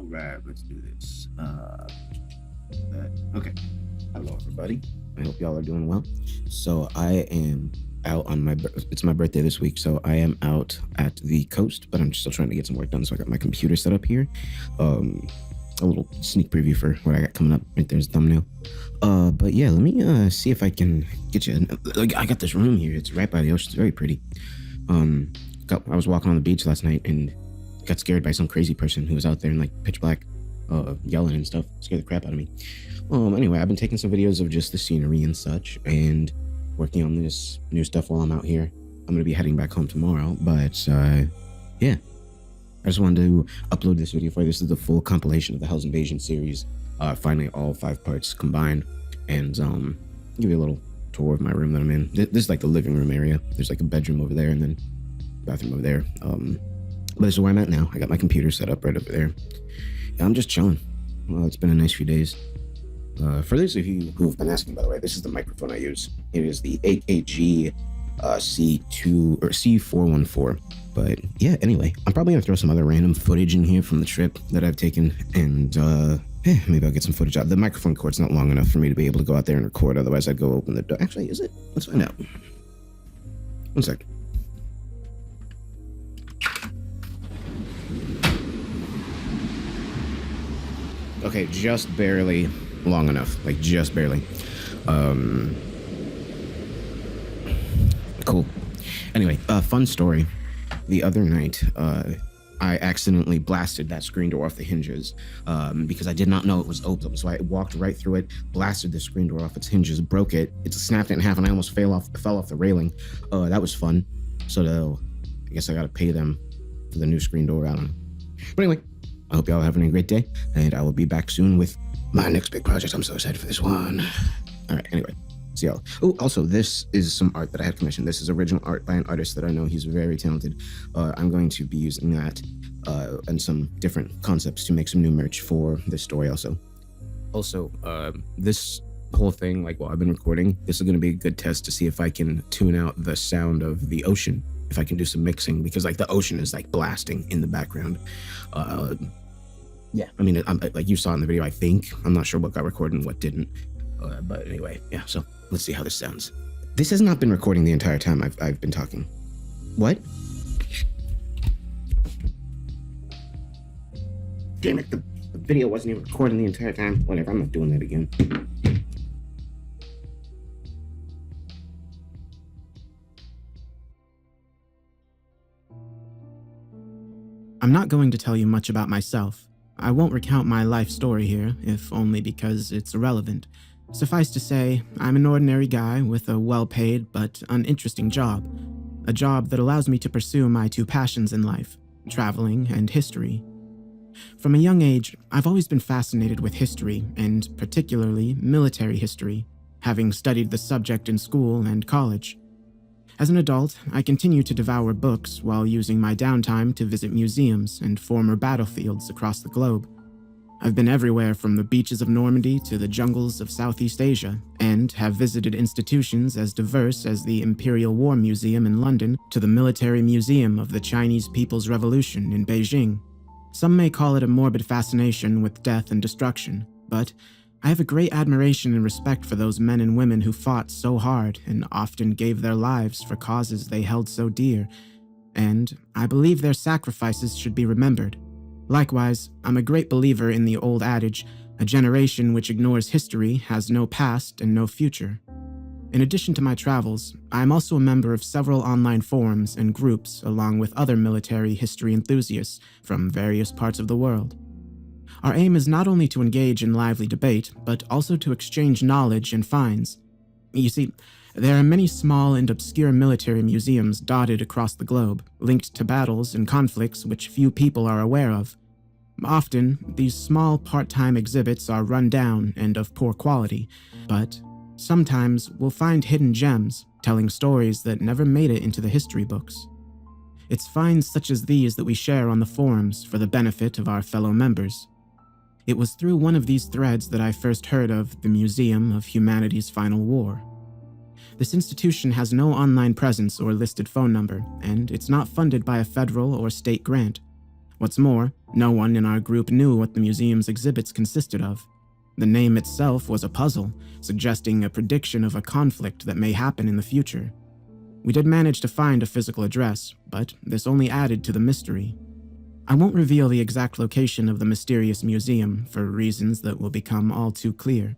All right, let's do this. Okay. Hello, everybody. I hope y'all are doing well. So I am out on it's my birthday this week, so I am out at the coast, but I'm still trying to get some work done. So I got my computer set up here. A little sneak preview for what I got coming up. Right there's the thumbnail. But yeah, let me see if I can get you. I got this room here. It's right by the ocean. It's very pretty. I was walking on the beach last night and got scared by some crazy person who was out there in like pitch black, yelling and stuff. Scared the crap out of me. Anyway, I've been taking some videos of just the scenery and such, and working on this new stuff while I'm out here. I'm gonna be heading back home tomorrow, but yeah. I just wanted to upload this video for you. This is the full compilation of the Hell's Invasion series. Finally, all 5 parts combined, and give you a little tour of my room that I'm in. This is like the living room area. There's like a bedroom over there, and then bathroom over there. But this is where I'm at now. I got my computer set up right over there. Yeah, I'm just chilling. Well, it's been a nice few days. For those of you who have been asking, by the way, this is the microphone I use. It is the AKG C2 or C414. But yeah, anyway, I'm probably gonna throw some other random footage in here from the trip that I've taken, and maybe I'll get some footage out. The microphone cord's not long enough for me to be able to go out there and record. Otherwise, I'd go open the door. Actually, is it? Let's find out. One sec. Okay, just barely long enough, like just barely. Cool. Anyway, fun story. The other night, I accidentally blasted that screen door off the hinges because I did not know it was open. So I walked right through it, blasted the screen door off its hinges, broke it. It snapped it in half, and I almost fell off the railing. That was fun. So I guess I gotta pay them for the new screen door. I don't know. But anyway, I hope y'all are having a great day, and I will be back soon with my next big project. I'm so excited for this one. All right, anyway, see y'all. Oh, also, this is some art that I had commissioned. This is original art by an artist that I know. He's very talented. I'm going to be using that and some different concepts to make some new merch for this story also. Also, this whole thing, like while I've been recording, this is going to be a good test to see if I can tune out the sound of the ocean, if I can do some mixing, because like the ocean is like blasting in the background. Yeah, I mean, like you saw in the video, I think. I'm not sure what got recorded and what didn't. But anyway, yeah, so let's see how this sounds. This has not been recording the entire time I've been talking. What? Damn it, the video wasn't even recording the entire time. Whatever, I'm not doing that again. I'm not going to tell you much about myself. I won't recount my life story here, if only because it's irrelevant. Suffice to say, I'm an ordinary guy with a well-paid but uninteresting job. A job that allows me to pursue my 2 passions in life, traveling and history. From a young age, I've always been fascinated with history, and particularly military history, having studied the subject in school and college. As an adult, I continue to devour books while using my downtime to visit museums and former battlefields across the globe. I've been everywhere from the beaches of Normandy to the jungles of Southeast Asia, and have visited institutions as diverse as the Imperial War Museum in London to the Military Museum of the Chinese People's Revolution in Beijing. Some may call it a morbid fascination with death and destruction, but I have a great admiration and respect for those men and women who fought so hard and often gave their lives for causes they held so dear, and I believe their sacrifices should be remembered. Likewise, I'm a great believer in the old adage, a generation which ignores history has no past and no future. In addition to my travels, I am also a member of several online forums and groups along with other military history enthusiasts from various parts of the world. Our aim is not only to engage in lively debate, but also to exchange knowledge and finds. You see, there are many small and obscure military museums dotted across the globe, linked to battles and conflicts which few people are aware of. Often, these small part-time exhibits are run down and of poor quality, but sometimes we'll find hidden gems telling stories that never made it into the history books. It's finds such as these that we share on the forums for the benefit of our fellow members. It was through one of these threads that I first heard of the Museum of Humanity's Final War. This institution has no online presence or listed phone number, and it's not funded by a federal or state grant. What's more, no one in our group knew what the museum's exhibits consisted of. The name itself was a puzzle, suggesting a prediction of a conflict that may happen in the future. We did manage to find a physical address, but this only added to the mystery. I won't reveal the exact location of the mysterious museum for reasons that will become all too clear.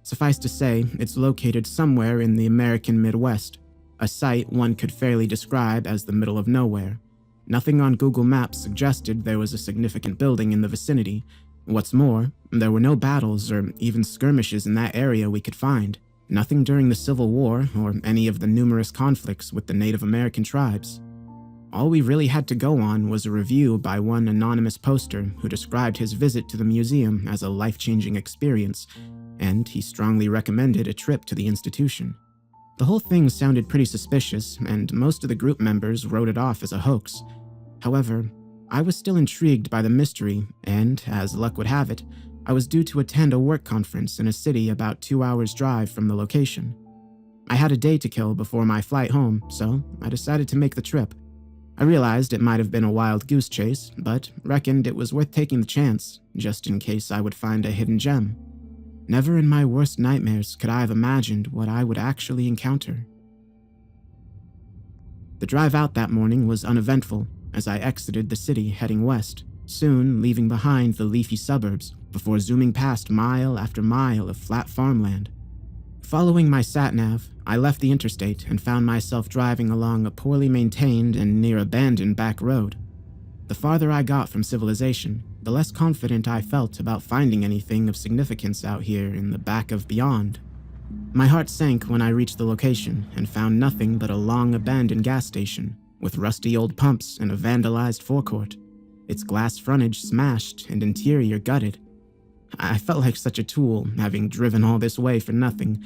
Suffice to say, it's located somewhere in the American Midwest, a site one could fairly describe as the middle of nowhere. Nothing on Google Maps suggested there was a significant building in the vicinity. What's more, there were no battles or even skirmishes in that area we could find. Nothing during the Civil War or any of the numerous conflicts with the Native American tribes. All we really had to go on was a review by one anonymous poster who described his visit to the museum as a life-changing experience, and he strongly recommended a trip to the institution. The whole thing sounded pretty suspicious, and most of the group members wrote it off as a hoax. However, I was still intrigued by the mystery, and, as luck would have it, I was due to attend a work conference in a city about 2 hours' drive from the location. I had a day to kill before my flight home, so I decided to make the trip. I realized it might have been a wild goose chase, but reckoned it was worth taking the chance, just in case I would find a hidden gem. Never in my worst nightmares could I have imagined what I would actually encounter. The drive out that morning was uneventful, as I exited the city heading west, soon leaving behind the leafy suburbs before zooming past mile after mile of flat farmland. Following my sat-nav, I left the interstate and found myself driving along a poorly maintained and near-abandoned back road. The farther I got from civilization, the less confident I felt about finding anything of significance out here in the back of beyond. My heart sank when I reached the location and found nothing but a long-abandoned gas station, with rusty old pumps and a vandalized forecourt, its glass frontage smashed and interior gutted. I felt like such a tool, having driven all this way for nothing.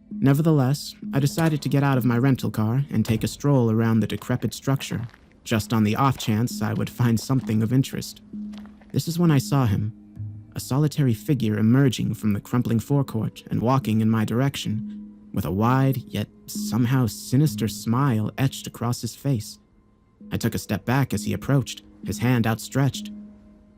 Nevertheless, I decided to get out of my rental car and take a stroll around the decrepit structure, just on the off chance I would find something of interest. This is when I saw him, a solitary figure emerging from the crumbling forecourt and walking in my direction, with a wide, yet somehow sinister smile etched across his face. I took a step back as he approached, his hand outstretched.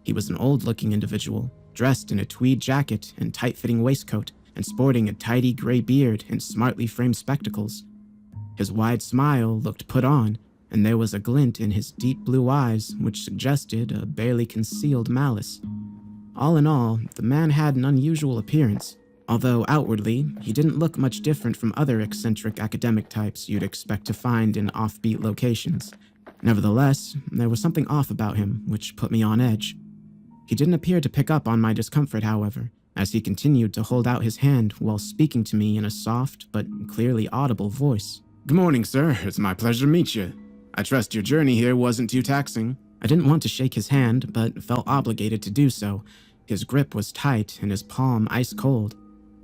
He was an old-looking individual, dressed in a tweed jacket and tight-fitting waistcoat, and sporting a tidy gray beard and smartly framed spectacles. His wide smile looked put on, and there was a glint in his deep blue eyes which suggested a barely concealed malice. All in all, the man had an unusual appearance, although outwardly, he didn't look much different from other eccentric academic types you'd expect to find in offbeat locations. Nevertheless, there was something off about him which put me on edge. He didn't appear to pick up on my discomfort, however, as he continued to hold out his hand while speaking to me in a soft but clearly audible voice. "Good morning, sir. It's my pleasure to meet you. I trust your journey here wasn't too taxing." I didn't want to shake his hand, but felt obligated to do so. His grip was tight and his palm ice cold.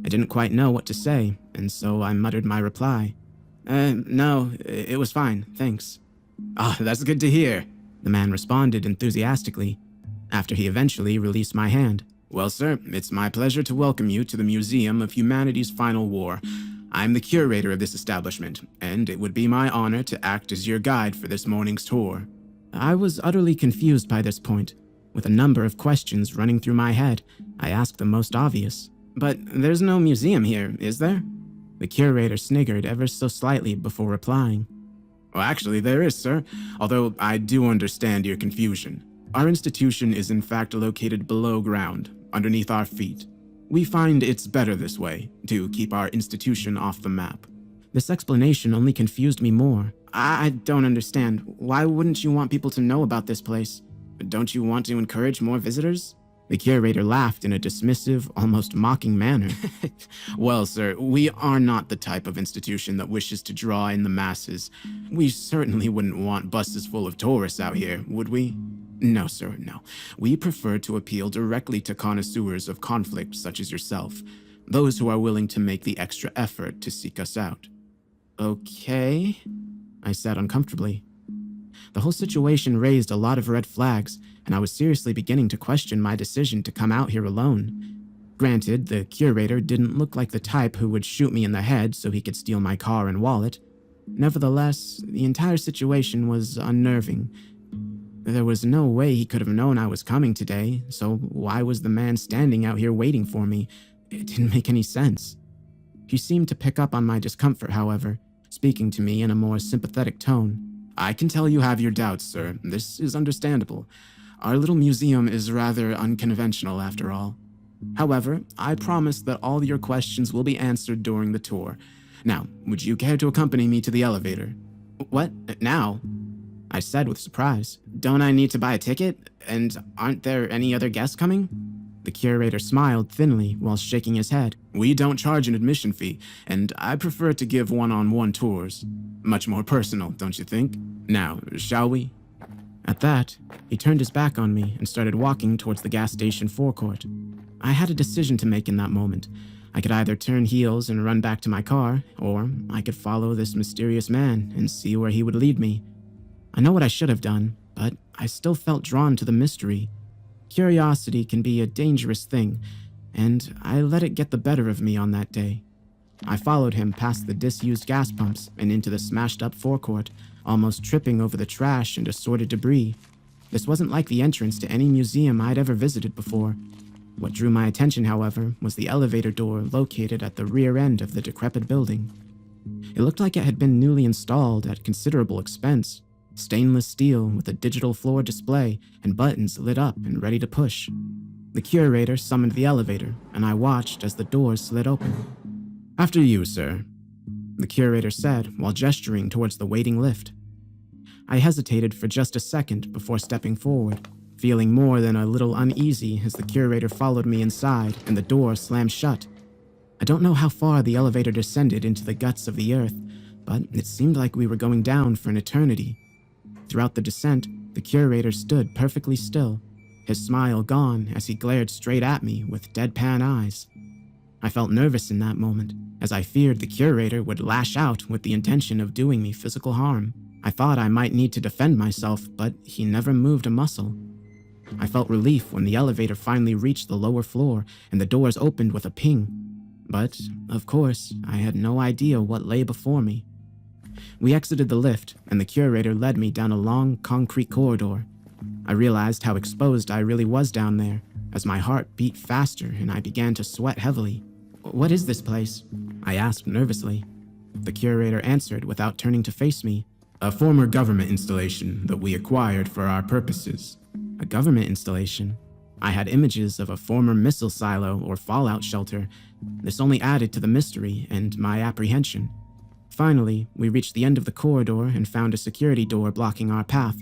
I didn't quite know what to say, and so I muttered my reply. No, it was fine, thanks." "Ah, that's good to hear," the man responded enthusiastically, after he eventually released my hand. "Well, sir, it's my pleasure to welcome you to the Museum of Humanity's Final War. I'm the curator of this establishment, and it would be my honor to act as your guide for this morning's tour." I was utterly confused by this point. With a number of questions running through my head, I asked the most obvious. "But there's no museum here, is there?" The curator sniggered ever so slightly before replying. "Well, actually, there is, sir, although I do understand your confusion. Our institution is in fact located below ground, underneath our feet. We find it's better this way, to keep our institution off the map." This explanation only confused me more. I don't understand. Why wouldn't you want people to know about this place? Don't you want to encourage more visitors? The curator laughed in a dismissive, almost mocking manner. "Well, sir, we are not the type of institution that wishes to draw in the masses. We certainly wouldn't want buses full of tourists out here, would we? No, sir, no. We prefer to appeal directly to connoisseurs of conflict such as yourself, those who are willing to make the extra effort to seek us out." "Okay," I said uncomfortably. The whole situation raised a lot of red flags, and I was seriously beginning to question my decision to come out here alone. Granted, the curator didn't look like the type who would shoot me in the head so he could steal my car and wallet. Nevertheless, the entire situation was unnerving. There was no way he could have known I was coming today, so why was the man standing out here waiting for me? It didn't make any sense. He seemed to pick up on my discomfort, however, speaking to me in a more sympathetic tone. I can tell you have your doubts, sir. This is understandable. Our little museum is rather unconventional, after all. However, I promise that all your questions will be answered during the tour. Now, would you care to accompany me to the elevator? What? Now? I said with surprise. Don't I need to buy a ticket? And aren't there any other guests coming? The curator smiled thinly while shaking his head. We don't charge an admission fee, and I prefer to give one-on-one tours. Much more personal, don't you think? Now, shall we? At that, he turned his back on me and started walking towards the gas station forecourt. I had a decision to make in that moment. I could either turn heels and run back to my car, or I could follow this mysterious man and see where he would lead me. I know what I should have done, but I still felt drawn to the mystery. Curiosity can be a dangerous thing, and I let it get the better of me on that day. I followed him past the disused gas pumps and into the smashed-up forecourt, almost tripping over the trash and assorted debris. This wasn't like the entrance to any museum I'd ever visited before. What drew my attention, however, was the elevator door located at the rear end of the decrepit building. It looked like it had been newly installed at considerable expense. Stainless steel with a digital floor display and buttons lit up and ready to push. The curator summoned the elevator, and I watched as the doors slid open. After you, sir, the curator said while gesturing towards the waiting lift. I hesitated for just a second before stepping forward, feeling more than a little uneasy as the curator followed me inside and the door slammed shut. I don't know how far the elevator descended into the guts of the earth, but it seemed like we were going down for an eternity. Throughout the descent, the curator stood perfectly still, his smile gone as he glared straight at me with deadpan eyes. I felt nervous in that moment, as I feared the curator would lash out with the intention of doing me physical harm. I thought I might need to defend myself, but he never moved a muscle. I felt relief when the elevator finally reached the lower floor and the doors opened with a ping. But, of course, I had no idea what lay before me. We exited the lift, and the curator led me down a long, concrete corridor. I realized how exposed I really was down there, as my heart beat faster and I began to sweat heavily. What is this place? I asked nervously. The curator answered without turning to face me. A former government installation that we acquired for our purposes. A government installation? I had images of a former missile silo or fallout shelter. This only added to the mystery and my apprehension. Finally, we reached the end of the corridor and found a security door blocking our path.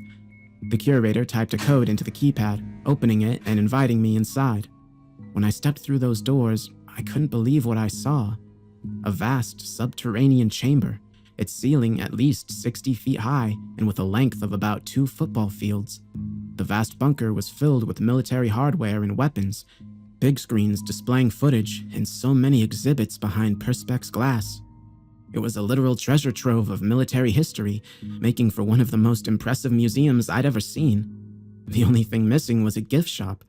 The curator typed a code into the keypad, opening it and inviting me inside. When I stepped through those doors, I couldn't believe what I saw. A vast subterranean chamber, its ceiling at least 60 feet high and with a length of about 2 football fields. The vast bunker was filled with military hardware and weapons, big screens displaying footage, and so many exhibits behind perspex glass. It was a literal treasure trove of military history, making for one of the most impressive museums I'd ever seen. The only thing missing was a gift shop.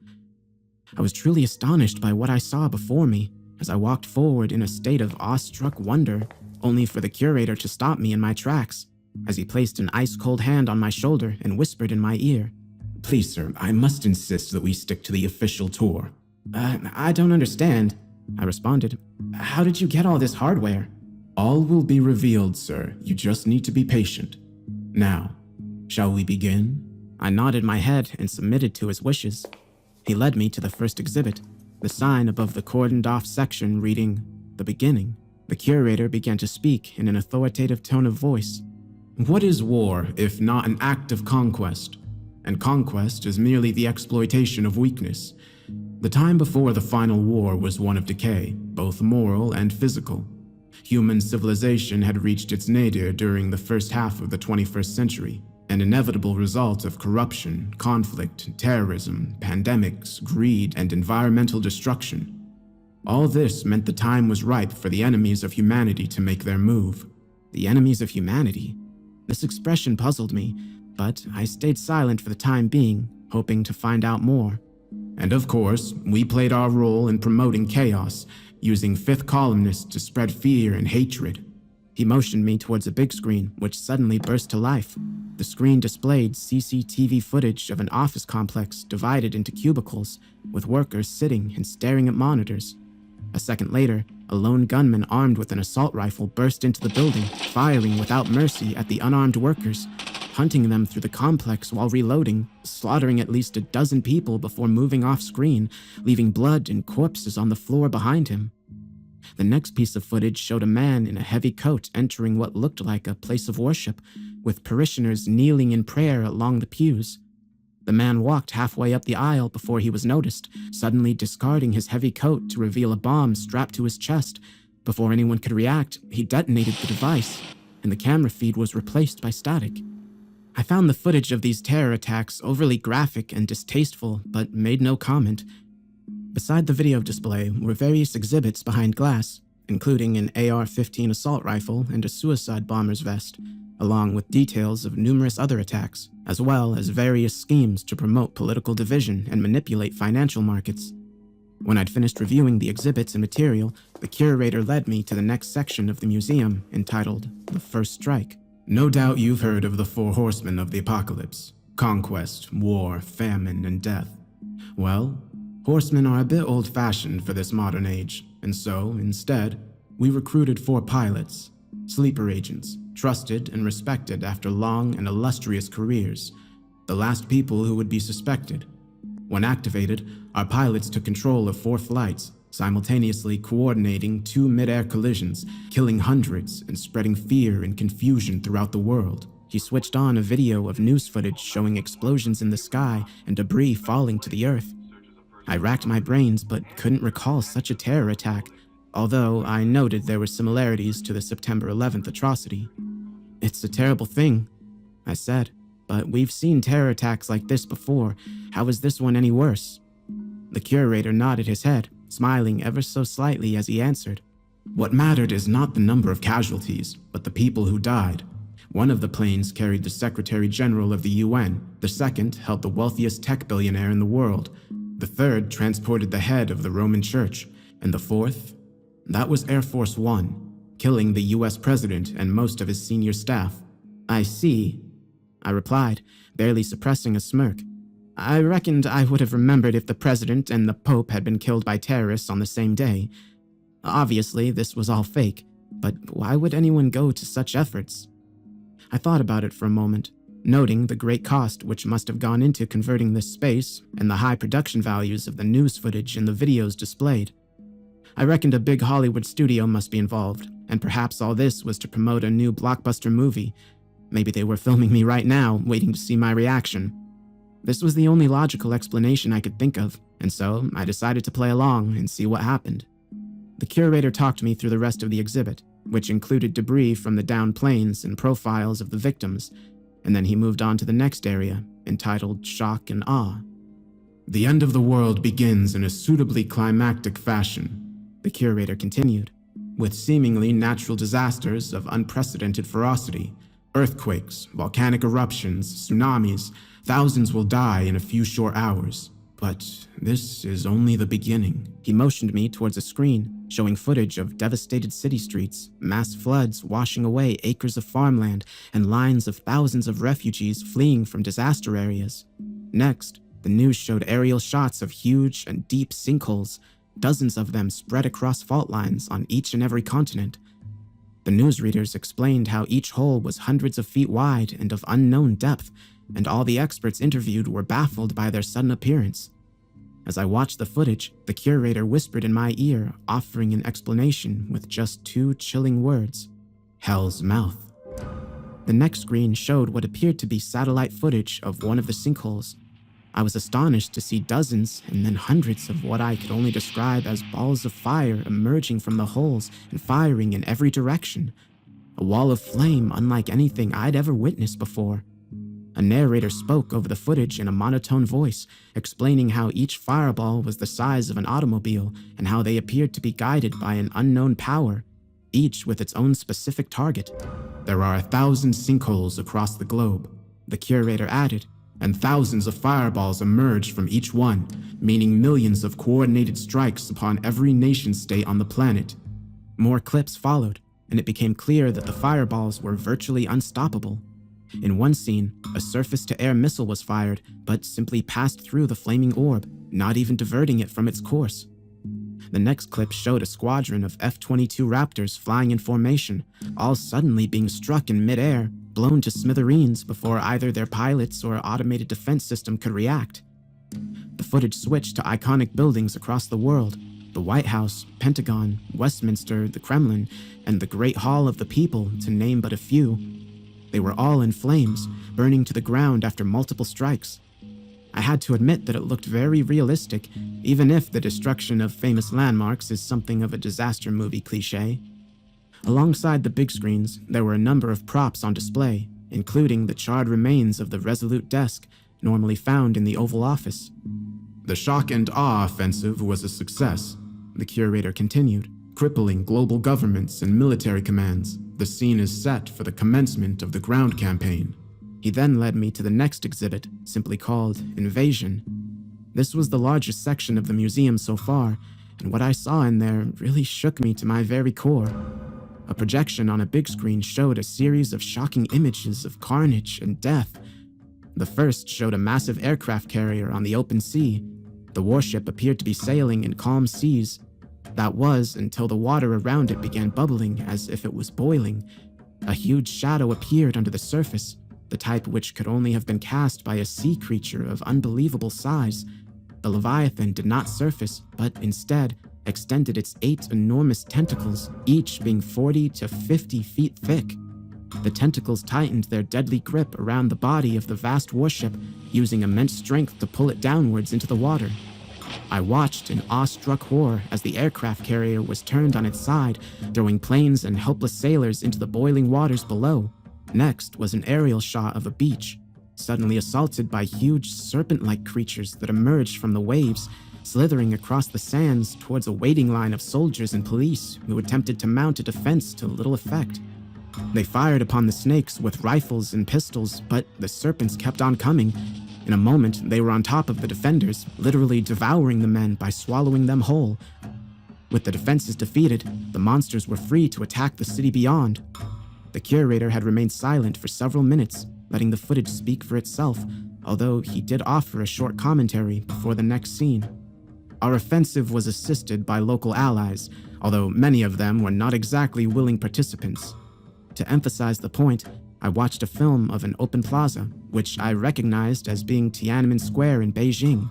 I was truly astonished by what I saw before me as I walked forward in a state of awestruck wonder, only for the curator to stop me in my tracks, as he placed an ice-cold hand on my shoulder and whispered in my ear. Please, sir, I must insist that we stick to the official tour. I don't understand, I responded. How did you get all this hardware? All will be revealed, sir. You just need to be patient. Now, shall we begin? I nodded my head and submitted to his wishes. He led me to the first exhibit, the sign above the cordoned-off section reading, "The Beginning." The curator began to speak in an authoritative tone of voice. What is war if not an act of conquest? And conquest is merely the exploitation of weakness. The time before the final war was one of decay, both moral and physical. Human civilization had reached its nadir during the first half of the 21st century, an inevitable result of corruption, conflict, terrorism, pandemics, greed, and environmental destruction. All this meant the time was ripe for the enemies of humanity to make their move. The enemies of humanity? This expression puzzled me, but I stayed silent for the time being, hoping to find out more. And of course, we played our role in promoting chaos, using fifth columnists to spread fear and hatred. He motioned me towards a big screen, which suddenly burst to life. The screen displayed CCTV footage of an office complex divided into cubicles, with workers sitting and staring at monitors. A second later, a lone gunman armed with an assault rifle burst into the building, firing without mercy at the unarmed workers, hunting them through the complex while reloading, slaughtering at least a dozen people before moving off screen, leaving blood and corpses on the floor behind him. The next piece of footage showed a man in a heavy coat entering what looked like a place of worship, with parishioners kneeling in prayer along the pews. The man walked halfway up the aisle before he was noticed, suddenly discarding his heavy coat to reveal a bomb strapped to his chest. Before anyone could react, he detonated the device, and the camera feed was replaced by static. I found the footage of these terror attacks overly graphic and distasteful, but made no comment. Beside the video display were various exhibits behind glass, including an AR-15 assault rifle and a suicide bomber's vest, along with details of numerous other attacks, as well as various schemes to promote political division and manipulate financial markets. When I'd finished reviewing the exhibits and material, the curator led me to the next section of the museum, entitled The First Strike. No doubt you've heard of the 4 horsemen of the apocalypse: conquest, war, famine, and death. Well, horsemen are a bit old-fashioned for this modern age, and so, instead, we recruited 4 pilots, sleeper agents, trusted and respected after long and illustrious careers, the last people who would be suspected. When activated, our pilots took control of 4 flights, simultaneously coordinating 2 mid-air collisions, killing hundreds and spreading fear and confusion throughout the world. He switched on a video of news footage showing explosions in the sky and debris falling to the earth. I racked my brains but couldn't recall such a terror attack, although I noted there were similarities to the September 11th atrocity. "It's a terrible thing," I said, "but we've seen terror attacks like this before. How is this one any worse?" The curator nodded his head, smiling ever so slightly as he answered. "What mattered is not the number of casualties, but the people who died. One of the planes carried the Secretary General of the UN, the second held the wealthiest tech billionaire in the world, the third transported the head of the Roman Church, and the fourth? That was Air Force One, killing the US president and most of his senior staff." "I see," I replied, barely suppressing a smirk. I reckoned I would have remembered if the president and the Pope had been killed by terrorists on the same day. Obviously, this was all fake, but why would anyone go to such efforts? I thought about it for a moment, noting the great cost which must have gone into converting this space and the high production values of the news footage and the videos displayed. I reckoned a big Hollywood studio must be involved, and perhaps all this was to promote a new blockbuster movie. Maybe they were filming me right now, waiting to see my reaction. This was the only logical explanation I could think of, and so I decided to play along and see what happened. The curator talked me through the rest of the exhibit, which included debris from the downed planes and profiles of the victims, and then he moved on to the next area, entitled Shock and Awe. "The end of the world begins in a suitably climactic fashion," the curator continued, "with seemingly natural disasters of unprecedented ferocity. Earthquakes, volcanic eruptions, tsunamis. Thousands will die in a few short hours. But this is only the beginning." He motioned me towards a screen, showing footage of devastated city streets, mass floods washing away acres of farmland, and lines of thousands of refugees fleeing from disaster areas. Next, the news showed aerial shots of huge and deep sinkholes, dozens of them spread across fault lines on each and every continent. The newsreaders explained how each hole was hundreds of feet wide and of unknown depth, and all the experts interviewed were baffled by their sudden appearance. As I watched the footage, the curator whispered in my ear, offering an explanation with just 2 chilling words: "Hell's Mouth." The next screen showed what appeared to be satellite footage of one of the sinkholes. I was astonished to see dozens and then hundreds of what I could only describe as balls of fire emerging from the holes and firing in every direction. A wall of flame unlike anything I'd ever witnessed before. A narrator spoke over the footage in a monotone voice, explaining how each fireball was the size of an automobile and how they appeared to be guided by an unknown power, each with its own specific target. "There are 1,000 sinkholes across the globe," the curator added, "and thousands of fireballs emerge from each one, meaning millions of coordinated strikes upon every nation-state on the planet." More clips followed, and it became clear that the fireballs were virtually unstoppable. In one scene, a surface-to-air missile was fired, but simply passed through the flaming orb, not even diverting it from its course. The next clip showed a squadron of F-22 Raptors flying in formation, all suddenly being struck in mid-air, blown to smithereens before either their pilots or automated defense system could react. The footage switched to iconic buildings across the world: the White House, Pentagon, Westminster, the Kremlin, and the Great Hall of the People, to name but a few. They were all in flames, burning to the ground after multiple strikes. I had to admit that it looked very realistic, even if the destruction of famous landmarks is something of a disaster movie cliché. Alongside the big screens, there were a number of props on display, including the charred remains of the Resolute desk, normally found in the Oval Office. The shock and awe offensive was a success, the curator continued, crippling global governments and military commands. The scene is set for the commencement of the ground campaign. He then led me to the next exhibit, simply called Invasion. This was the largest section of the museum so far, and what I saw in there really shook me to my very core. A projection on a big screen showed a series of shocking images of carnage and death. The first showed a massive aircraft carrier on the open sea. The warship appeared to be sailing in calm seas. That was until the water around it began bubbling as if it was boiling. A huge shadow appeared under the surface, the type which could only have been cast by a sea creature of unbelievable size. The Leviathan did not surface, but instead extended its 8 enormous tentacles, each being 40 to 50 feet thick. The tentacles tightened their deadly grip around the body of the vast warship, using immense strength to pull it downwards into the water. I watched in awestruck horror as the aircraft carrier was turned on its side, throwing planes and helpless sailors into the boiling waters below. Next was an aerial shot of a beach, suddenly assaulted by huge serpent-like creatures that emerged from the waves, slithering across the sands towards a waiting line of soldiers and police who attempted to mount a defense to little effect. They fired upon the snakes with rifles and pistols, but the serpents kept on coming. In a moment, they were on top of the defenders, literally devouring the men by swallowing them whole. With the defenses defeated, the monsters were free to attack the city beyond. The curator had remained silent for several minutes, letting the footage speak for itself, although he did offer a short commentary before the next scene. Our offensive was assisted by local allies, although many of them were not exactly willing participants. To emphasize the point, I watched a film of an open plaza, which I recognized as being Tiananmen Square in Beijing.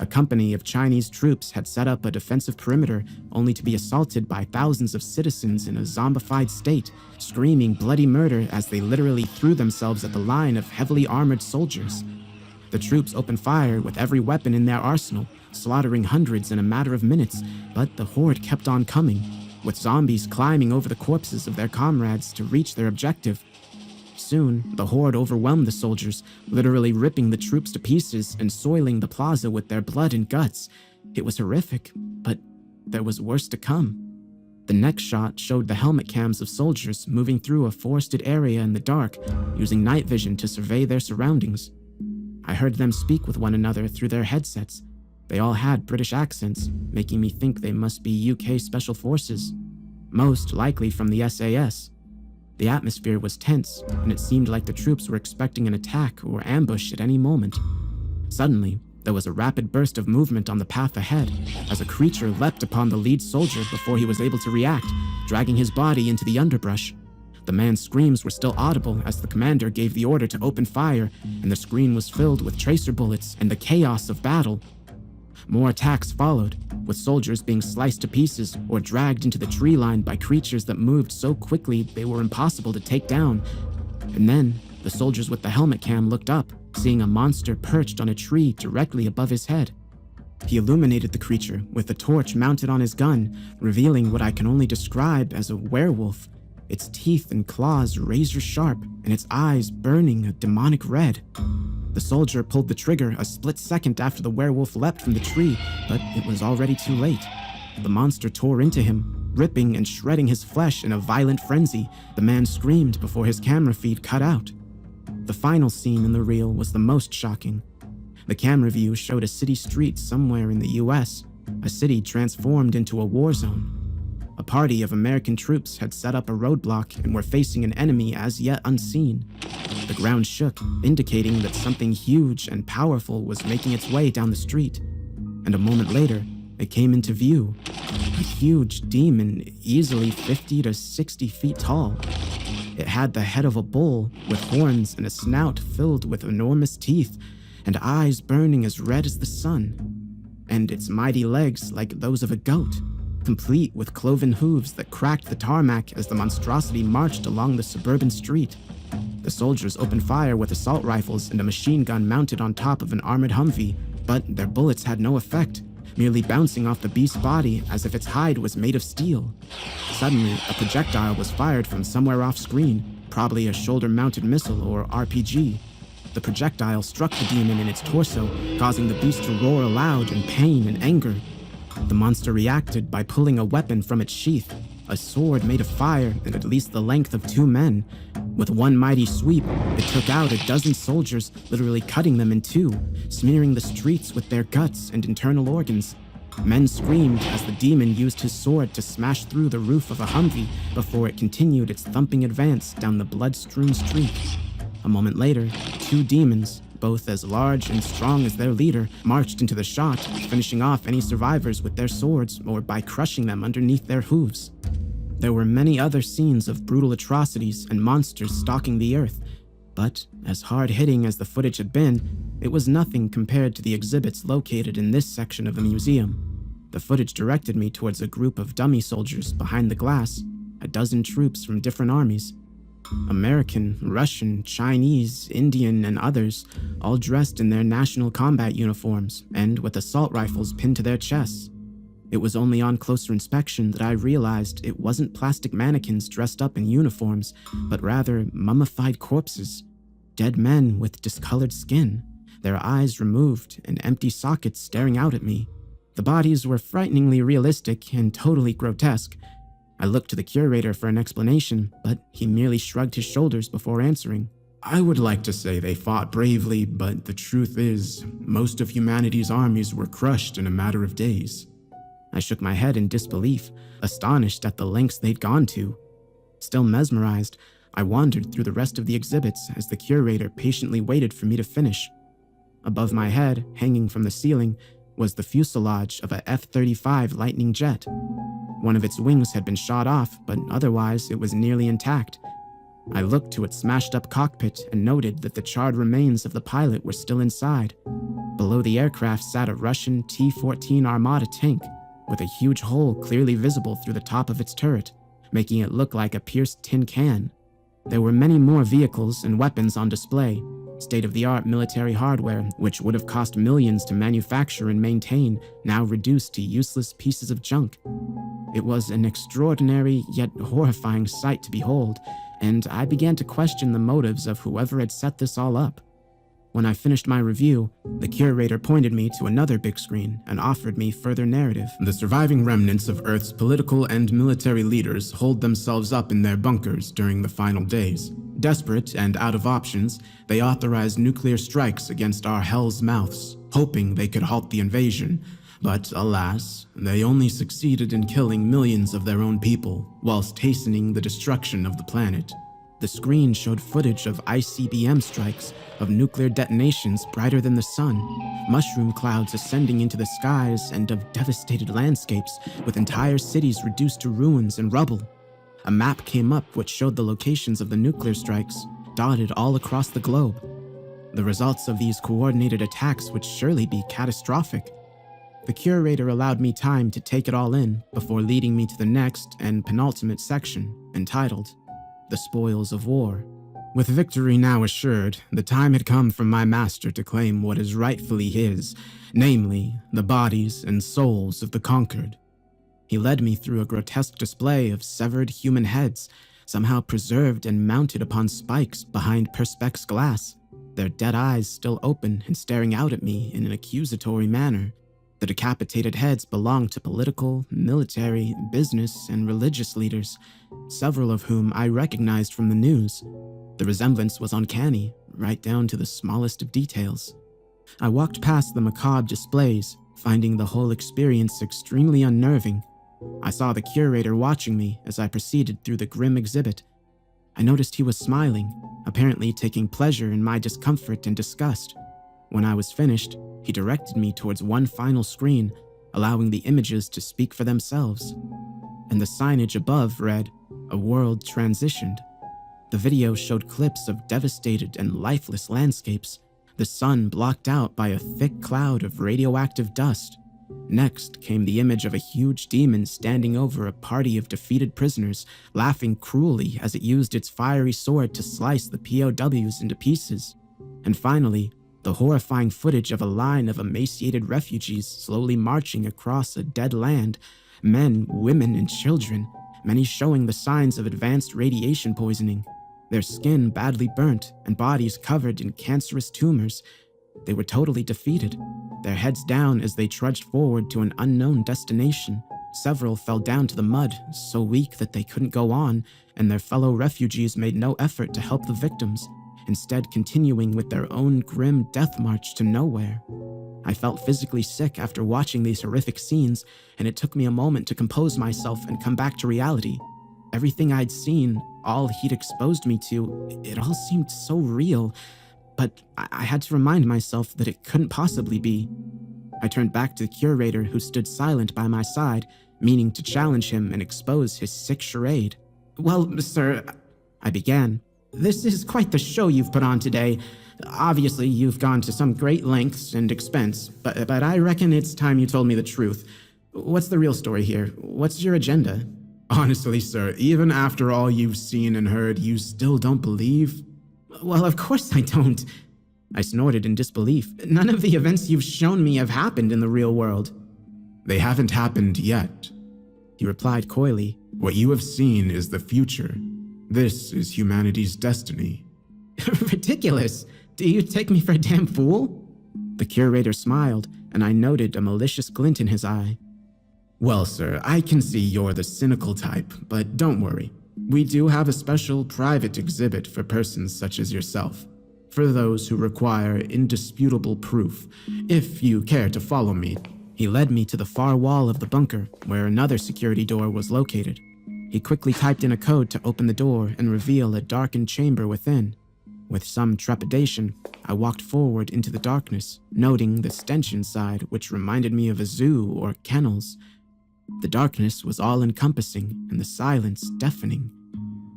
A company of Chinese troops had set up a defensive perimeter only to be assaulted by thousands of citizens in a zombified state, screaming bloody murder as they literally threw themselves at the line of heavily armored soldiers. The troops opened fire with every weapon in their arsenal, slaughtering hundreds in a matter of minutes, but the horde kept on coming, with zombies climbing over the corpses of their comrades to reach their objective. Soon, the horde overwhelmed the soldiers, literally ripping the troops to pieces and soiling the plaza with their blood and guts. It was horrific, but there was worse to come. The next shot showed the helmet cams of soldiers moving through a forested area in the dark, using night vision to survey their surroundings. I heard them speak with one another through their headsets. They all had British accents, making me think they must be UK Special Forces, most likely from the SAS. The atmosphere was tense, and it seemed like the troops were expecting an attack or ambush at any moment. Suddenly, there was a rapid burst of movement on the path ahead, as a creature leapt upon the lead soldier before he was able to react, dragging his body into the underbrush. The man's screams were still audible as the commander gave the order to open fire, and the screen was filled with tracer bullets and the chaos of battle. More attacks followed, with soldiers being sliced to pieces or dragged into the tree line by creatures that moved so quickly they were impossible to take down. And then, the soldiers with the helmet cam looked up, seeing a monster perched on a tree directly above his head. He illuminated the creature with a torch mounted on his gun, revealing what I can only describe as a werewolf, its teeth and claws razor sharp and its eyes burning a demonic red. The soldier pulled the trigger a split second after the werewolf leapt from the tree, but it was already too late. The monster tore into him, ripping and shredding his flesh in a violent frenzy. The man screamed before his camera feed cut out. The final scene in the reel was the most shocking. The camera view showed a city street somewhere in the US, a city transformed into a war zone. A party of American troops had set up a roadblock and were facing an enemy as yet unseen. The ground shook, indicating that something huge and powerful was making its way down the street. And a moment later, it came into view. A huge demon, easily 50 to 60 feet tall. It had the head of a bull, with horns and a snout filled with enormous teeth, and eyes burning as red as the sun. And its mighty legs like those of a goat, complete with cloven hooves that cracked the tarmac as the monstrosity marched along the suburban street. The soldiers opened fire with assault rifles and a machine gun mounted on top of an armored Humvee, but their bullets had no effect, merely bouncing off the beast's body as if its hide was made of steel. Suddenly, a projectile was fired from somewhere off-screen, probably a shoulder-mounted missile or RPG. The projectile struck the demon in its torso, causing the beast to roar aloud in pain and anger. The monster reacted by pulling a weapon from its sheath, a sword made of fire and at least the length of 2 men. With one mighty sweep, it took out a dozen soldiers, literally cutting them in 2, smearing the streets with their guts and internal organs. Men screamed as the demon used his sword to smash through the roof of a Humvee before it continued its thumping advance down the blood-strewn street. A moment later, 2 demons, both as large and strong as their leader, marched into the shot, finishing off any survivors with their swords or by crushing them underneath their hooves. There were many other scenes of brutal atrocities and monsters stalking the earth, but as hard-hitting as the footage had been, it was nothing compared to the exhibits located in this section of the museum. The footage directed me towards a group of dummy soldiers behind the glass, a dozen troops from different armies. American, Russian, Chinese, Indian, and others, all dressed in their national combat uniforms and with assault rifles pinned to their chests. It was only on closer inspection that I realized it wasn't plastic mannequins dressed up in uniforms, but rather mummified corpses. Dead men with discolored skin, their eyes removed and empty sockets staring out at me. The bodies were frighteningly realistic and totally grotesque. I looked to the curator for an explanation, but he merely shrugged his shoulders before answering. I would like to say they fought bravely, but the truth is, most of humanity's armies were crushed in a matter of days. I shook my head in disbelief, astonished at the lengths they'd gone to. Still mesmerized, I wandered through the rest of the exhibits as the curator patiently waited for me to finish. Above my head, hanging from the ceiling, was the fuselage of a F-35 Lightning jet. One of its wings had been shot off, but otherwise it was nearly intact. I looked to its smashed-up cockpit and noted that the charred remains of the pilot were still inside. Below the aircraft sat a Russian T-14 Armata tank, with a huge hole clearly visible through the top of its turret, making it look like a pierced tin can. There were many more vehicles and weapons on display, state-of-the-art military hardware, which would have cost millions to manufacture and maintain, now reduced to useless pieces of junk. It was an extraordinary yet horrifying sight to behold, and I began to question the motives of whoever had set this all up. When I finished my review, the curator pointed me to another big screen and offered me further narrative. The surviving remnants of Earth's political and military leaders holed themselves up in their bunkers during the final days. Desperate and out of options, they authorized nuclear strikes against our hell's mouths, hoping they could halt the invasion. But alas, they only succeeded in killing millions of their own people, whilst hastening the destruction of the planet. The screen showed footage of ICBM strikes, of nuclear detonations brighter than the sun, mushroom clouds ascending into the skies, and of devastated landscapes with entire cities reduced to ruins and rubble. A map came up which showed the locations of the nuclear strikes, dotted all across the globe. The results of these coordinated attacks would surely be catastrophic. The curator allowed me time to take it all in before leading me to the next and penultimate section, entitled The Spoils of War. With victory now assured, the time had come for my master to claim what is rightfully his, namely, the bodies and souls of the conquered. He led me through a grotesque display of severed human heads, somehow preserved and mounted upon spikes behind perspex glass, their dead eyes still open and staring out at me in an accusatory manner. The decapitated heads belonged to political, military, business, and religious leaders, several of whom I recognized from the news. The resemblance was uncanny, right down to the smallest of details. I walked past the macabre displays, finding the whole experience extremely unnerving. I saw the curator watching me as I proceeded through the grim exhibit. I noticed he was smiling, apparently taking pleasure in my discomfort and disgust. When I was finished, he directed me towards one final screen, allowing the images to speak for themselves. And the signage above read, "A world transitioned." The video showed clips of devastated and lifeless landscapes, the sun blocked out by a thick cloud of radioactive dust. Next came the image of a huge demon standing over a party of defeated prisoners, laughing cruelly as it used its fiery sword to slice the POWs into pieces. And finally, the horrifying footage of a line of emaciated refugees slowly marching across a dead land, men, women, and children, many showing the signs of advanced radiation poisoning, their skin badly burnt and bodies covered in cancerous tumors. They were totally defeated, their heads down as they trudged forward to an unknown destination. Several fell down to the mud, so weak that they couldn't go on, and their fellow refugees made no effort to help the victims, instead continuing with their own grim death march to nowhere. I felt physically sick after watching these horrific scenes, and it took me a moment to compose myself and come back to reality. Everything I'd seen, all he'd exposed me to, it all seemed so real, but I had to remind myself that it couldn't possibly be. I turned back to the curator, who stood silent by my side, meaning to challenge him and expose his sick charade. "Well, sir," I began, "this is quite the show you've put on today. Obviously, you've gone to some great lengths and expense, but I reckon it's time you told me the truth. What's the real story here? What's your agenda?" Honestly, sir, even after all you've seen and heard, you still don't believe? "Well, of course I don't." I snorted in disbelief. "None of the events you've shown me have happened in the real world." They haven't happened yet. He replied coyly. What you have seen is the future. This is humanity's destiny. "Ridiculous. Do you take me for a damn fool?" The curator smiled, and I noted a malicious glint in his eye. Well, sir, I can see you're the cynical type, but don't worry. We do have a special private exhibit for persons such as yourself, for those who require indisputable proof, if you care to follow me. He led me to the far wall of the bunker, where another security door was located. He quickly typed in a code to open the door and reveal a darkened chamber within. With some trepidation, I walked forward into the darkness, noting the stench inside, which reminded me of a zoo or kennels. The darkness was all-encompassing and the silence deafening.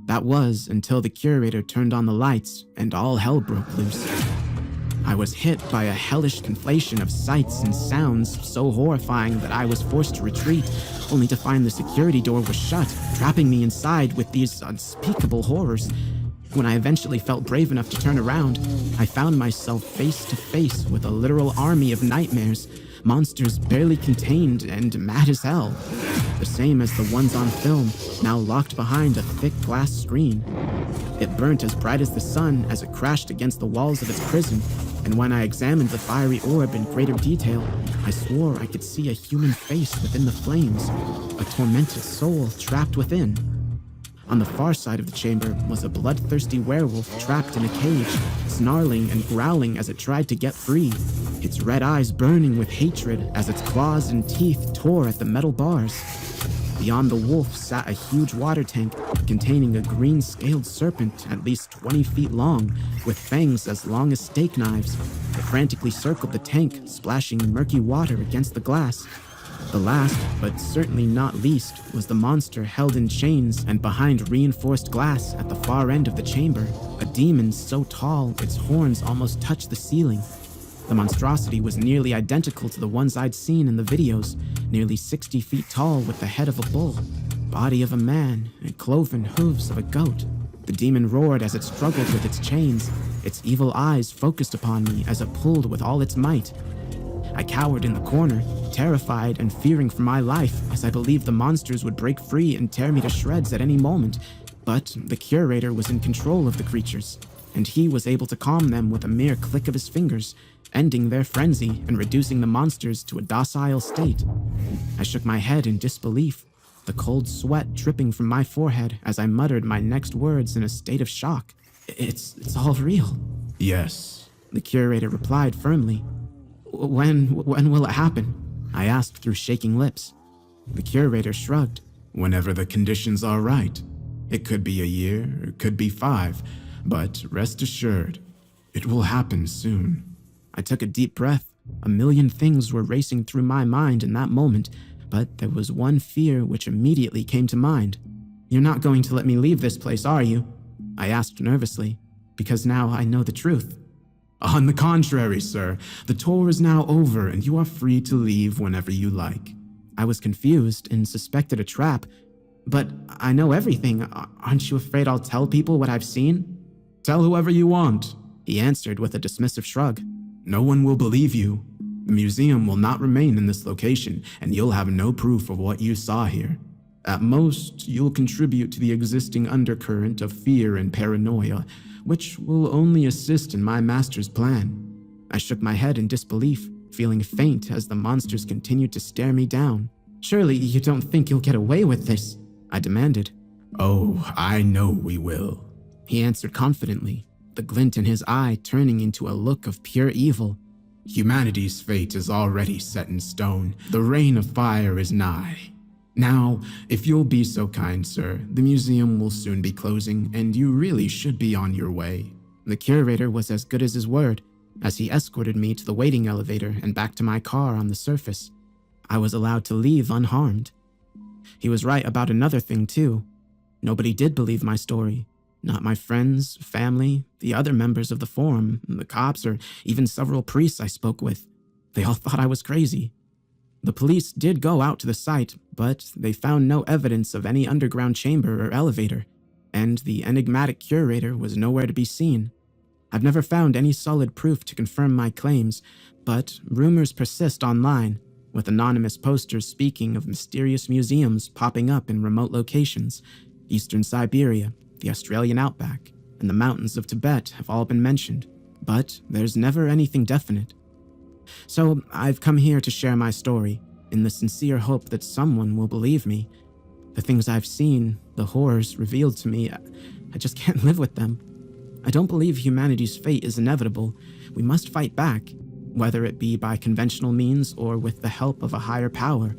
That was until the curator turned on the lights and all hell broke loose. I was hit by a hellish conflation of sights and sounds so horrifying that I was forced to retreat, only to find the security door was shut, trapping me inside with these unspeakable horrors. When I eventually felt brave enough to turn around, I found myself face to face with a literal army of nightmares, monsters barely contained and mad as hell. The same as the ones on film, now locked behind a thick glass screen. It burnt as bright as the sun as it crashed against the walls of its prison, and when I examined the fiery orb in greater detail, I swore I could see a human face within the flames, a tormented soul trapped within. On the far side of the chamber was a bloodthirsty werewolf trapped in a cage, snarling and growling as it tried to get free, its red eyes burning with hatred as its claws and teeth tore at the metal bars. Beyond the wolf sat a huge water tank containing a green-scaled serpent at least 20 feet long, with fangs as long as steak knives. It frantically circled the tank, splashing murky water against the glass. The last, but certainly not least, was the monster held in chains and behind reinforced glass at the far end of the chamber, a demon so tall its horns almost touched the ceiling. The monstrosity was nearly identical to the ones I'd seen in the videos, nearly 60 feet tall with the head of a bull, body of a man, and cloven hooves of a goat. The demon roared as it struggled with its chains, its evil eyes focused upon me as it pulled with all its might. I cowered in the corner, terrified and fearing for my life, as I believed the monsters would break free and tear me to shreds at any moment. But the curator was in control of the creatures, and he was able to calm them with a mere click of his fingers, ending their frenzy and reducing the monsters to a docile state. I shook my head in disbelief, the cold sweat dripping from my forehead as I muttered my next words in a state of shock. It's all real." Yes. The curator replied firmly. When will it happen?" I asked through shaking lips. The curator shrugged. Whenever the conditions are right. It could be a year, it could be 5, but rest assured, it will happen soon. I took a deep breath. A million things were racing through my mind in that moment, but there was one fear which immediately came to mind. You're not going to let me leave this place, are you? I asked nervously, because now I know the truth. On the contrary, sir, the tour is now over and you are free to leave whenever you like. I was confused and suspected a trap. But I know everything. Aren't you afraid I'll tell people what I've seen? Tell whoever you want, He answered with a dismissive shrug. No one will believe you. The museum will not remain in this location, and you'll have no proof of what you saw here. At most, you'll contribute to the existing undercurrent of fear and paranoia, which will only assist in my master's plan. I shook my head in disbelief, feeling faint as the monsters continued to stare me down. Surely you don't think you'll get away with this? I demanded. Oh, I know we will. He answered confidently, the glint in his eye turning into a look of pure evil. Humanity's fate is already set in stone. The reign of fire is nigh. Now, if you'll be so kind, sir, the museum will soon be closing, and you really should be on your way. The curator was as good as his word, as he escorted me to the waiting elevator and back to my car on the surface. I was allowed to leave unharmed. He was right about another thing, too. Nobody did believe my story. Not my friends, family, the other members of the forum, the cops, or even several priests I spoke with. They all thought I was crazy. The police did go out to the site, but they found no evidence of any underground chamber or elevator, and the enigmatic curator was nowhere to be seen. I've never found any solid proof to confirm my claims, but rumors persist online, with anonymous posters speaking of mysterious museums popping up in remote locations. Eastern Siberia, the Australian outback, and the mountains of Tibet have all been mentioned, but there's never anything definite. So I've come here to share my story, in the sincere hope that someone will believe me. The things I've seen, the horrors revealed to me, I just can't live with them. I don't believe humanity's fate is inevitable. We must fight back, whether it be by conventional means or with the help of a higher power.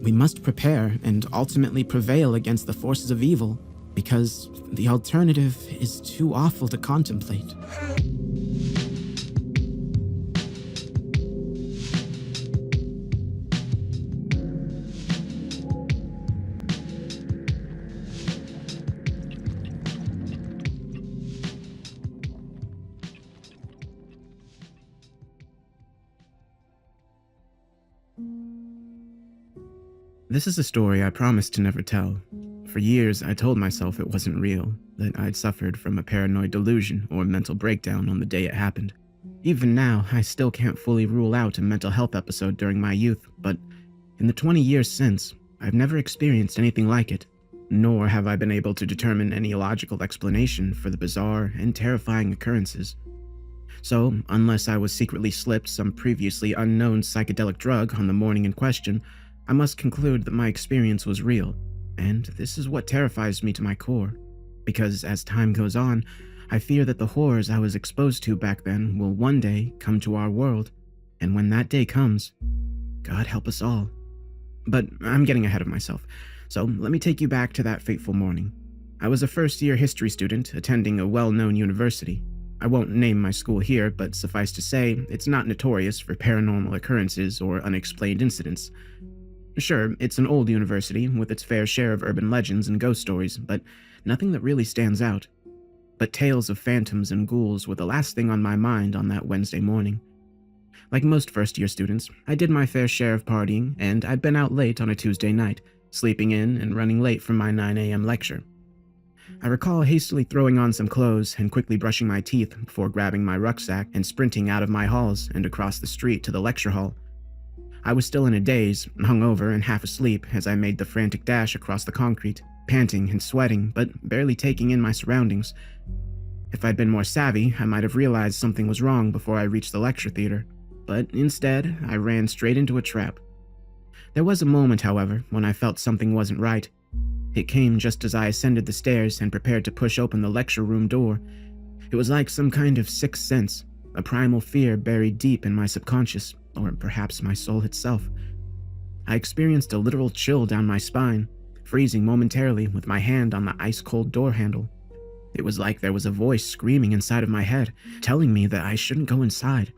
We must prepare and ultimately prevail against the forces of evil, because the alternative is too awful to contemplate. This is a story I promised to never tell. For years, I told myself it wasn't real, that I'd suffered from a paranoid delusion or mental breakdown on the day it happened. Even now, I still can't fully rule out a mental health episode during my youth, but in the 20 years since, I've never experienced anything like it, nor have I been able to determine any logical explanation for the bizarre and terrifying occurrences. So, unless I was secretly slipped some previously unknown psychedelic drug on the morning in question, I must conclude that my experience was real. And this is what terrifies me to my core, because as time goes on, I fear that the horrors I was exposed to back then will one day come to our world, and when that day comes, God help us all. But I'm getting ahead of myself, so let me take you back to that fateful morning. I was a first-year history student attending a well-known university. I won't name my school here, but suffice to say, it's not notorious for paranormal occurrences or unexplained incidents. Sure, it's an old university with its fair share of urban legends and ghost stories, but nothing that really stands out. But tales of phantoms and ghouls were the last thing on my mind on that Wednesday morning. Like most first-year students, I did my fair share of partying, and I'd been out late on a Tuesday night, sleeping in and running late from my 9 a.m. lecture. I recall hastily throwing on some clothes and quickly brushing my teeth before grabbing my rucksack and sprinting out of my halls and across the street to the lecture hall. I was still in a daze, hungover and half asleep as I made the frantic dash across the concrete, panting and sweating, but barely taking in my surroundings. If I'd been more savvy, I might have realized something was wrong before I reached the lecture theater, but instead, I ran straight into a trap. There was a moment, however, when I felt something wasn't right. It came just as I ascended the stairs and prepared to push open the lecture room door. It was like some kind of sixth sense, a primal fear buried deep in my subconscious, or perhaps my soul itself. I experienced a literal chill down my spine, freezing momentarily with my hand on the ice-cold door handle. It was like there was a voice screaming inside of my head, telling me that I shouldn't go inside.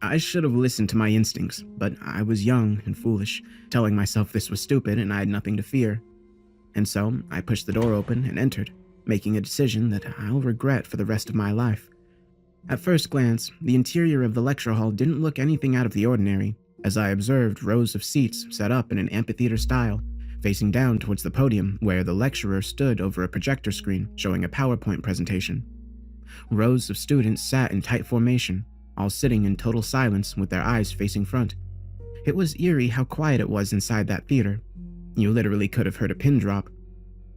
I should have listened to my instincts, but I was young and foolish, telling myself this was stupid and I had nothing to fear. And so I pushed the door open and entered, making a decision that I'll regret for the rest of my life. At first glance, the interior of the lecture hall didn't look anything out of the ordinary, as I observed rows of seats set up in an amphitheater style, facing down towards the podium where the lecturer stood over a projector screen showing a PowerPoint presentation. Rows of students sat in tight formation, all sitting in total silence with their eyes facing front. It was eerie how quiet it was inside that theater. You literally could have heard a pin drop.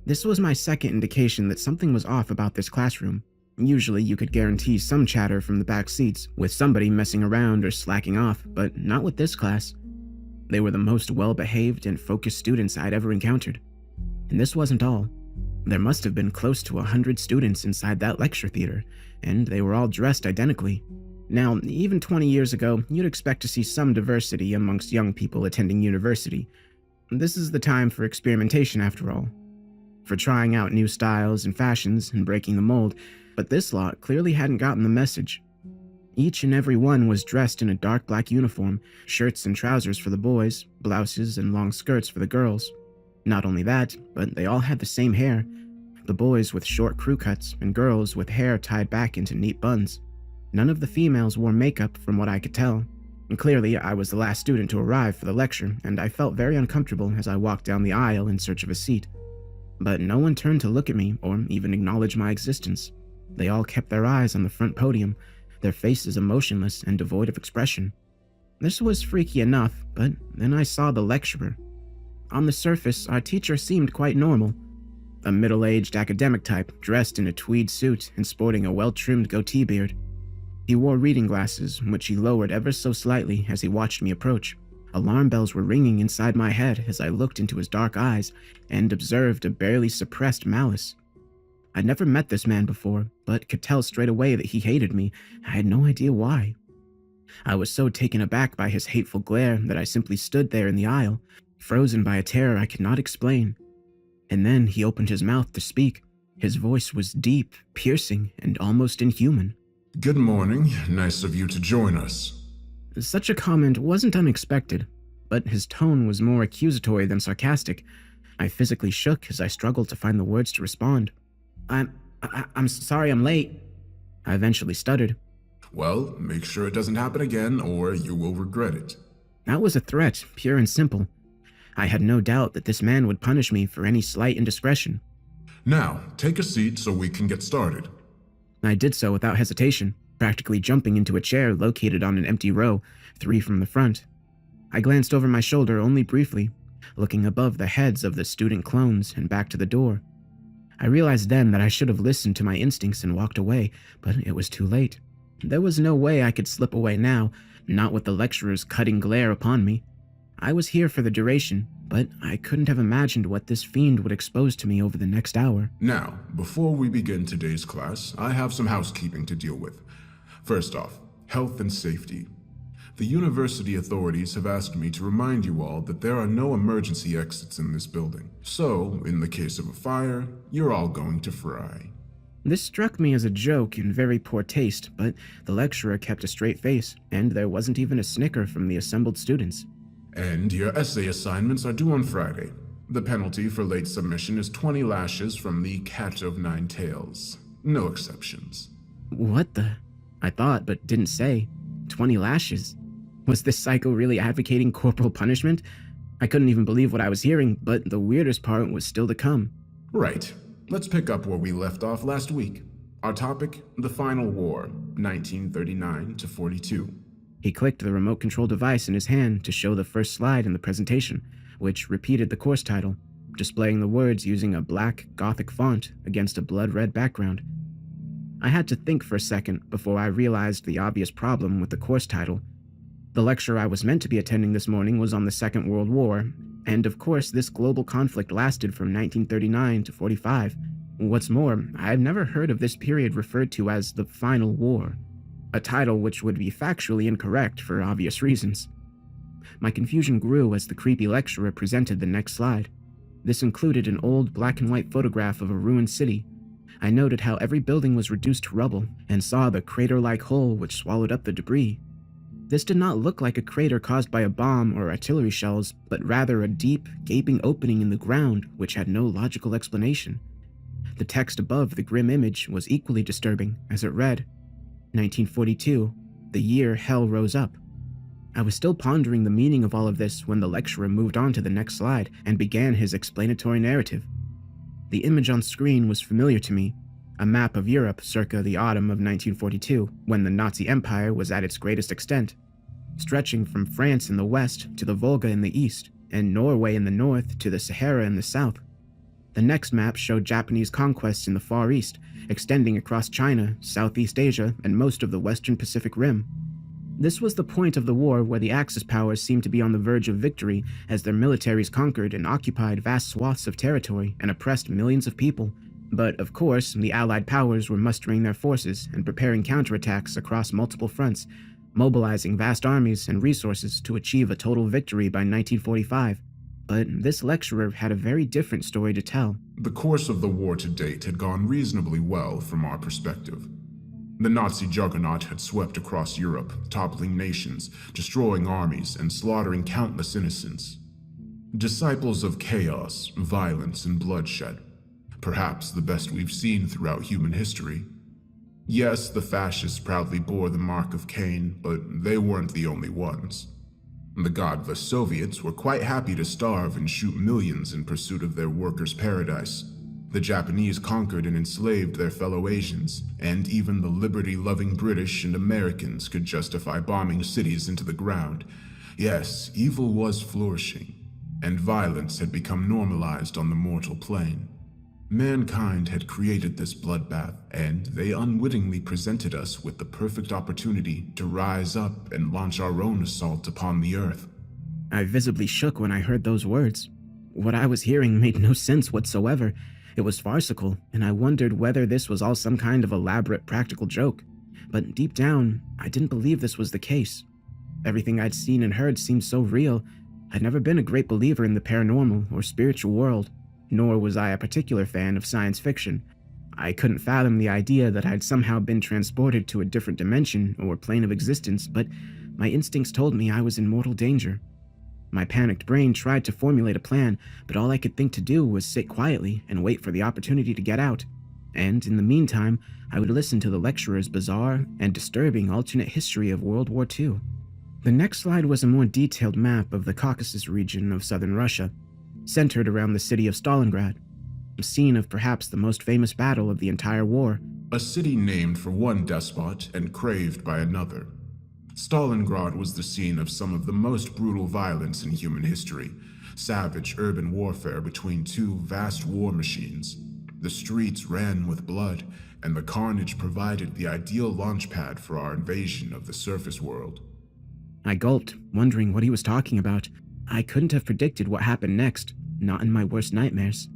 This was my second indication that something was off about this classroom. Usually you could guarantee some chatter from the back seats, with somebody messing around or slacking off, but not with this class. They were the most well-behaved and focused students I'd ever encountered. And this wasn't all. There must have been close to 100 students inside that lecture theater, and they were all dressed identically. Now, even 20 years ago, you'd expect to see some diversity amongst young people attending university. This is the time for experimentation, after all. For trying out new styles and fashions and breaking the mold, but this lot clearly hadn't gotten the message. Each and every one was dressed in a dark black uniform, shirts and trousers for the boys, blouses and long skirts for the girls. Not only that, but they all had the same hair. The boys with short crew cuts and girls with hair tied back into neat buns. None of the females wore makeup from what I could tell. And clearly, I was the last student to arrive for the lecture, and I felt very uncomfortable as I walked down the aisle in search of a seat. But no one turned to look at me or even acknowledge my existence. They all kept their eyes on the front podium, their faces emotionless and devoid of expression. This was freaky enough, but then I saw the lecturer. On the surface, our teacher seemed quite normal. A middle-aged academic type, dressed in a tweed suit and sporting a well-trimmed goatee beard. He wore reading glasses, which he lowered ever so slightly as he watched me approach. Alarm bells were ringing inside my head as I looked into his dark eyes and observed a barely suppressed malice. I'd never met this man before, but could tell straight away that he hated me. I had no idea why. I was so taken aback by his hateful glare that I simply stood there in the aisle, frozen by a terror I could not explain. And then he opened his mouth to speak. His voice was deep, piercing, and almost inhuman. Good morning. Nice of you to join us. Such a comment wasn't unexpected, but his tone was more accusatory than sarcastic. I physically shook as I struggled to find the words to respond. I'm sorry I'm late, I eventually stuttered. Well, make sure it doesn't happen again or you will regret it. That was a threat, pure and simple. I had no doubt that this man would punish me for any slight indiscretion. Now, take a seat so we can get started. I did so without hesitation, practically jumping into a chair located on an empty row, 3 from the front. I glanced over my shoulder only briefly, looking above the heads of the student clones and back to the door. I realized then that I should have listened to my instincts and walked away, but it was too late. There was no way I could slip away now, not with the lecturer's cutting glare upon me. I was here for the duration, but I couldn't have imagined what this fiend would expose to me over the next hour. Now, before we begin today's class, I have some housekeeping to deal with. First off, health and safety. The university authorities have asked me to remind you all that there are no emergency exits in this building. So, in the case of a fire, you're all going to fry. This struck me as a joke in very poor taste, but the lecturer kept a straight face, and there wasn't even a snicker from the assembled students. And your essay assignments are due on Friday. The penalty for late submission is 20 lashes from the Cat of Nine Tails. No exceptions. What the? I thought, but didn't say. 20 lashes? Was this psycho really advocating corporal punishment? I couldn't even believe what I was hearing, but the weirdest part was still to come. Right. Let's pick up where we left off last week. Our topic, the Final War, 1939 to 42. He clicked the remote control device in his hand to show the first slide in the presentation, which repeated the course title, displaying the words using a black Gothic font against a blood-red background. I had to think for a second before I realized the obvious problem with the course title. The lecture I was meant to be attending this morning was on the Second World War, and of course this global conflict lasted from 1939 to 45. What's more, I've never heard of this period referred to as the Final War, a title which would be factually incorrect for obvious reasons. My confusion grew as the creepy lecturer presented the next slide. This included an old black and white photograph of a ruined city. I noted how every building was reduced to rubble and saw the crater-like hole which swallowed up the debris. This did not look like a crater caused by a bomb or artillery shells, but rather a deep, gaping opening in the ground which had no logical explanation. The text above the grim image was equally disturbing, as it read, 1942, the year hell rose up. I was still pondering the meaning of all of this when the lecturer moved on to the next slide and began his explanatory narrative. The image on screen was familiar to me, a map of Europe circa the autumn of 1942, when the Nazi Empire was at its greatest extent, stretching from France in the west to the Volga in the east, and Norway in the north to the Sahara in the south. The next map showed Japanese conquests in the Far East, extending across China, Southeast Asia, and most of the Western Pacific Rim. This was the point of the war where the Axis powers seemed to be on the verge of victory as their militaries conquered and occupied vast swaths of territory and oppressed millions of people. But, of course, the Allied powers were mustering their forces and preparing counterattacks across multiple fronts, mobilizing vast armies and resources to achieve a total victory by 1945. But this lecturer had a very different story to tell. The course of the war to date had gone reasonably well from our perspective. The Nazi juggernaut had swept across Europe, toppling nations, destroying armies, and slaughtering countless innocents. Disciples of chaos, violence, and bloodshed. Perhaps the best we've seen throughout human history. Yes, the fascists proudly bore the mark of Cain, but they weren't the only ones. The godless Soviets were quite happy to starve and shoot millions in pursuit of their workers' paradise. The Japanese conquered and enslaved their fellow Asians, and even the liberty-loving British and Americans could justify bombing cities into the ground. Yes, evil was flourishing, and violence had become normalized on the mortal plane. Mankind had created this bloodbath, and they unwittingly presented us with the perfect opportunity to rise up and launch our own assault upon the Earth. I visibly shook when I heard those words. What I was hearing made no sense whatsoever. It was farcical, and I wondered whether this was all some kind of elaborate practical joke. But deep down, I didn't believe this was the case. Everything I'd seen and heard seemed so real. I'd never been a great believer in the paranormal or spiritual world, nor was I a particular fan of science fiction. I couldn't fathom the idea that I'd somehow been transported to a different dimension or plane of existence, but my instincts told me I was in mortal danger. My panicked brain tried to formulate a plan, but all I could think to do was sit quietly and wait for the opportunity to get out. And in the meantime, I would listen to the lecturer's bizarre and disturbing alternate history of World War II. The next slide was a more detailed map of the Caucasus region of southern Russia, centered around the city of Stalingrad, a scene of perhaps the most famous battle of the entire war. A city named for one despot and craved by another. Stalingrad was the scene of some of the most brutal violence in human history, savage urban warfare between two vast war machines. The streets ran with blood, and the carnage provided the ideal launchpad for our invasion of the surface world. I gulped, wondering what he was talking about. I couldn't have predicted what happened next, not in my worst nightmares.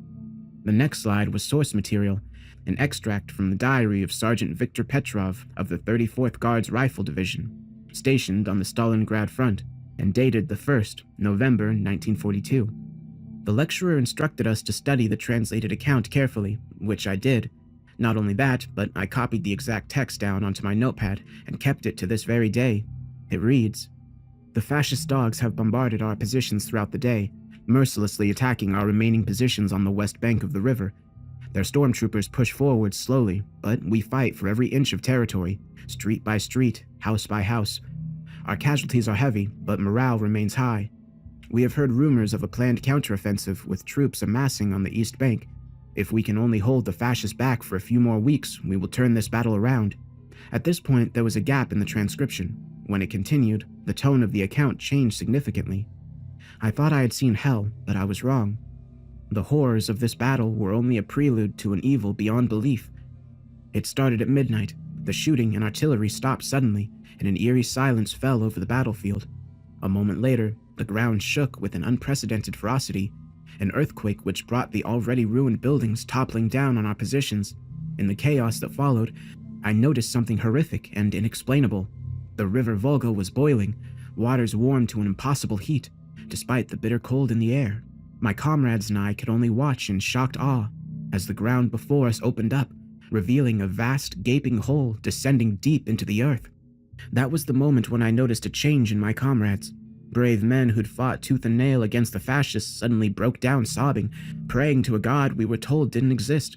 The next slide was source material, an extract from the diary of Sergeant Viktor Petrov of the 34th Guards Rifle Division, stationed on the Stalingrad front, and dated the 1st, November 1942. The lecturer instructed us to study the translated account carefully, which I did. Not only that, but I copied the exact text down onto my notepad and kept it to this very day. It reads, "The fascist dogs have bombarded our positions throughout the day, mercilessly attacking our remaining positions on the west bank of the river. Their stormtroopers push forward slowly, but we fight for every inch of territory, street by street, house by house. Our casualties are heavy, but morale remains high. We have heard rumors of a planned counteroffensive with troops amassing on the east bank. If we can only hold the fascists back for a few more weeks, we will turn this battle around." At this point, there was a gap in the transcription. When it continued, the tone of the account changed significantly. I thought I had seen hell, but I was wrong. The horrors of this battle were only a prelude to an evil beyond belief. It started at midnight. The shooting and artillery stopped suddenly, and an eerie silence fell over the battlefield. A moment later, the ground shook with an unprecedented ferocity, an earthquake which brought the already ruined buildings toppling down on our positions. In the chaos that followed, I noticed something horrific and inexplainable. The river Volga was boiling. waters warmed to an impossible heat, despite the bitter cold in the air. My comrades and I could only watch in shocked awe as the ground before us opened up, revealing a vast, gaping hole descending deep into the earth. That was the moment when I noticed a change in my comrades. Brave men who'd fought tooth and nail against the fascists suddenly broke down sobbing, praying to a god we were told didn't exist.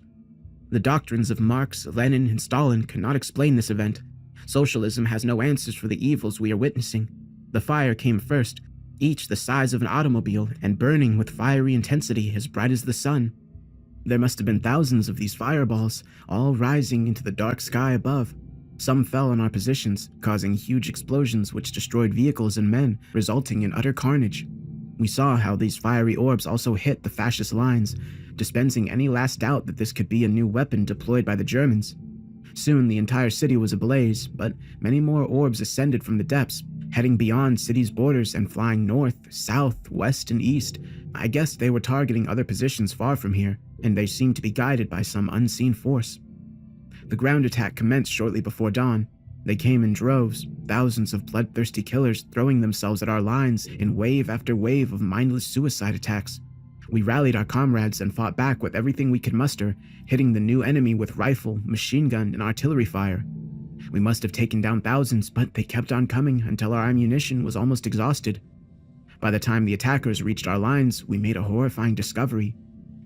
The doctrines of Marx, Lenin, and Stalin could not explain this event. Socialism has no answers for the evils we are witnessing. The fire came first, each the size of an automobile and burning with fiery intensity as bright as the sun. There must have been thousands of these fireballs, all rising into the dark sky above. Some fell on our positions, causing huge explosions which destroyed vehicles and men, resulting in utter carnage. We saw how these fiery orbs also hit the fascist lines, dispensing any last doubt that this could be a new weapon deployed by the Germans. Soon the entire city was ablaze, but many more orbs ascended from the depths, heading beyond city's borders and flying north, south, west, and east. I guess they were targeting other positions far from here, and they seemed to be guided by some unseen force. The ground attack commenced shortly before dawn. They came in droves, thousands of bloodthirsty killers throwing themselves at our lines in wave after wave of mindless suicide attacks. We rallied our comrades and fought back with everything we could muster, hitting the new enemy with rifle, machine gun, and artillery fire. We must have taken down thousands, but they kept on coming until our ammunition was almost exhausted. By the time the attackers reached our lines, we made a horrifying discovery.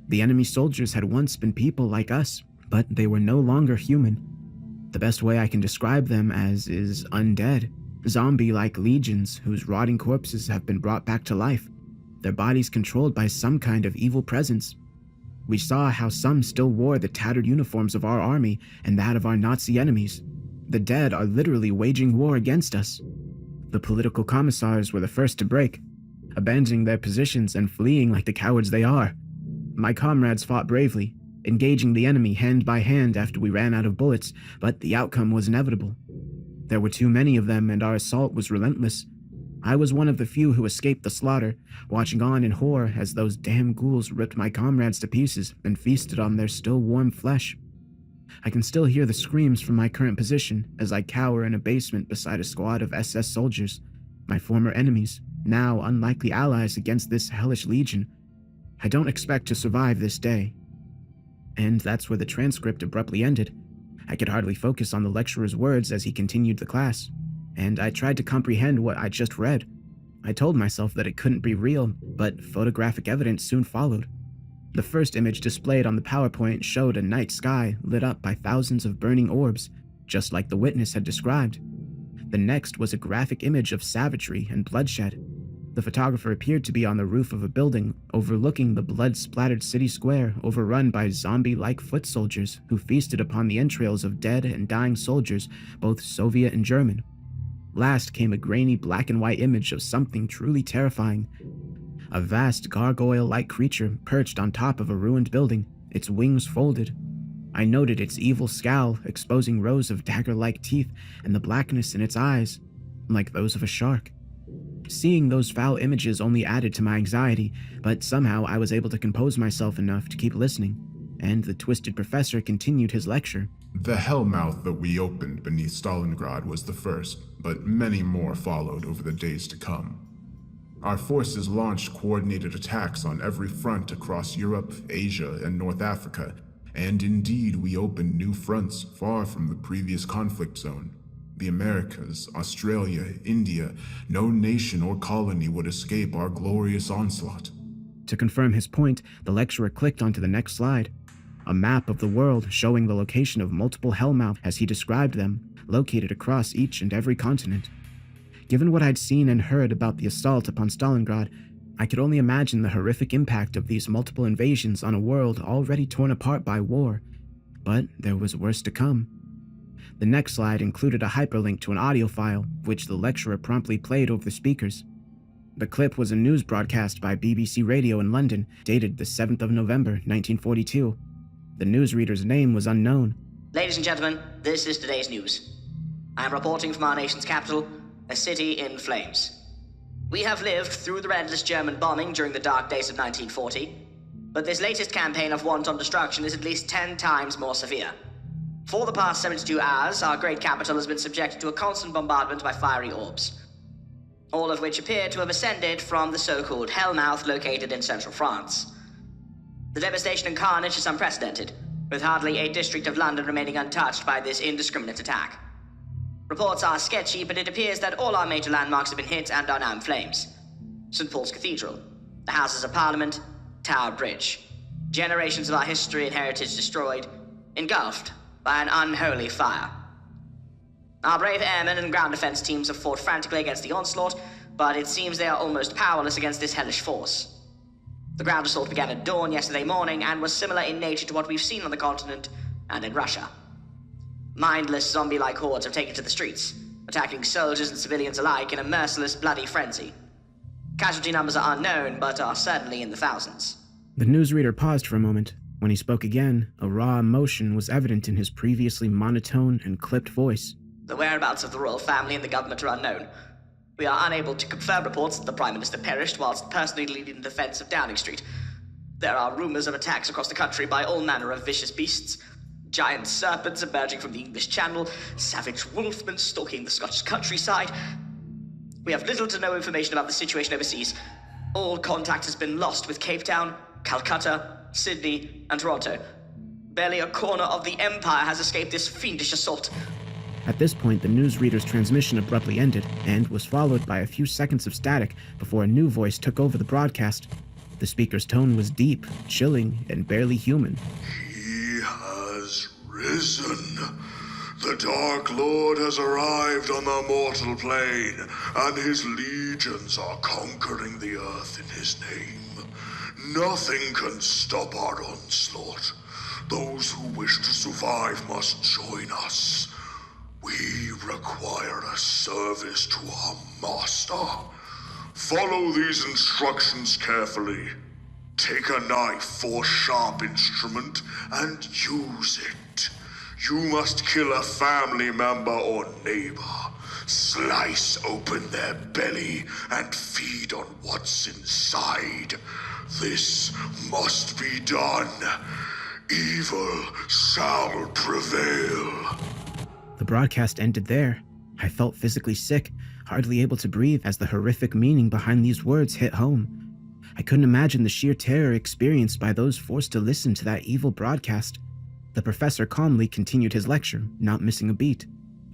The enemy soldiers had once been people like us, but they were no longer human. The best way I can describe them as is undead, zombie-like legions whose rotting corpses have been brought back to life, their bodies controlled by some kind of evil presence. We saw how some still wore the tattered uniforms of our army and that of our Nazi enemies. The dead are literally waging war against us. The political commissars were the first to break, abandoning their positions and fleeing like the cowards they are. My comrades fought bravely, engaging the enemy hand by hand after we ran out of bullets, but the outcome was inevitable. There were too many of them, and our assault was relentless. I was one of the few who escaped the slaughter, watching on in horror as those damn ghouls ripped my comrades to pieces and feasted on their still warm flesh. I can still hear the screams from my current position as I cower in a basement beside a squad of SS soldiers, my former enemies, now unlikely allies against this hellish legion. I don't expect to survive this day. And that's where the transcript abruptly ended. I could hardly focus on the lecturer's words as he continued the class, and I tried to comprehend what I just read. I told myself that it couldn't be real, but photographic evidence soon followed. The first image displayed on the PowerPoint showed a night sky lit up by thousands of burning orbs, just like the witness had described. The next was a graphic image of savagery and bloodshed. The photographer appeared to be on the roof of a building overlooking the blood-splattered city square overrun by zombie-like foot soldiers who feasted upon the entrails of dead and dying soldiers, both Soviet and German. Last came a grainy black and white image of something truly terrifying. A vast gargoyle-like creature perched on top of a ruined building, its wings folded. I noted its evil scowl, exposing rows of dagger-like teeth and the blackness in its eyes, like those of a shark. Seeing those foul images only added to my anxiety, but somehow I was able to compose myself enough to keep listening, and the twisted professor continued his lecture. The hellmouth that we opened beneath Stalingrad was the first, but many more followed over the days to come. Our forces launched coordinated attacks on every front across Europe, Asia, and North Africa, and indeed we opened new fronts far from the previous conflict zone. The Americas, Australia, India, no nation or colony would escape our glorious onslaught. To confirm his point, the lecturer clicked onto the next slide. A map of the world showing the location of multiple hellmouths as he described them, located across each and every continent. Given what I'd seen and heard about the assault upon Stalingrad, I could only imagine the horrific impact of these multiple invasions on a world already torn apart by war. But there was worse to come. The next slide included a hyperlink to an audio file, which the lecturer promptly played over the speakers. The clip was a news broadcast by BBC Radio in London, dated the 7th of November, 1942. The newsreader's name was unknown. Ladies and gentlemen, this is today's news. I am reporting from our nation's capital, a city in flames. We have lived through the relentless German bombing during the dark days of 1940, but this latest campaign of wanton destruction is at least 10 times more severe. For the past 72 hours, our great capital has been subjected to a constant bombardment by fiery orbs. all of which appear to have ascended from the so-called Hellmouth located in central France. The devastation and carnage is unprecedented, with hardly a district of London remaining untouched by this indiscriminate attack. Reports are sketchy, but it appears that all our major landmarks have been hit and are now in flames. St. Paul's Cathedral, the Houses of Parliament, Tower Bridge. Generations of our history and heritage destroyed, engulfed by an unholy fire. Our brave airmen and ground defense teams have fought frantically against the onslaught, but it seems they are almost powerless against this hellish force. The ground assault began at dawn yesterday morning and was similar in nature to what we've seen on the continent and in Russia. Mindless, zombie-like hordes have taken to the streets, attacking soldiers and civilians alike in a merciless, bloody frenzy. Casualty numbers are unknown, but are certainly in the thousands. The newsreader paused for a moment. When he spoke again, a raw emotion was evident in his previously monotone and clipped voice. The whereabouts of the royal family and the government are unknown. We are unable to confirm reports that the Prime Minister perished whilst personally leading the defense of Downing Street. There are rumors of attacks across the country by all manner of vicious beasts. Giant serpents emerging from the English Channel, savage wolfmen stalking the Scottish countryside. We have little to no information about the situation overseas. All contact has been lost with Cape Town, Calcutta, Sydney, and Toronto. Barely a corner of the Empire has escaped this fiendish assault. At this point, the newsreader's transmission abruptly ended and was followed by a few seconds of static before a new voice took over the broadcast. The speaker's tone was deep, chilling, and barely human. He has risen. The Dark Lord has arrived on the mortal plane, and his legions are conquering the earth in his name. Nothing can stop our onslaught. Those who wish to survive must join us. We require a service to our master. Follow these instructions carefully. Take a knife or sharp instrument and use it. You must kill a family member or neighbor. Slice open their belly and feed on what's inside. This must be done. Evil shall prevail. The broadcast ended there. I felt physically sick, hardly able to breathe as the horrific meaning behind these words hit home. I couldn't imagine the sheer terror experienced by those forced to listen to that evil broadcast. The professor calmly continued his lecture, not missing a beat.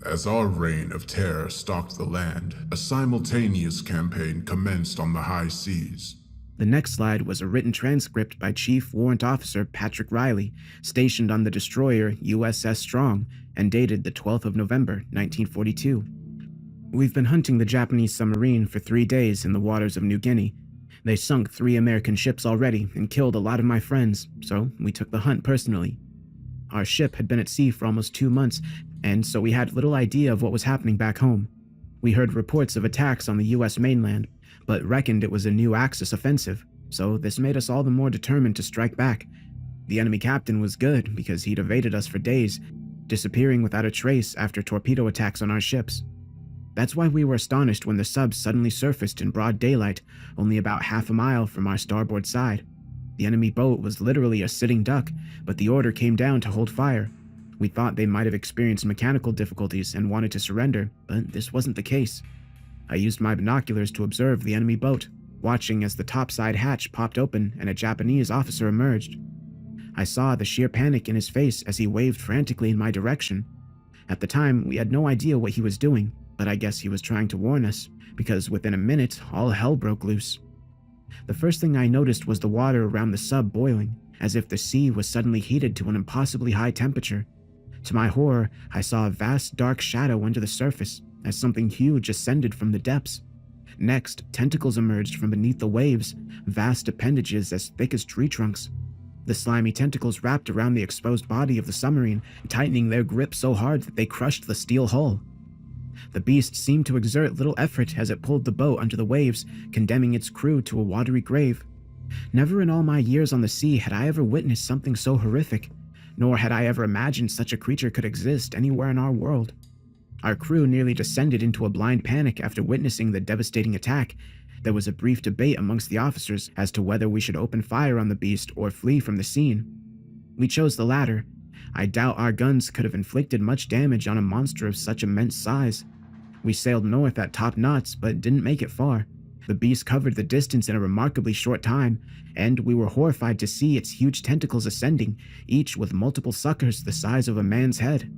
As our reign of terror stalked the land, a simultaneous campaign commenced on the high seas. The next slide was a written transcript by Chief Warrant Officer Patrick Riley, stationed on the destroyer USS Strong, and dated the 12th of November, 1942. We've been hunting the Japanese submarine for 3 days in the waters of New Guinea. They sunk 3 American ships already and killed a lot of my friends, so we took the hunt personally. Our ship had been at sea for almost 2 months, and so we had little idea of what was happening back home. We heard reports of attacks on the US mainland, but reckoned it was a new Axis offensive, so this made us all the more determined to strike back. The enemy captain was good because he'd evaded us for days, disappearing without a trace after torpedo attacks on our ships. That's why we were astonished when the sub suddenly surfaced in broad daylight, only about half a mile from our starboard side. The enemy boat was literally a sitting duck, but the order came down to hold fire. We thought they might have experienced mechanical difficulties and wanted to surrender, but this wasn't the case. I used my binoculars to observe the enemy boat, watching as the topside hatch popped open and a Japanese officer emerged. I saw the sheer panic in his face as he waved frantically in my direction. At the time, we had no idea what he was doing, but I guess he was trying to warn us, because within a minute, all hell broke loose. The first thing I noticed was the water around the sub boiling, as if the sea was suddenly heated to an impossibly high temperature. To my horror, I saw a vast dark shadow under the surface, as something huge ascended from the depths. Next, tentacles emerged from beneath the waves, vast appendages as thick as tree trunks. The slimy tentacles wrapped around the exposed body of the submarine, tightening their grip so hard that they crushed the steel hull. The beast seemed to exert little effort as it pulled the boat under the waves, condemning its crew to a watery grave. Never in all my years on the sea had I ever witnessed something so horrific, nor had I ever imagined such a creature could exist anywhere in our world. Our crew nearly descended into a blind panic after witnessing the devastating attack. There was a brief debate amongst the officers as to whether we should open fire on the beast or flee from the scene. We chose the latter. I doubt our guns could have inflicted much damage on a monster of such immense size. We sailed north at top knots, but didn't make it far. The beast covered the distance in a remarkably short time, and we were horrified to see its huge tentacles ascending, each with multiple suckers the size of a man's head.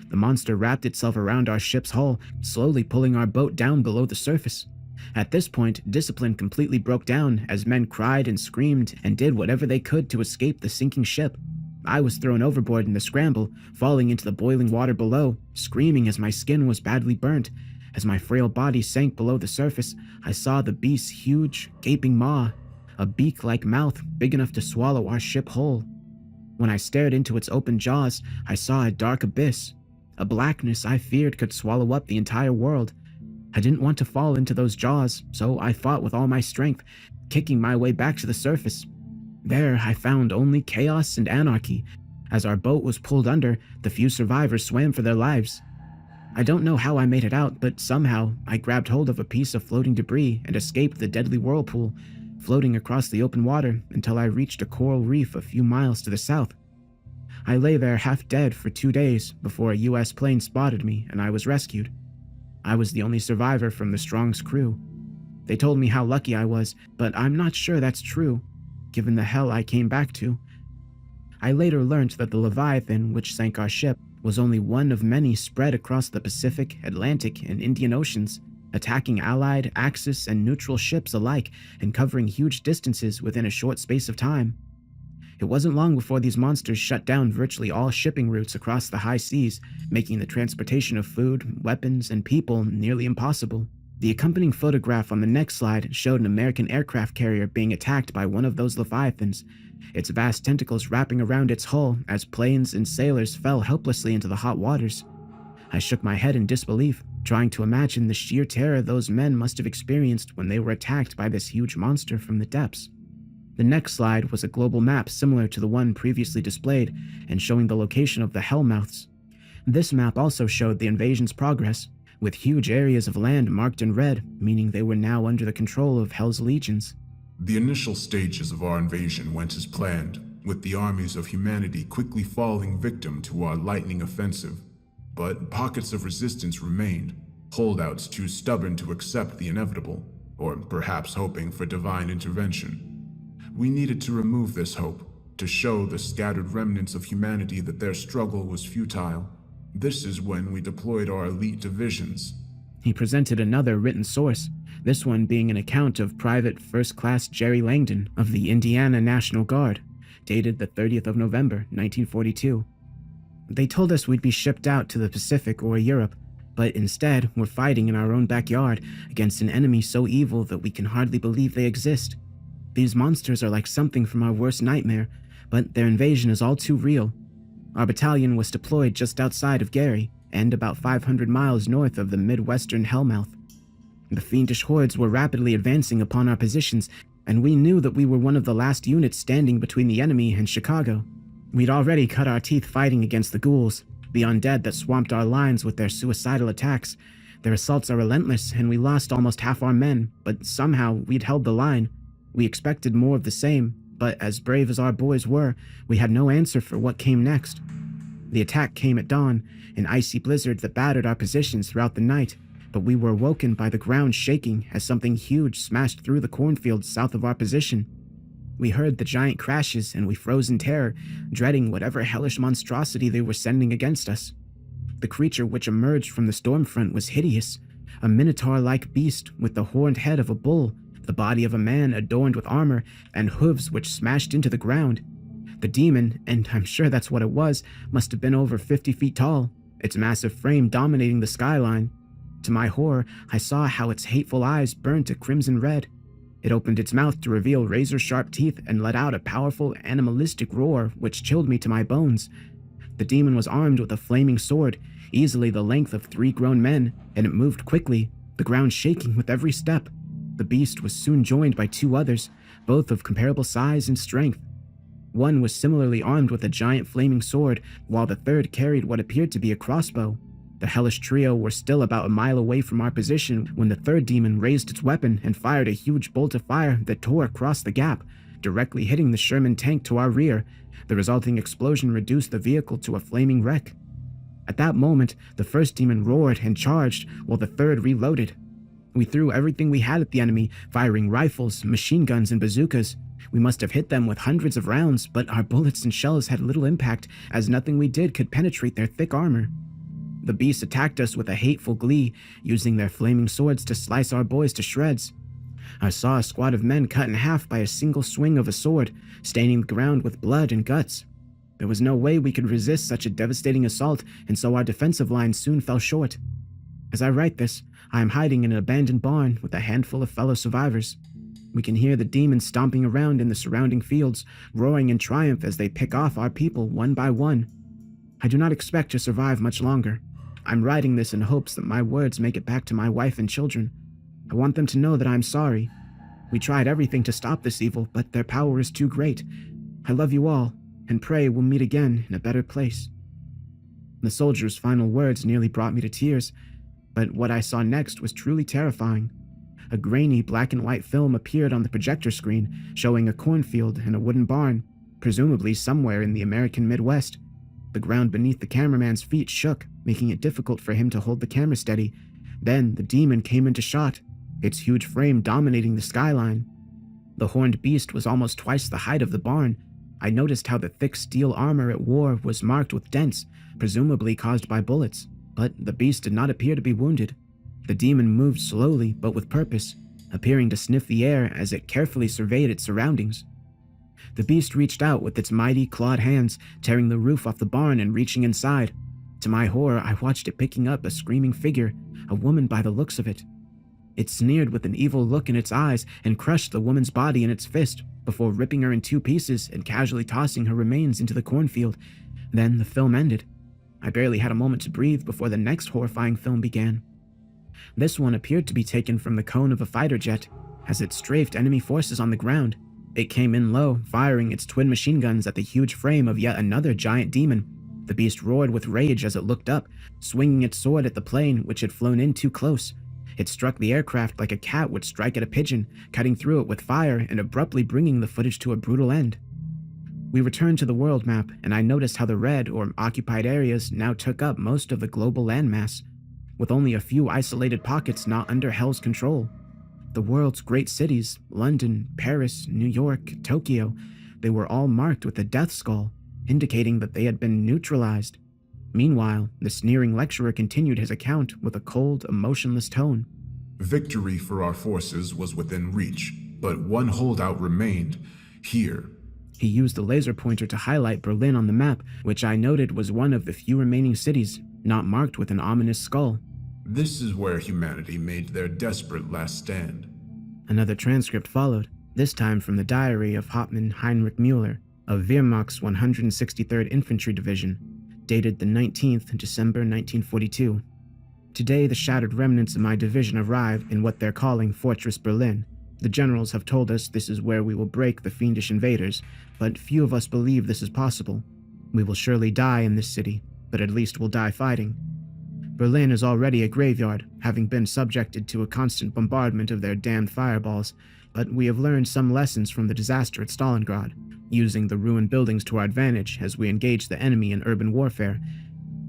The monster wrapped itself around our ship's hull, slowly pulling our boat down below the surface. At this point, discipline completely broke down as men cried and screamed and did whatever they could to escape the sinking ship. I was thrown overboard in the scramble, falling into the boiling water below, screaming as my skin was badly burnt. As my frail body sank below the surface, I saw the beast's huge, gaping maw, a beak-like mouth big enough to swallow our ship whole. When I stared into its open jaws, I saw a dark abyss, a blackness I feared could swallow up the entire world. I didn't want to fall into those jaws, so I fought with all my strength, kicking my way back to the surface. There, I found only chaos and anarchy. As our boat was pulled under, the few survivors swam for their lives. I don't know how I made it out, but somehow I grabbed hold of a piece of floating debris and escaped the deadly whirlpool, floating across the open water until I reached a coral reef a few miles to the south. I lay there half dead for 2 days before a US plane spotted me and I was rescued. I was the only survivor from the Strong's crew. They told me how lucky I was, but I'm not sure that's true, given the hell I came back to. I later learned that the Leviathan, which sank our ship, was only one of many spread across the Pacific, Atlantic, and Indian Oceans, attacking Allied, Axis, and neutral ships alike and covering huge distances within a short space of time. It wasn't long before these monsters shut down virtually all shipping routes across the high seas, making the transportation of food, weapons, and people nearly impossible. The accompanying photograph on the next slide showed an American aircraft carrier being attacked by one of those Leviathans, its vast tentacles wrapping around its hull as planes and sailors fell helplessly into the hot waters. I shook my head in disbelief, trying to imagine the sheer terror those men must have experienced when they were attacked by this huge monster from the depths. The next slide was a global map similar to the one previously displayed and showing the location of the Hellmouths. This map also showed the invasion's progress, with huge areas of land marked in red, meaning they were now under the control of Hell's legions. The initial stages of our invasion went as planned, with the armies of humanity quickly falling victim to our lightning offensive. But pockets of resistance remained, holdouts too stubborn to accept the inevitable, or perhaps hoping for divine intervention. We needed to remove this hope, to show the scattered remnants of humanity that their struggle was futile. This is when we deployed our elite divisions. He presented another written source, this one being an account of Private First Class Jerry Langdon of the Indiana National Guard, dated the 30th of November, 1942. They told us we'd be shipped out to the Pacific or Europe, but instead we're fighting in our own backyard against an enemy so evil that we can hardly believe they exist. These monsters are like something from our worst nightmare, but their invasion is all too real. Our battalion was deployed just outside of Gary, and about 500 miles north of the Midwestern Hellmouth. The fiendish hordes were rapidly advancing upon our positions, and we knew that we were one of the last units standing between the enemy and Chicago. We'd already cut our teeth fighting against the ghouls, the undead that swamped our lines with their suicidal attacks. Their assaults are relentless, and we lost almost half our men, but somehow we'd held the line. We expected more of the same, but as brave as our boys were, we had no answer for what came next. The attack came at dawn, an icy blizzard that battered our positions throughout the night, but we were awoken by the ground shaking as something huge smashed through the cornfields south of our position. We heard the giant crashes and we froze in terror, dreading whatever hellish monstrosity they were sending against us. The creature which emerged from the storm front was hideous, a minotaur-like beast with the horned head of a bull, the body of a man adorned with armor, and hooves which smashed into the ground. The demon, and I'm sure that's what it was, must have been over 50 feet tall, its massive frame dominating the skyline. To my horror, I saw how its hateful eyes burned a crimson red. It opened its mouth to reveal razor-sharp teeth and let out a powerful, animalistic roar which chilled me to my bones. The demon was armed with a flaming sword, easily the length of 3 grown men, and it moved quickly, the ground shaking with every step. The beast was soon joined by 2 others, both of comparable size and strength. One was similarly armed with a giant flaming sword, while the third carried what appeared to be a crossbow. The hellish trio were still about a mile away from our position when the third demon raised its weapon and fired a huge bolt of fire that tore across the gap, directly hitting the Sherman tank to our rear. The resulting explosion reduced the vehicle to a flaming wreck. At that moment, the first demon roared and charged, while the third reloaded. We threw everything we had at the enemy, firing rifles, machine guns, and bazookas. We must have hit them with hundreds of rounds, but our bullets and shells had little impact, as nothing we did could penetrate their thick armor. The beasts attacked us with a hateful glee, using their flaming swords to slice our boys to shreds. I saw a squad of men cut in half by a single swing of a sword, staining the ground with blood and guts. There was no way we could resist such a devastating assault, and so our defensive line soon fell short. As I write this, I am hiding in an abandoned barn with a handful of fellow survivors. We can hear the demons stomping around in the surrounding fields, roaring in triumph as they pick off our people one by one. I do not expect to survive much longer. I'm writing this in hopes that my words make it back to my wife and children. I want them to know that I'm sorry. We tried everything to stop this evil, but their power is too great. I love you all, and pray we'll meet again in a better place. The soldier's final words nearly brought me to tears, but what I saw next was truly terrifying. A grainy black and white film appeared on the projector screen, showing a cornfield and a wooden barn, presumably somewhere in the American Midwest. The ground beneath the cameraman's feet shook, making it difficult for him to hold the camera steady. Then the demon came into shot, its huge frame dominating the skyline. The horned beast was almost twice the height of the barn. I noticed how the thick steel armor it wore was marked with dents, presumably caused by bullets, but the beast did not appear to be wounded. The demon moved slowly but with purpose, appearing to sniff the air as it carefully surveyed its surroundings. The beast reached out with its mighty clawed hands, tearing the roof off the barn and reaching inside. To my horror, I watched it picking up a screaming figure, a woman by the looks of it. It sneered with an evil look in its eyes and crushed the woman's body in its fist before ripping her in two pieces and casually tossing her remains into the cornfield. Then the film ended. I barely had a moment to breathe before the next horrifying film began. This one appeared to be taken from the cone of a fighter jet. As it strafed enemy forces on the ground, it came in low, firing its twin machine guns at the huge frame of yet another giant demon. The beast roared with rage as it looked up, swinging its sword at the plane which had flown in too close. It struck the aircraft like a cat would strike at a pigeon, cutting through it with fire and abruptly bringing the footage to a brutal end. We returned to the world map, and I noticed how the red, or occupied areas, now took up most of the global landmass, with only a few isolated pockets not under Hell's control. The world's great cities, London, Paris, New York, Tokyo, they were all marked with a death skull, indicating that they had been neutralized. Meanwhile, the sneering lecturer continued his account with a cold, emotionless tone. Victory for our forces was within reach, but one holdout remained, here. He used the laser pointer to highlight Berlin on the map, which I noted was one of the few remaining cities not marked with an ominous skull. This is where humanity made their desperate last stand. Another transcript followed, this time from the diary of Hauptmann Heinrich Müller of Wehrmacht's 163rd Infantry Division, dated the 19th December 1942. Today, the shattered remnants of my division arrive in what they're calling Fortress Berlin. The generals have told us this is where we will break the fiendish invaders, but few of us believe this is possible. We will surely die in this city, but at least we'll die fighting. Berlin is already a graveyard, having been subjected to a constant bombardment of their damned fireballs, but we have learned some lessons from the disaster at Stalingrad, using the ruined buildings to our advantage as we engage the enemy in urban warfare.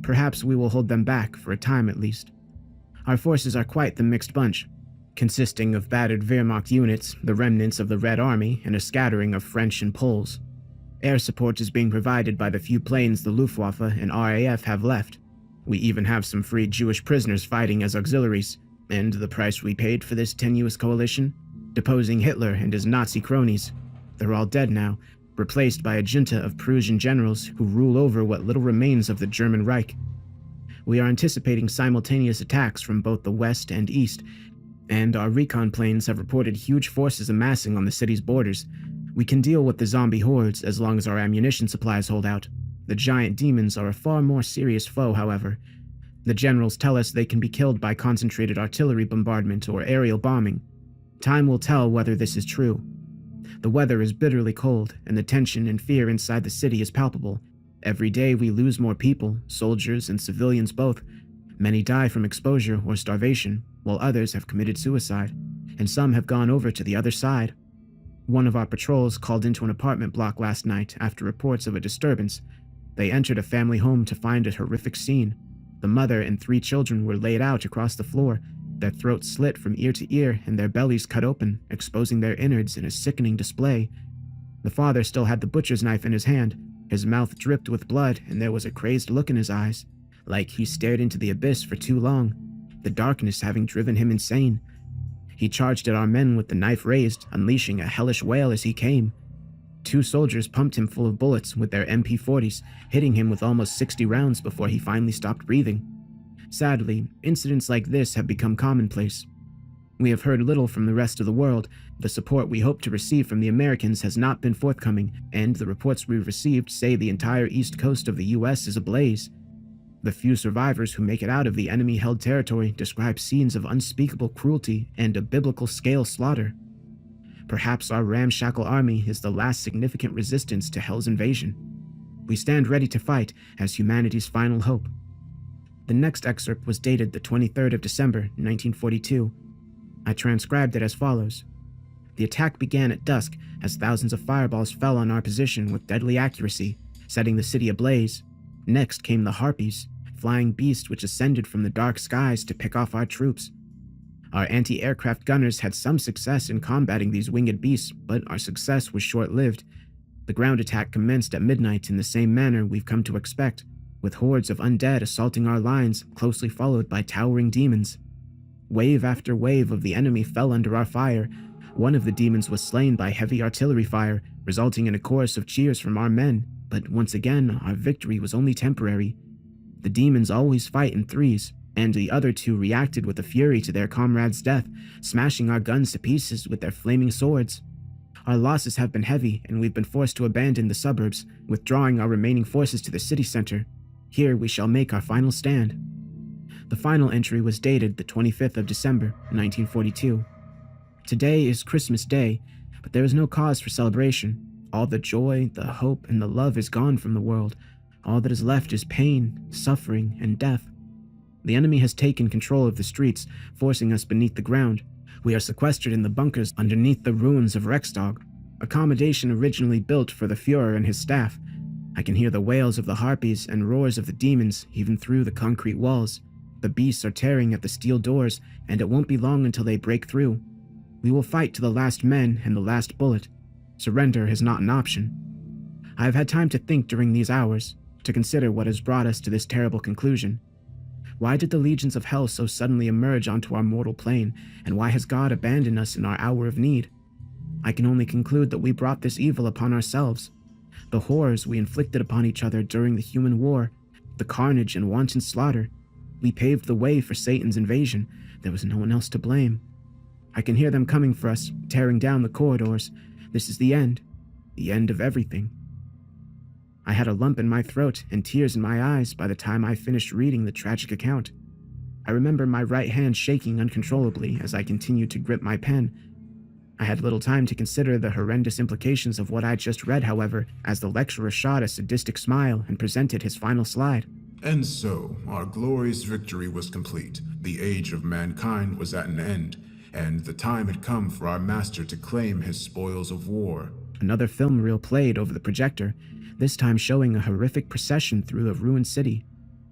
Perhaps we will hold them back, for a time at least. Our forces are quite the mixed bunch, consisting of battered Wehrmacht units, the remnants of the Red Army, and a scattering of French and Poles. Air support is being provided by the few planes the Luftwaffe and RAF have left. We even have some freed Jewish prisoners fighting as auxiliaries, and the price we paid for this tenuous coalition? Deposing Hitler and his Nazi cronies. They're all dead now, replaced by a junta of Prussian generals who rule over what little remains of the German Reich. We are anticipating simultaneous attacks from both the west and east, and our recon planes have reported huge forces amassing on the city's borders. We can deal with the zombie hordes as long as our ammunition supplies hold out. The giant demons are a far more serious foe, however. The generals tell us they can be killed by concentrated artillery bombardment or aerial bombing. Time will tell whether this is true. The weather is bitterly cold, and the tension and fear inside the city is palpable. Every day we lose more people, soldiers and civilians both. Many die from exposure or starvation, while others have committed suicide, and some have gone over to the other side. One of our patrols called into an apartment block last night after reports of a disturbance. They entered a family home to find a horrific scene. The mother and 3 children were laid out across the floor, their throats slit from ear to ear and their bellies cut open, exposing their innards in a sickening display. The father still had the butcher's knife in his hand. His mouth dripped with blood, and there was a crazed look in his eyes, like he stared into the abyss for too long, the darkness having driven him insane. He charged at our men with the knife raised, unleashing a hellish wail as he came. 2 soldiers pumped him full of bullets with their MP40s, hitting him with almost 60 rounds before he finally stopped breathing. Sadly, incidents like this have become commonplace. We have heard little from the rest of the world. The support we hoped to receive from the Americans has not been forthcoming, and the reports we've received say the entire east coast of the US is ablaze. The few survivors who make it out of the enemy-held territory describe scenes of unspeakable cruelty and a biblical-scale slaughter. Perhaps our ramshackle army is the last significant resistance to Hell's invasion. We stand ready to fight as humanity's final hope. The next excerpt was dated the 23rd of December, 1942. I transcribed it as follows. The attack began at dusk as thousands of fireballs fell on our position with deadly accuracy, setting the city ablaze. Next came the Harpies, flying beasts which ascended from the dark skies to pick off our troops. Our anti-aircraft gunners had some success in combating these winged beasts, but our success was short-lived. The ground attack commenced at midnight in the same manner we've come to expect, with hordes of undead assaulting our lines, closely followed by towering demons. Wave after wave of the enemy fell under our fire. One of the demons was slain by heavy artillery fire, resulting in a chorus of cheers from our men, but once again, our victory was only temporary. The demons always fight in threes, and the other 2 reacted with a fury to their comrade's death, smashing our guns to pieces with their flaming swords. Our losses have been heavy, and we've been forced to abandon the suburbs, withdrawing our remaining forces to the city center. Here we shall make our final stand. The final entry was dated the 25th of December, 1942. Today is Christmas Day, but there is no cause for celebration. All the joy, the hope, and the love is gone from the world. All that is left is pain, suffering, and death. The enemy has taken control of the streets, forcing us beneath the ground. We are sequestered in the bunkers underneath the ruins of Rexdog, accommodation originally built for the Fuhrer and his staff. I can hear the wails of the harpies and roars of the demons even through the concrete walls. The beasts are tearing at the steel doors, and it won't be long until they break through. We will fight to the last men and the last bullet. Surrender is not an option. I have had time to think during these hours, to consider what has brought us to this terrible conclusion. Why did the legions of hell so suddenly emerge onto our mortal plane, and why has God abandoned us in our hour of need? I can only conclude that we brought this evil upon ourselves. The horrors we inflicted upon each other during the human war, the carnage and wanton slaughter. We paved the way for Satan's invasion. There was no one else to blame. I can hear them coming for us, tearing down the corridors. This is the end of everything. I had a lump in my throat and tears in my eyes by the time I finished reading the tragic account. I remember my right hand shaking uncontrollably as I continued to grip my pen. I had little time to consider the horrendous implications of what I'd just read, however, as the lecturer shot a sadistic smile and presented his final slide. And so, our glorious victory was complete. The age of mankind was at an end, and the time had come for our master to claim his spoils of war. Another film reel played over the projector, this time showing a horrific procession through a ruined city.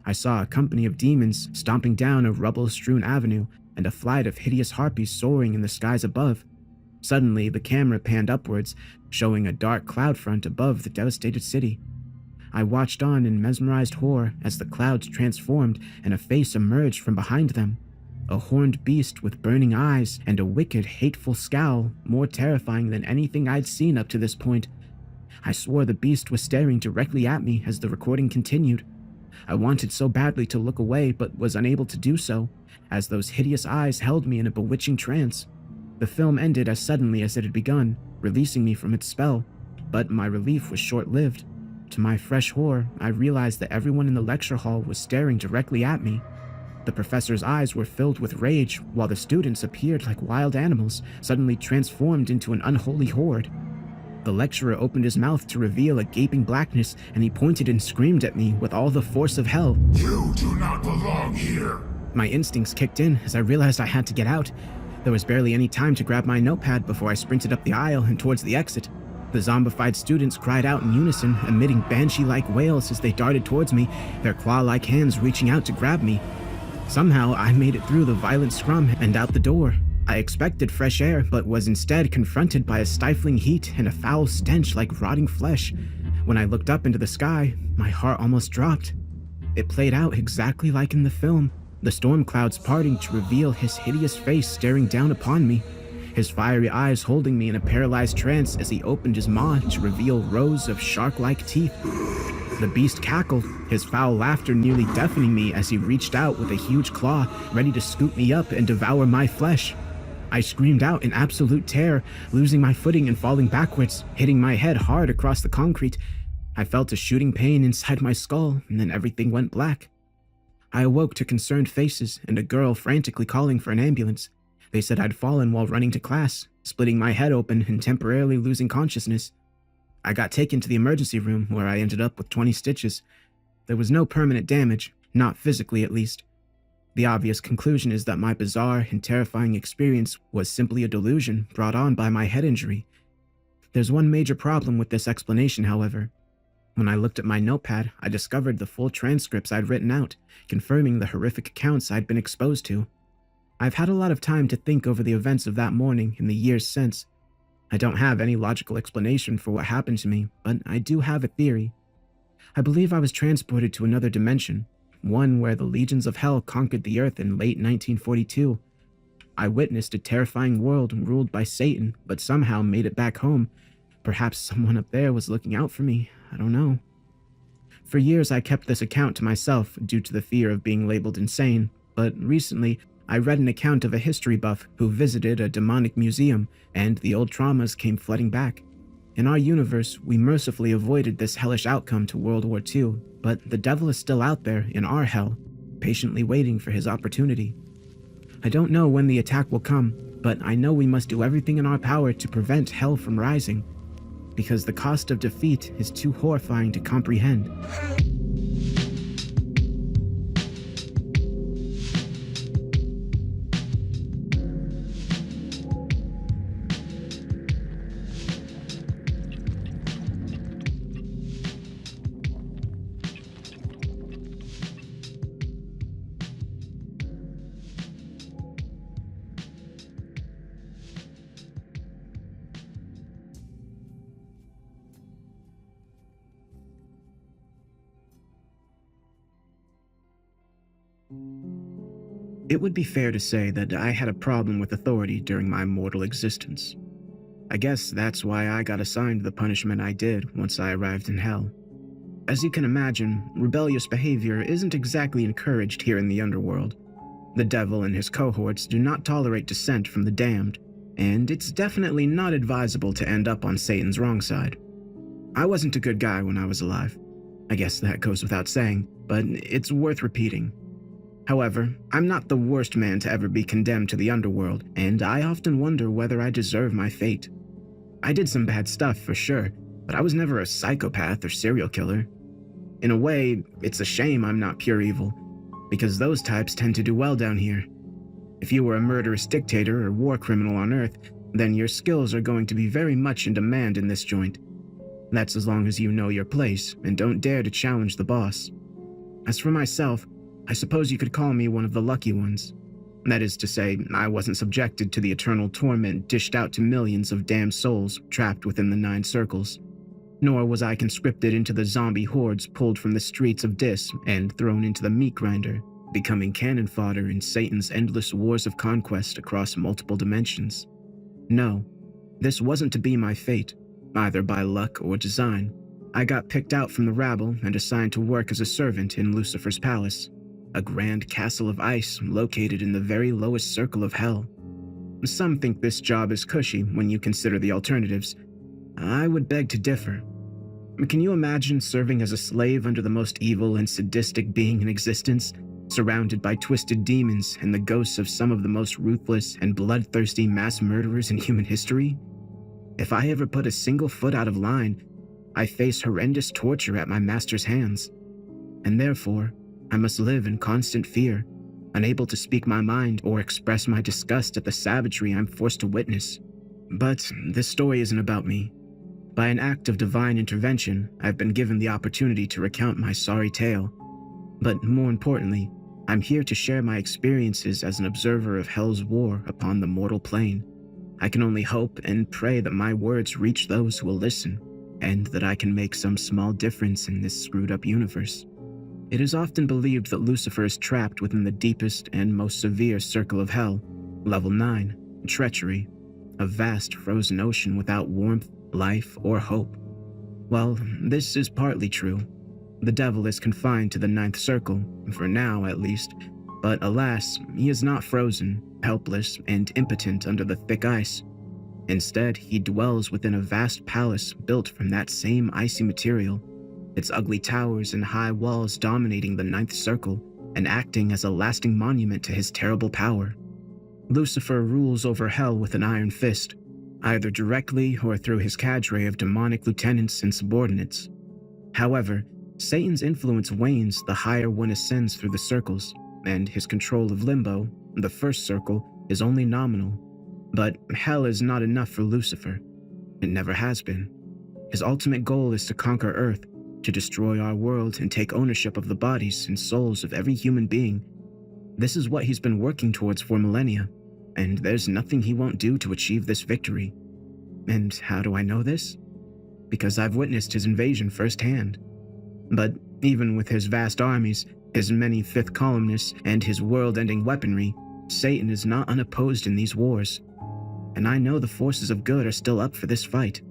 I saw a company of demons stomping down a rubble-strewn avenue and a flight of hideous harpies soaring in the skies above. Suddenly, the camera panned upwards, showing a dark cloud front above the devastated city. I watched on in mesmerized horror as the clouds transformed and a face emerged from behind them. A horned beast with burning eyes and a wicked, hateful scowl, more terrifying than anything I'd seen up to this point. I swore the beast was staring directly at me as the recording continued. I wanted so badly to look away, but was unable to do so, as those hideous eyes held me in a bewitching trance. The film ended as suddenly as it had begun, releasing me from its spell, but my relief was short-lived. To my fresh horror, I realized that everyone in the lecture hall was staring directly at me. The professor's eyes were filled with rage, while the students appeared like wild animals, suddenly transformed into an unholy horde. The lecturer opened his mouth to reveal a gaping blackness, and he pointed and screamed at me with all the force of hell. You do not belong here. My instincts kicked in as I realized I had to get out. There was barely any time to grab my notepad before I sprinted up the aisle and towards the exit. The zombified students cried out in unison, emitting banshee-like wails as they darted towards me, their claw-like hands reaching out to grab me. Somehow, I made it through the violent scrum and out the door. I expected fresh air, but was instead confronted by a stifling heat and a foul stench like rotting flesh. When I looked up into the sky, my heart almost dropped. It played out exactly like in the film, the storm clouds parting to reveal his hideous face staring down upon me, his fiery eyes holding me in a paralyzed trance as he opened his maw to reveal rows of shark-like teeth. The beast cackled, his foul laughter nearly deafening me as he reached out with a huge claw, ready to scoop me up and devour my flesh. I screamed out in absolute terror, losing my footing and falling backwards, hitting my head hard across the concrete. I felt a shooting pain inside my skull, and then everything went black. I awoke to concerned faces and a girl frantically calling for an ambulance. They said I'd fallen while running to class, splitting my head open and temporarily losing consciousness. I got taken to the emergency room, where I ended up with 20 stitches. There was no permanent damage, not physically at least. The obvious conclusion is that my bizarre and terrifying experience was simply a delusion brought on by my head injury. There's one major problem with this explanation, however. When I looked at my notepad, I discovered the full transcripts I'd written out, confirming the horrific accounts I'd been exposed to. I've had a lot of time to think over the events of that morning and the years since. I don't have any logical explanation for what happened to me, but I do have a theory. I believe I was transported to another dimension, one where the legions of hell conquered the earth in late 1942. I witnessed a terrifying world ruled by Satan, but somehow made it back home. Perhaps someone up there was looking out for me. I don't know. For years, I kept this account to myself due to the fear of being labeled insane, but recently, I read an account of a history buff who visited a demonic museum, and the old traumas came flooding back. In our universe, we mercifully avoided this hellish outcome to World War II, but the devil is still out there in our hell, patiently waiting for his opportunity. I don't know when the attack will come, but I know we must do everything in our power to prevent hell from rising, because the cost of defeat is too horrifying to comprehend. It would be fair to say that I had a problem with authority during my mortal existence. I guess that's why I got assigned the punishment I did once I arrived in hell. As you can imagine, rebellious behavior isn't exactly encouraged here in the underworld. The devil and his cohorts do not tolerate dissent from the damned, and it's definitely not advisable to end up on Satan's wrong side. I wasn't a good guy when I was alive. I guess that goes without saying, but it's worth repeating. However, I'm not the worst man to ever be condemned to the underworld, and I often wonder whether I deserve my fate. I did some bad stuff for sure, but I was never a psychopath or serial killer. In a way, it's a shame I'm not pure evil, because those types tend to do well down here. If you were a murderous dictator or war criminal on Earth, then your skills are going to be very much in demand in this joint. That's as long as you know your place and don't dare to challenge the boss. As for myself, I suppose you could call me one of the lucky ones. That is to say, I wasn't subjected to the eternal torment dished out to millions of damned souls trapped within the 9 circles. Nor was I conscripted into the zombie hordes pulled from the streets of Dis and thrown into the meat grinder, becoming cannon fodder in Satan's endless wars of conquest across multiple dimensions. No, this wasn't to be my fate, either by luck or design. I got picked out from the rabble and assigned to work as a servant in Lucifer's palace, a grand castle of ice located in the very lowest circle of hell. Some think this job is cushy when you consider the alternatives. I would beg to differ. Can you imagine serving as a slave under the most evil and sadistic being in existence, surrounded by twisted demons and the ghosts of some of the most ruthless and bloodthirsty mass murderers in human history? If I ever put a single foot out of line, I face horrendous torture at my master's hands. And therefore, I must live in constant fear, unable to speak my mind or express my disgust at the savagery I'm forced to witness. But this story isn't about me, By an act of divine intervention, I've been given the opportunity to recount my sorry tale. But more importantly, I'm here to share my experiences as an observer of Hell's war upon the mortal plane. I can only hope and pray that my words reach those who will listen, and that I can make some small difference in this screwed-up universe. It is often believed that Lucifer is trapped within the deepest and most severe circle of Hell, Level 9, Treachery, a vast frozen ocean without warmth, life, or hope. Well, this is partly true. The devil is confined to the 9th circle, for now at least, but alas, he is not frozen, helpless, and impotent under the thick ice. Instead, he dwells within a vast palace built from that same icy material, its ugly towers and high walls dominating the 9th circle and acting as a lasting monument to his terrible power. Lucifer rules over Hell with an iron fist, either directly or through his cadre of demonic lieutenants and subordinates. However, Satan's influence wanes the higher one ascends through the circles, and his control of Limbo, the 1st circle, is only nominal. But Hell is not enough for Lucifer. It never has been. His ultimate goal is to conquer Earth, to destroy our world and take ownership of the bodies and souls of every human being. This is what he's been working towards for millennia, and there's nothing he won't do to achieve this victory. And how do I know this? Because I've witnessed his invasion firsthand. But even with his vast armies, his many fifth columnists, and his world-ending weaponry, Satan is not unopposed in these wars. And I know the forces of good are still up for this fight.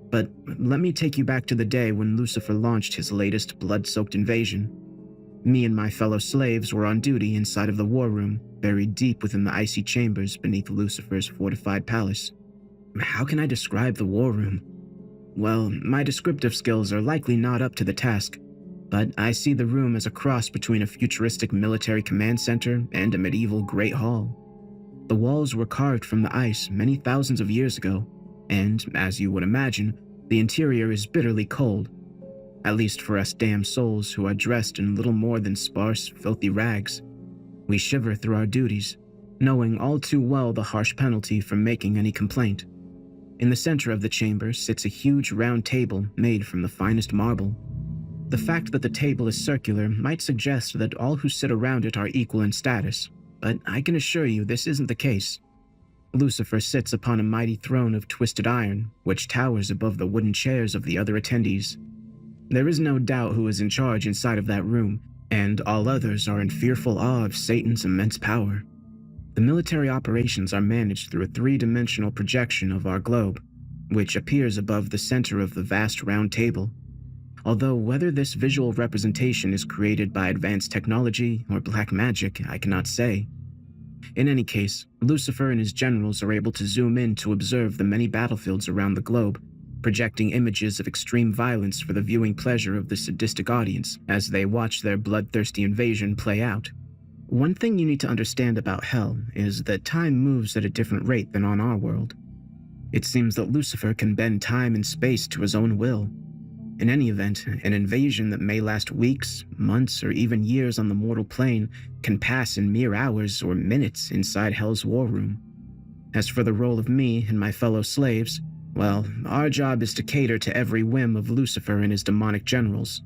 But let me take you back to the day when Lucifer launched his latest blood-soaked invasion. Me and my fellow slaves were on duty inside of the war room, buried deep within the icy chambers beneath Lucifer's fortified palace. How can I describe the war room? Well, my descriptive skills are likely not up to the task, but I see the room as a cross between a futuristic military command center and a medieval great hall. The walls were carved from the ice many thousands of years ago, and, as you would imagine, the interior is bitterly cold. At least for us damned souls who are dressed in little more than sparse, filthy rags. We shiver through our duties, knowing all too well the harsh penalty for making any complaint. In the center of the chamber sits a huge round table made from the finest marble. The fact that the table is circular might suggest that all who sit around it are equal in status, but I can assure you this isn't the case. Lucifer sits upon a mighty throne of twisted iron, which towers above the wooden chairs of the other attendees. There is no doubt who is in charge inside of that room, and all others are in fearful awe of Satan's immense power. The military operations are managed through a 3-dimensional projection of our globe, which appears above the center of the vast round table. Although whether this visual representation is created by advanced technology or black magic, I cannot say. In any case, Lucifer and his generals are able to zoom in to observe the many battlefields around the globe, projecting images of extreme violence for the viewing pleasure of the sadistic audience as they watch their bloodthirsty invasion play out. One thing you need to understand about Hell is that time moves at a different rate than on our world. It seems that Lucifer can bend time and space to his own will. In any event, an invasion that may last weeks, months, or even years on the mortal plane can pass in mere hours or minutes inside Hell's war room. As for the role of me and my fellow slaves, well, our job is to cater to every whim of Lucifer and his demonic generals.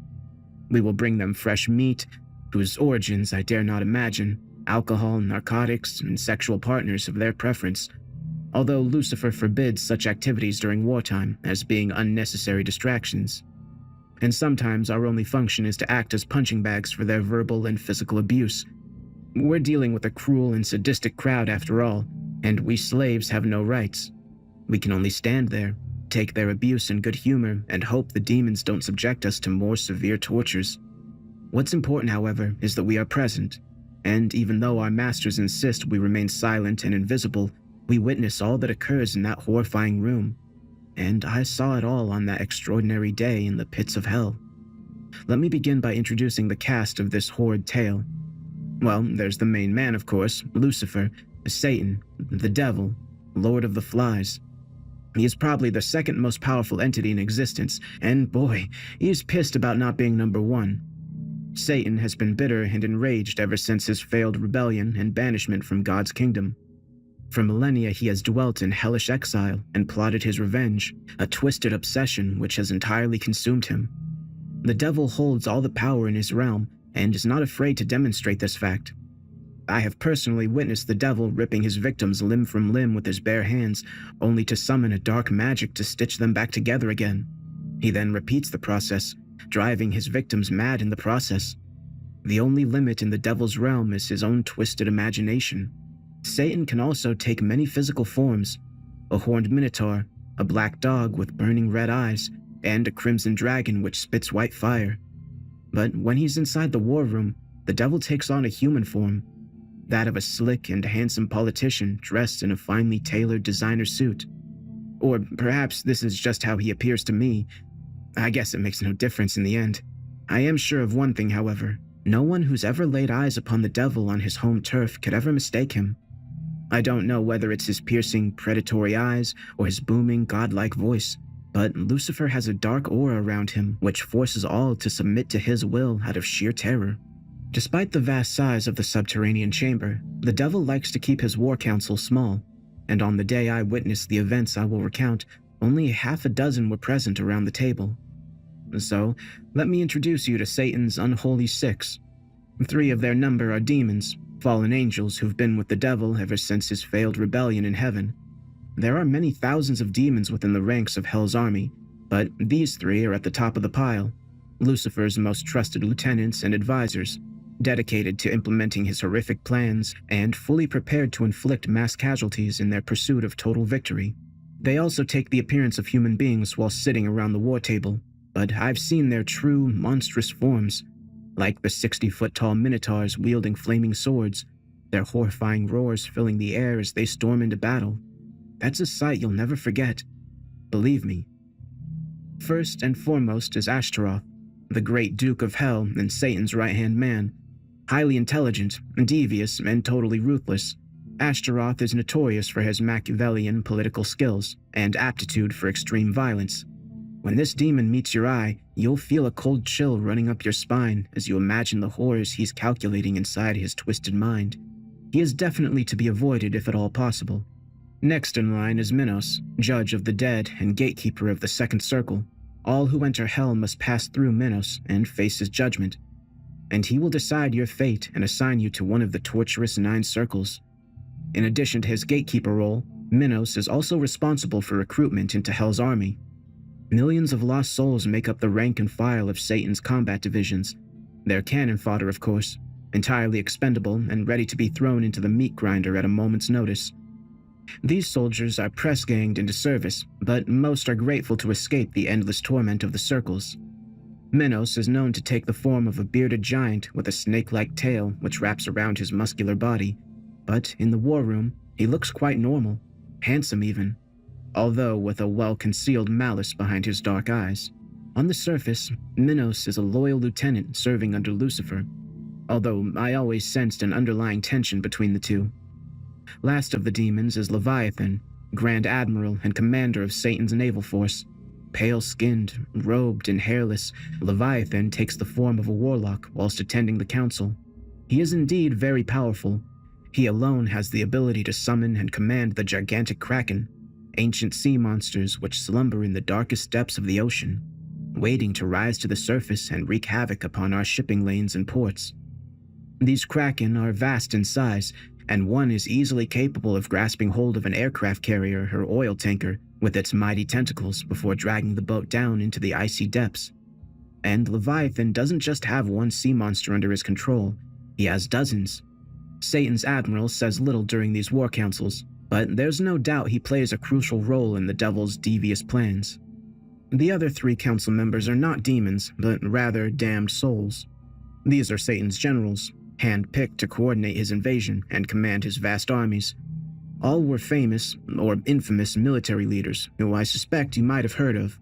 We will bring them fresh meat, whose origins I dare not imagine, alcohol, narcotics, and sexual partners of their preference, although Lucifer forbids such activities during wartime as being unnecessary distractions. And sometimes our only function is to act as punching bags for their verbal and physical abuse. We're dealing with a cruel and sadistic crowd after all, and we slaves have no rights. We can only stand there, take their abuse in good humor, and hope the demons don't subject us to more severe tortures. What's important, however, is that we are present, and even though our masters insist we remain silent and invisible, we witness all that occurs in that horrifying room. And I saw it all on that extraordinary day in the pits of Hell. Let me begin by introducing the cast of this horrid tale. Well, there's the main man, of course, Lucifer, Satan, the devil, Lord of the Flies. He is probably the second most powerful entity in existence, and boy, he is pissed about not being number one. Satan has been bitter and enraged ever since his failed rebellion and banishment from God's kingdom. For millennia, he has dwelt in hellish exile and plotted his revenge, a twisted obsession which has entirely consumed him. The devil holds all the power in his realm and is not afraid to demonstrate this fact. I have personally witnessed the devil ripping his victims limb from limb with his bare hands, only to summon a dark magic to stitch them back together again. He then repeats the process, driving his victims mad in the process. The only limit in the devil's realm is his own twisted imagination. Satan can also take many physical forms: a horned minotaur, a black dog with burning red eyes, and a crimson dragon which spits white fire. But when he's inside the war room, the devil takes on a human form, that of a slick and handsome politician dressed in a finely tailored designer suit. Or perhaps this is just how he appears to me. I guess it makes no difference in the end. I am sure of one thing, however. No one who's ever laid eyes upon the devil on his home turf could ever mistake him. I don't know whether it's his piercing, predatory eyes or his booming, godlike voice, but Lucifer has a dark aura around him which forces all to submit to his will out of sheer terror. Despite the vast size of the subterranean chamber, the devil likes to keep his war council small, and on the day I witnessed the events I will recount, only half a dozen were present around the table. So, let me introduce you to Satan's unholy six. 3 of their number are demons, fallen angels who've been with the devil ever since his failed rebellion in heaven. There are many thousands of demons within the ranks of Hell's army, but these 3 are at the top of the pile, Lucifer's most trusted lieutenants and advisors, dedicated to implementing his horrific plans and fully prepared to inflict mass casualties in their pursuit of total victory. They also take the appearance of human beings while sitting around the war table, but I've seen their true, monstrous forms, like the 60-foot-tall minotaurs wielding flaming swords, their horrifying roars filling the air as they storm into battle. That's a sight you'll never forget. Believe me. First and foremost is Ashtaroth, the great Duke of Hell and Satan's right-hand man. Highly intelligent, devious, and totally ruthless, Ashtaroth is notorious for his Machiavellian political skills and aptitude for extreme violence. When this demon meets your eye, you'll feel a cold chill running up your spine as you imagine the horrors he's calculating inside his twisted mind. He is definitely to be avoided if at all possible. Next in line is Minos, judge of the dead and gatekeeper of the second circle. All who enter hell must pass through Minos and face his judgment, and he will decide your fate and assign you to one of the torturous 9 circles. In addition to his gatekeeper role, Minos is also responsible for recruitment into Hell's army. Millions of lost souls make up the rank and file of Satan's combat divisions. They're cannon fodder, of course, entirely expendable and ready to be thrown into the meat grinder at a moment's notice. These soldiers are press-ganged into service, but most are grateful to escape the endless torment of the circles. Minos is known to take the form of a bearded giant with a snake-like tail which wraps around his muscular body, but in the war room, he looks quite normal, handsome even, although with a well-concealed malice behind his dark eyes. On the surface, Minos is a loyal lieutenant serving under Lucifer, although I always sensed an underlying tension between the two. Last of the demons is Leviathan, Grand Admiral and commander of Satan's naval force. Pale-skinned, robed, and hairless, Leviathan takes the form of a warlock whilst attending the council. He is indeed very powerful. He alone has the ability to summon and command the gigantic Kraken, ancient sea monsters which slumber in the darkest depths of the ocean, waiting to rise to the surface and wreak havoc upon our shipping lanes and ports. These Kraken are vast in size, and one is easily capable of grasping hold of an aircraft carrier or oil tanker with its mighty tentacles before dragging the boat down into the icy depths. And Leviathan doesn't just have one sea monster under his control, he has dozens. Satan's admiral says little during these war councils, but there's no doubt he plays a crucial role in the devil's devious plans. The other 3 council members are not demons, but rather damned souls. These are Satan's generals, hand-picked to coordinate his invasion and command his vast armies. All were famous, or infamous, military leaders, who I suspect you might have heard of.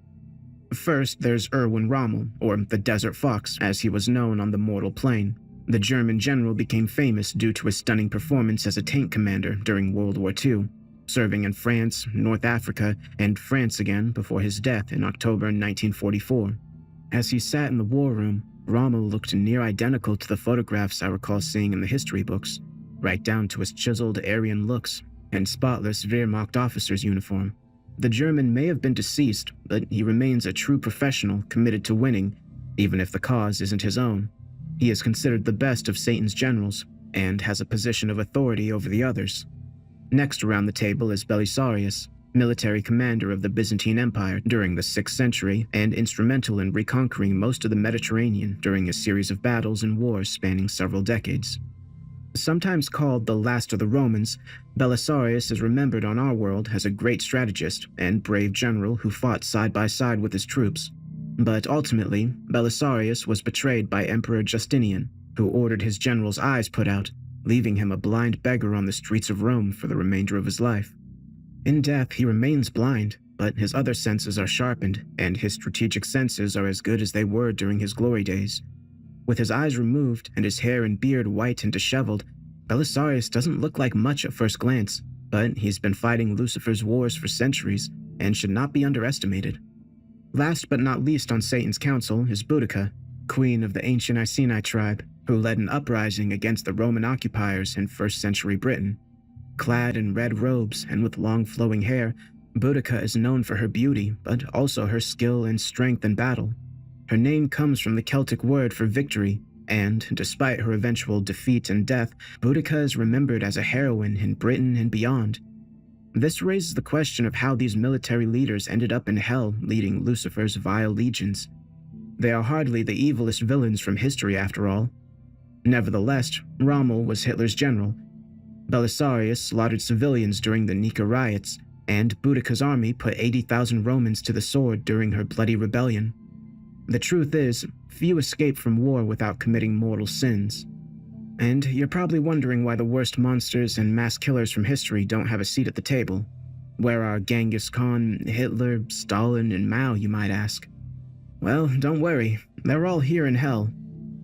First, there's Erwin Rommel, or the Desert Fox, as he was known on the mortal plane. The German general became famous due to his stunning performance as a tank commander during World War II, serving in France, North Africa, and France again before his death in October 1944. As he sat in the war room, Rommel looked near identical to the photographs I recall seeing in the history books, right down to his chiseled Aryan looks, and spotless Wehrmacht officer's uniform. The German may have been deceased, but he remains a true professional committed to winning, even if the cause isn't his own. He is considered the best of Satan's generals, and has a position of authority over the others. Next around the table is Belisarius, military commander of the Byzantine Empire during the 6th century and instrumental in reconquering most of the Mediterranean during a series of battles and wars spanning several decades. Sometimes called the last of the Romans, Belisarius is remembered on our world as a great strategist and brave general who fought side by side with his troops. But ultimately, Belisarius was betrayed by Emperor Justinian, who ordered his general's eyes put out, leaving him a blind beggar on the streets of Rome for the remainder of his life. In death, he remains blind, but his other senses are sharpened, and his strategic senses are as good as they were during his glory days. With his eyes removed and his hair and beard white and disheveled, Belisarius doesn't look like much at first glance, but he's been fighting Lucifer's wars for centuries and should not be underestimated. Last but not least on Satan's council is Boudica, queen of the ancient Iceni tribe, who led an uprising against the Roman occupiers in 1st century Britain. Clad in red robes and with long flowing hair, Boudica is known for her beauty, but also her skill and strength in battle. Her name comes from the Celtic word for victory, and despite her eventual defeat and death, Boudica is remembered as a heroine in Britain and beyond. This raises the question of how these military leaders ended up in hell leading Lucifer's vile legions. They are hardly the evilest villains from history after all. Nevertheless, Rommel was Hitler's general. Belisarius slaughtered civilians during the Nika riots, and Boudica's army put 80,000 Romans to the sword during her bloody rebellion. The truth is, few escape from war without committing mortal sins. And you're probably wondering why the worst monsters and mass killers from history don't have a seat at the table. Where are Genghis Khan, Hitler, Stalin, and Mao, you might ask? Well, don't worry, they're all here in hell.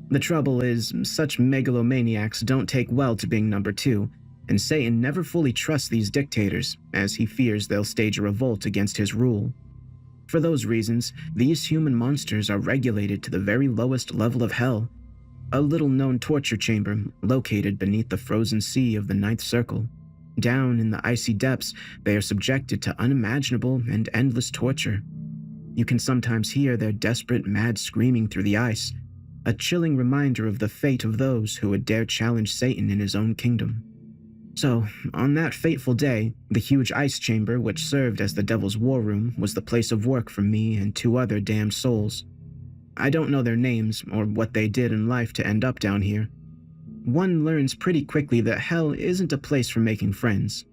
The trouble is, such megalomaniacs don't take well to being number two, and Satan never fully trusts these dictators, as he fears they'll stage a revolt against his rule. For those reasons, these human monsters are regulated to the very lowest level of hell, a little-known torture chamber located beneath the frozen sea of the Ninth Circle. Down in the icy depths, they are subjected to unimaginable and endless torture. You can sometimes hear their desperate, mad screaming through the ice, a chilling reminder of the fate of those who would dare challenge Satan in his own kingdom. So, on that fateful day, the huge ice chamber which served as the Devil's War Room was the place of work for me and 2 other damned souls. I don't know their names or what they did in life to end up down here. One learns pretty quickly that hell isn't a place for making friends.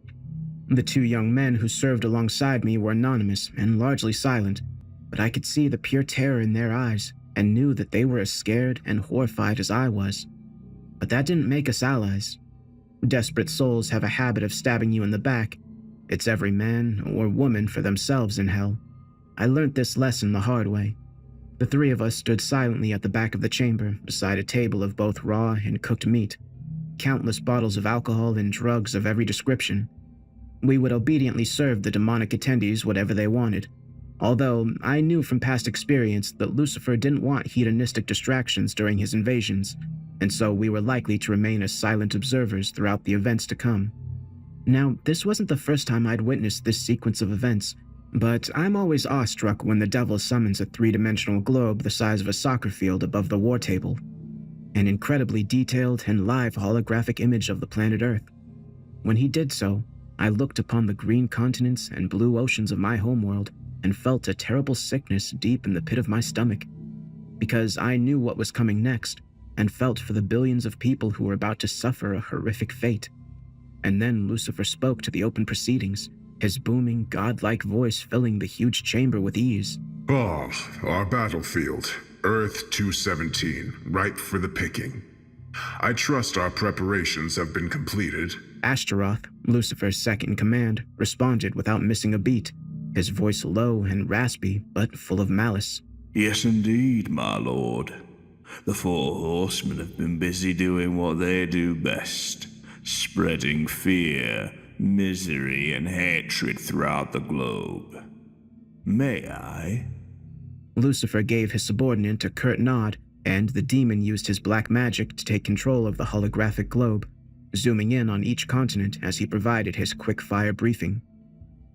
The 2 young men who served alongside me were anonymous and largely silent, but I could see the pure terror in their eyes and knew that they were as scared and horrified as I was. But that didn't make us allies. Desperate souls have a habit of stabbing you in the back. It's every man or woman for themselves in hell. I learned this lesson the hard way. The 3 of us stood silently at the back of the chamber, beside a table of both raw and cooked meat, countless bottles of alcohol and drugs of every description. We would obediently serve the demonic attendees whatever they wanted, although I knew from past experience that Lucifer didn't want hedonistic distractions during his invasions, and so we were likely to remain as silent observers throughout the events to come. Now, this wasn't the first time I'd witnessed this sequence of events, but I'm always awestruck when the devil summons a 3-dimensional globe the size of a soccer field above the war table, an incredibly detailed and live holographic image of the planet Earth. When he did so, I looked upon the green continents and blue oceans of my homeworld and felt a terrible sickness deep in the pit of my stomach, because I knew what was coming next, and felt for the billions of people who were about to suffer a horrific fate. And then Lucifer spoke to the open proceedings, his booming, godlike voice filling the huge chamber with ease. Ah, our battlefield, Earth 217, ripe for the picking. I trust our preparations have been completed. Ashtaroth, Lucifer's second-in-command, responded without missing a beat, his voice low and raspy, but full of malice. Yes, indeed, my lord. The 4 horsemen have been busy doing what they do best, spreading fear, misery, and hatred throughout the globe. May I? Lucifer gave his subordinate a curt nod, and the demon used his black magic to take control of the holographic globe. zooming in on each continent as he provided his quick-fire briefing.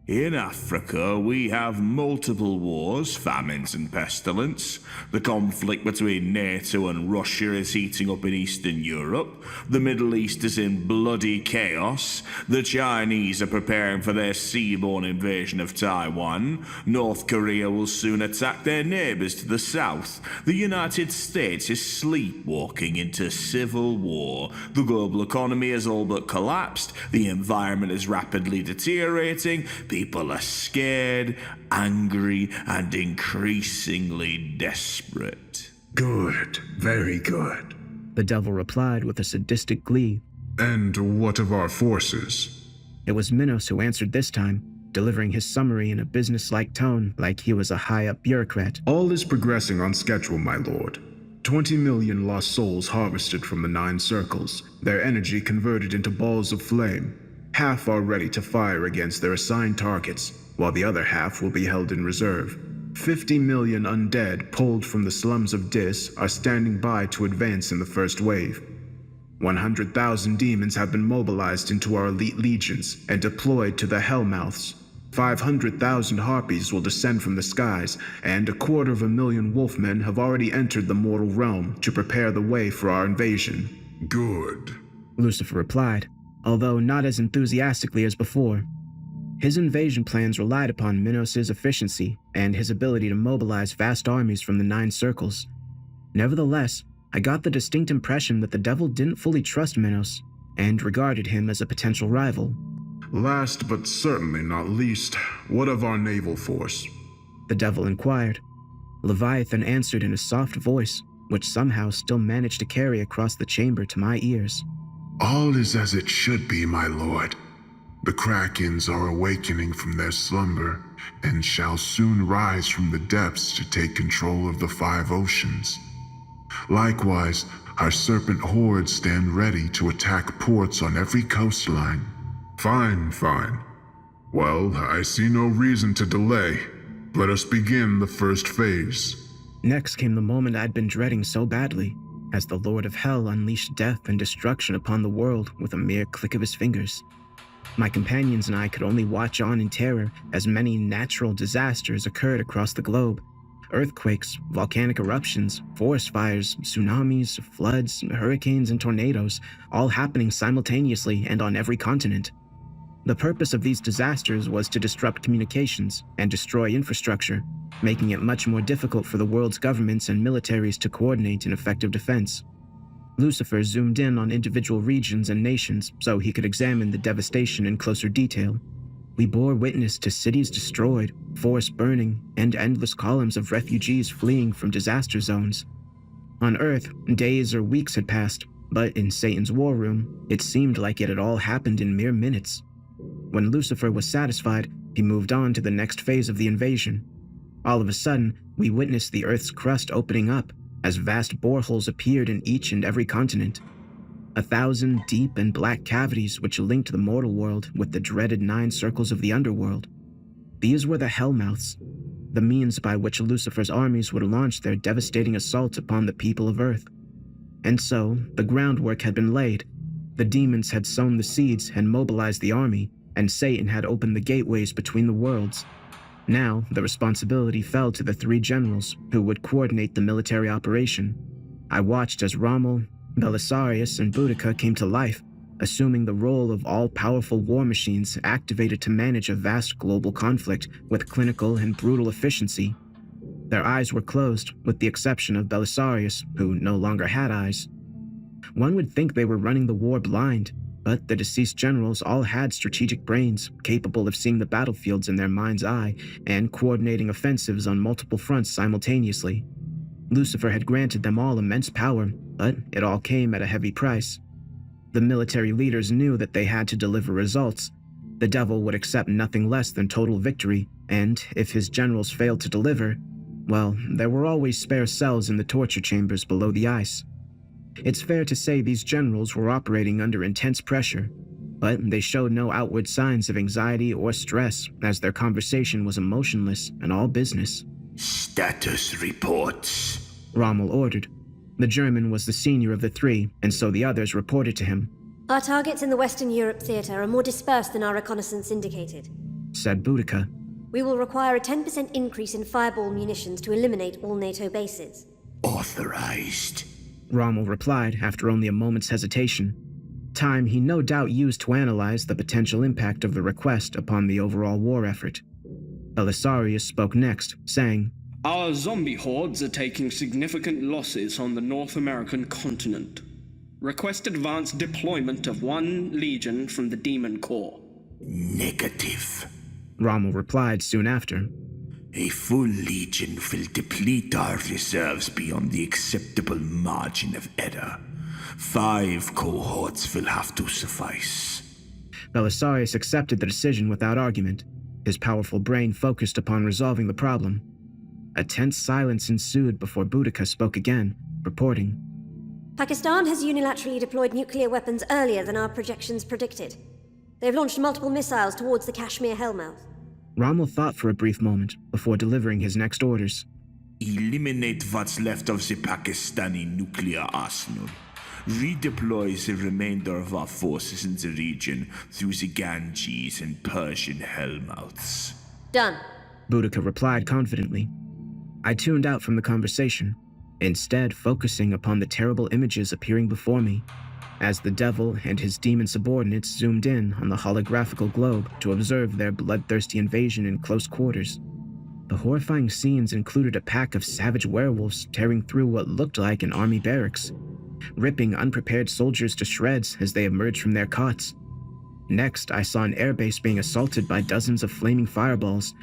In Africa, we have multiple wars, famines, and pestilence. The conflict between NATO and Russia is heating up in Eastern Europe. The Middle East is in bloody chaos. The Chinese are preparing for their seaborne invasion of Taiwan. North Korea will soon attack their neighbors to the south. The United States is sleepwalking into civil war. The global economy has all but collapsed. The environment is rapidly deteriorating. People are scared, angry, and increasingly desperate. Good, very good. The devil replied with a sadistic glee. And what of our forces? It was Minos who answered this time, delivering his summary in a business-like tone like he was a high-up bureaucrat. All is progressing on schedule, my lord. 20 million lost souls harvested from the 9 circles, their energy converted into balls of flame. Half are ready to fire against their assigned targets, while the other half will be held in reserve. 50 million undead pulled from the slums of Dis are standing by to advance in the first wave. 100,000 demons have been mobilized into our elite legions and deployed to the Hellmouths. 500,000 harpies will descend from the skies, and 250,000 wolfmen have already entered the mortal realm to prepare the way for our invasion. Good. Lucifer replied, although not as enthusiastically as before. His invasion plans relied upon Minos' efficiency and his ability to mobilize vast armies from the 9 circles. Nevertheless, I got the distinct impression that the devil didn't fully trust Minos and regarded him as a potential rival. Last but certainly not least, what of our naval force? The devil inquired. Leviathan answered in a soft voice, which somehow still managed to carry across the chamber to my ears. All is as it should be, my lord. The Krakens are awakening from their slumber, and shall soon rise from the depths to take control of the 5 oceans. Likewise, our serpent hordes stand ready to attack ports on every coastline. Fine. Well, I see no reason to delay. Let us begin the first phase. Next came the moment I'd been dreading so badly, as the Lord of Hell unleashed death and destruction upon the world with a mere click of his fingers. My companions and I could only watch on in terror as many natural disasters occurred across the globe. Earthquakes, volcanic eruptions, forest fires, tsunamis, floods, hurricanes, and tornadoes, all happening simultaneously and on every continent. The purpose of these disasters was to disrupt communications and destroy infrastructure, making it much more difficult for the world's governments and militaries to coordinate an effective defense. Lucifer zoomed in on individual regions and nations so he could examine the devastation in closer detail. We bore witness to cities destroyed, forests burning, and endless columns of refugees fleeing from disaster zones. On Earth, days or weeks had passed, but in Satan's war room, it seemed like it had all happened in mere minutes. When Lucifer was satisfied, he moved on to the next phase of the invasion. All of a sudden, we witnessed the Earth's crust opening up as vast boreholes appeared in each and every continent. 1,000 deep and black cavities which linked the mortal world with the dreaded 9 circles of the underworld. These were the Hellmouths, the means by which Lucifer's armies would launch their devastating assault upon the people of Earth. And so, the groundwork had been laid. The demons had sown the seeds and mobilized the army, and Satan had opened the gateways between the worlds. Now, the responsibility fell to the 3 generals who would coordinate the military operation. I watched as Rommel, Belisarius, and Boudica came to life, assuming the role of all-powerful war machines activated to manage a vast global conflict with clinical and brutal efficiency. Their eyes were closed, with the exception of Belisarius, who no longer had eyes. One would think they were running the war blind, but the deceased generals all had strategic brains capable of seeing the battlefields in their mind's eye and coordinating offensives on multiple fronts simultaneously. Lucifer had granted them all immense power, but it all came at a heavy price. The military leaders knew that they had to deliver results. The devil would accept nothing less than total victory, and if his generals failed to deliver, well, there were always spare cells in the torture chambers below the ice. It's fair to say these generals were operating under intense pressure, but they showed no outward signs of anxiety or stress as their conversation was emotionless and all business. Status reports, Rommel ordered. The German was the senior of the 3, and so the others reported to him. Our targets in the Western Europe theater are more dispersed than our reconnaissance indicated. Said Boudica. We will require a 10% increase in fireball munitions to eliminate all NATO bases. Authorized. Rommel replied after only a moment's hesitation, time he no doubt used to analyze the potential impact of the request upon the overall war effort. Belisarius spoke next, saying, Our zombie hordes are taking significant losses on the North American continent. Request advanced deployment of 1 legion from the Demon Corps. Negative. Rommel replied soon after. A full legion will deplete our reserves beyond the acceptable margin of error. 5 cohorts will have to suffice. Belisarius accepted the decision without argument, his powerful brain focused upon resolving the problem. A tense silence ensued before Boudica spoke again, reporting, Pakistan has unilaterally deployed nuclear weapons earlier than our projections predicted. They've launched multiple missiles towards the Kashmir Hellmouth. Rommel thought for a brief moment before delivering his next orders. Eliminate what's left of the Pakistani nuclear arsenal. Redeploy the remainder of our forces in the region through the Ganges and Persian Hellmouths. Done. Boudica replied confidently. I tuned out from the conversation, instead focusing upon the terrible images appearing before me, as the devil and his demon subordinates zoomed in on the holographical globe to observe their bloodthirsty invasion in close quarters. The horrifying scenes included a pack of savage werewolves tearing through what looked like an army barracks, ripping unprepared soldiers to shreds as they emerged from their cots. Next, I saw an airbase being assaulted by dozens of flaming fireballs.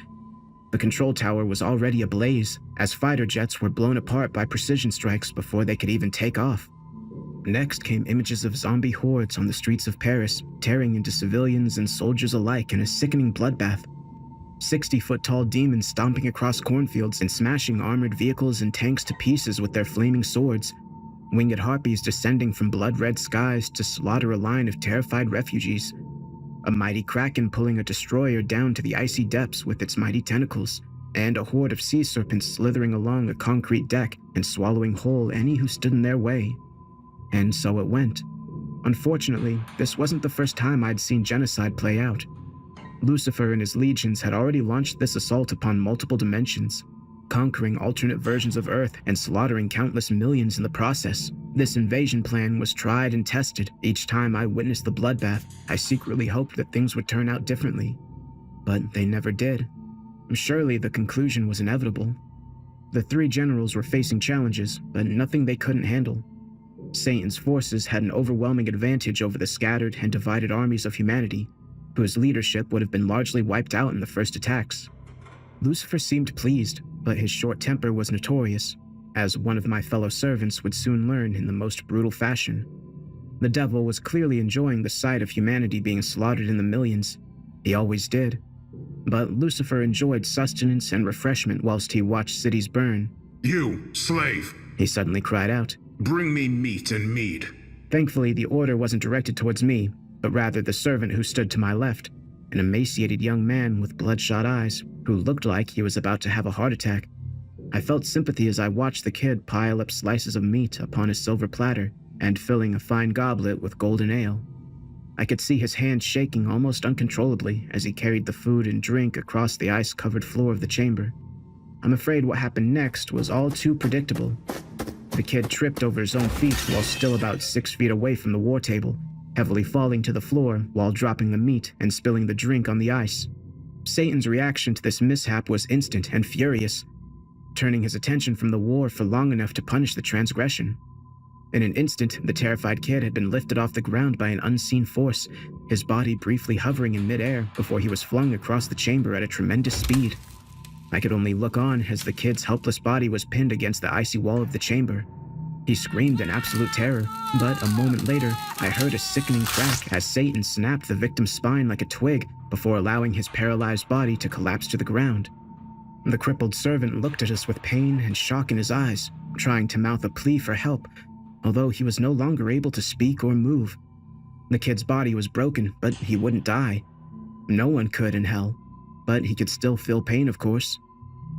The control tower was already ablaze, as fighter jets were blown apart by precision strikes before they could even take off. Next came images of zombie hordes on the streets of Paris, tearing into civilians and soldiers alike in a sickening bloodbath. 60-foot-tall demons stomping across cornfields and smashing armored vehicles and tanks to pieces with their flaming swords. Winged harpies descending from blood-red skies to slaughter a line of terrified refugees. A mighty kraken pulling a destroyer down to the icy depths with its mighty tentacles, and a horde of sea serpents slithering along a concrete deck and swallowing whole any who stood in their way. And so it went. Unfortunately, this wasn't the first time I'd seen genocide play out. Lucifer and his legions had already launched this assault upon multiple dimensions, conquering alternate versions of Earth and slaughtering countless millions in the process. This invasion plan was tried and tested. Each time I witnessed the bloodbath, I secretly hoped that things would turn out differently. But they never did. Surely the conclusion was inevitable. The 3 generals were facing challenges, but nothing they couldn't handle. Satan's forces had an overwhelming advantage over the scattered and divided armies of humanity, whose leadership would have been largely wiped out in the first attacks. Lucifer seemed pleased, but his short temper was notorious, as one of my fellow servants would soon learn in the most brutal fashion. The devil was clearly enjoying the sight of humanity being slaughtered in the millions. He always did. But Lucifer enjoyed sustenance and refreshment whilst he watched cities burn. You, slave! He suddenly cried out. Bring me meat and mead. Thankfully, the order wasn't directed towards me, but rather the servant who stood to my left, an emaciated young man with bloodshot eyes, who looked like he was about to have a heart attack. I felt sympathy as I watched the kid pile up slices of meat upon a silver platter and filling a fine goblet with golden ale. I could see his hand shaking almost uncontrollably as he carried the food and drink across the ice-covered floor of the chamber. I'm afraid what happened next was all too predictable. The kid tripped over his own feet while still about 6 feet away from the war table, heavily falling to the floor while dropping the meat and spilling the drink on the ice. Satan's reaction to this mishap was instant and furious, turning his attention from the war for long enough to punish the transgression. In an instant, the terrified kid had been lifted off the ground by an unseen force, his body briefly hovering in midair before he was flung across the chamber at a tremendous speed. I could only look on as the kid's helpless body was pinned against the icy wall of the chamber. He screamed in absolute terror, but a moment later, I heard a sickening crack as Satan snapped the victim's spine like a twig before allowing his paralyzed body to collapse to the ground. The crippled servant looked at us with pain and shock in his eyes, trying to mouth a plea for help, although he was no longer able to speak or move. The kid's body was broken, but he wouldn't die. No one could in hell, but he could still feel pain, of course.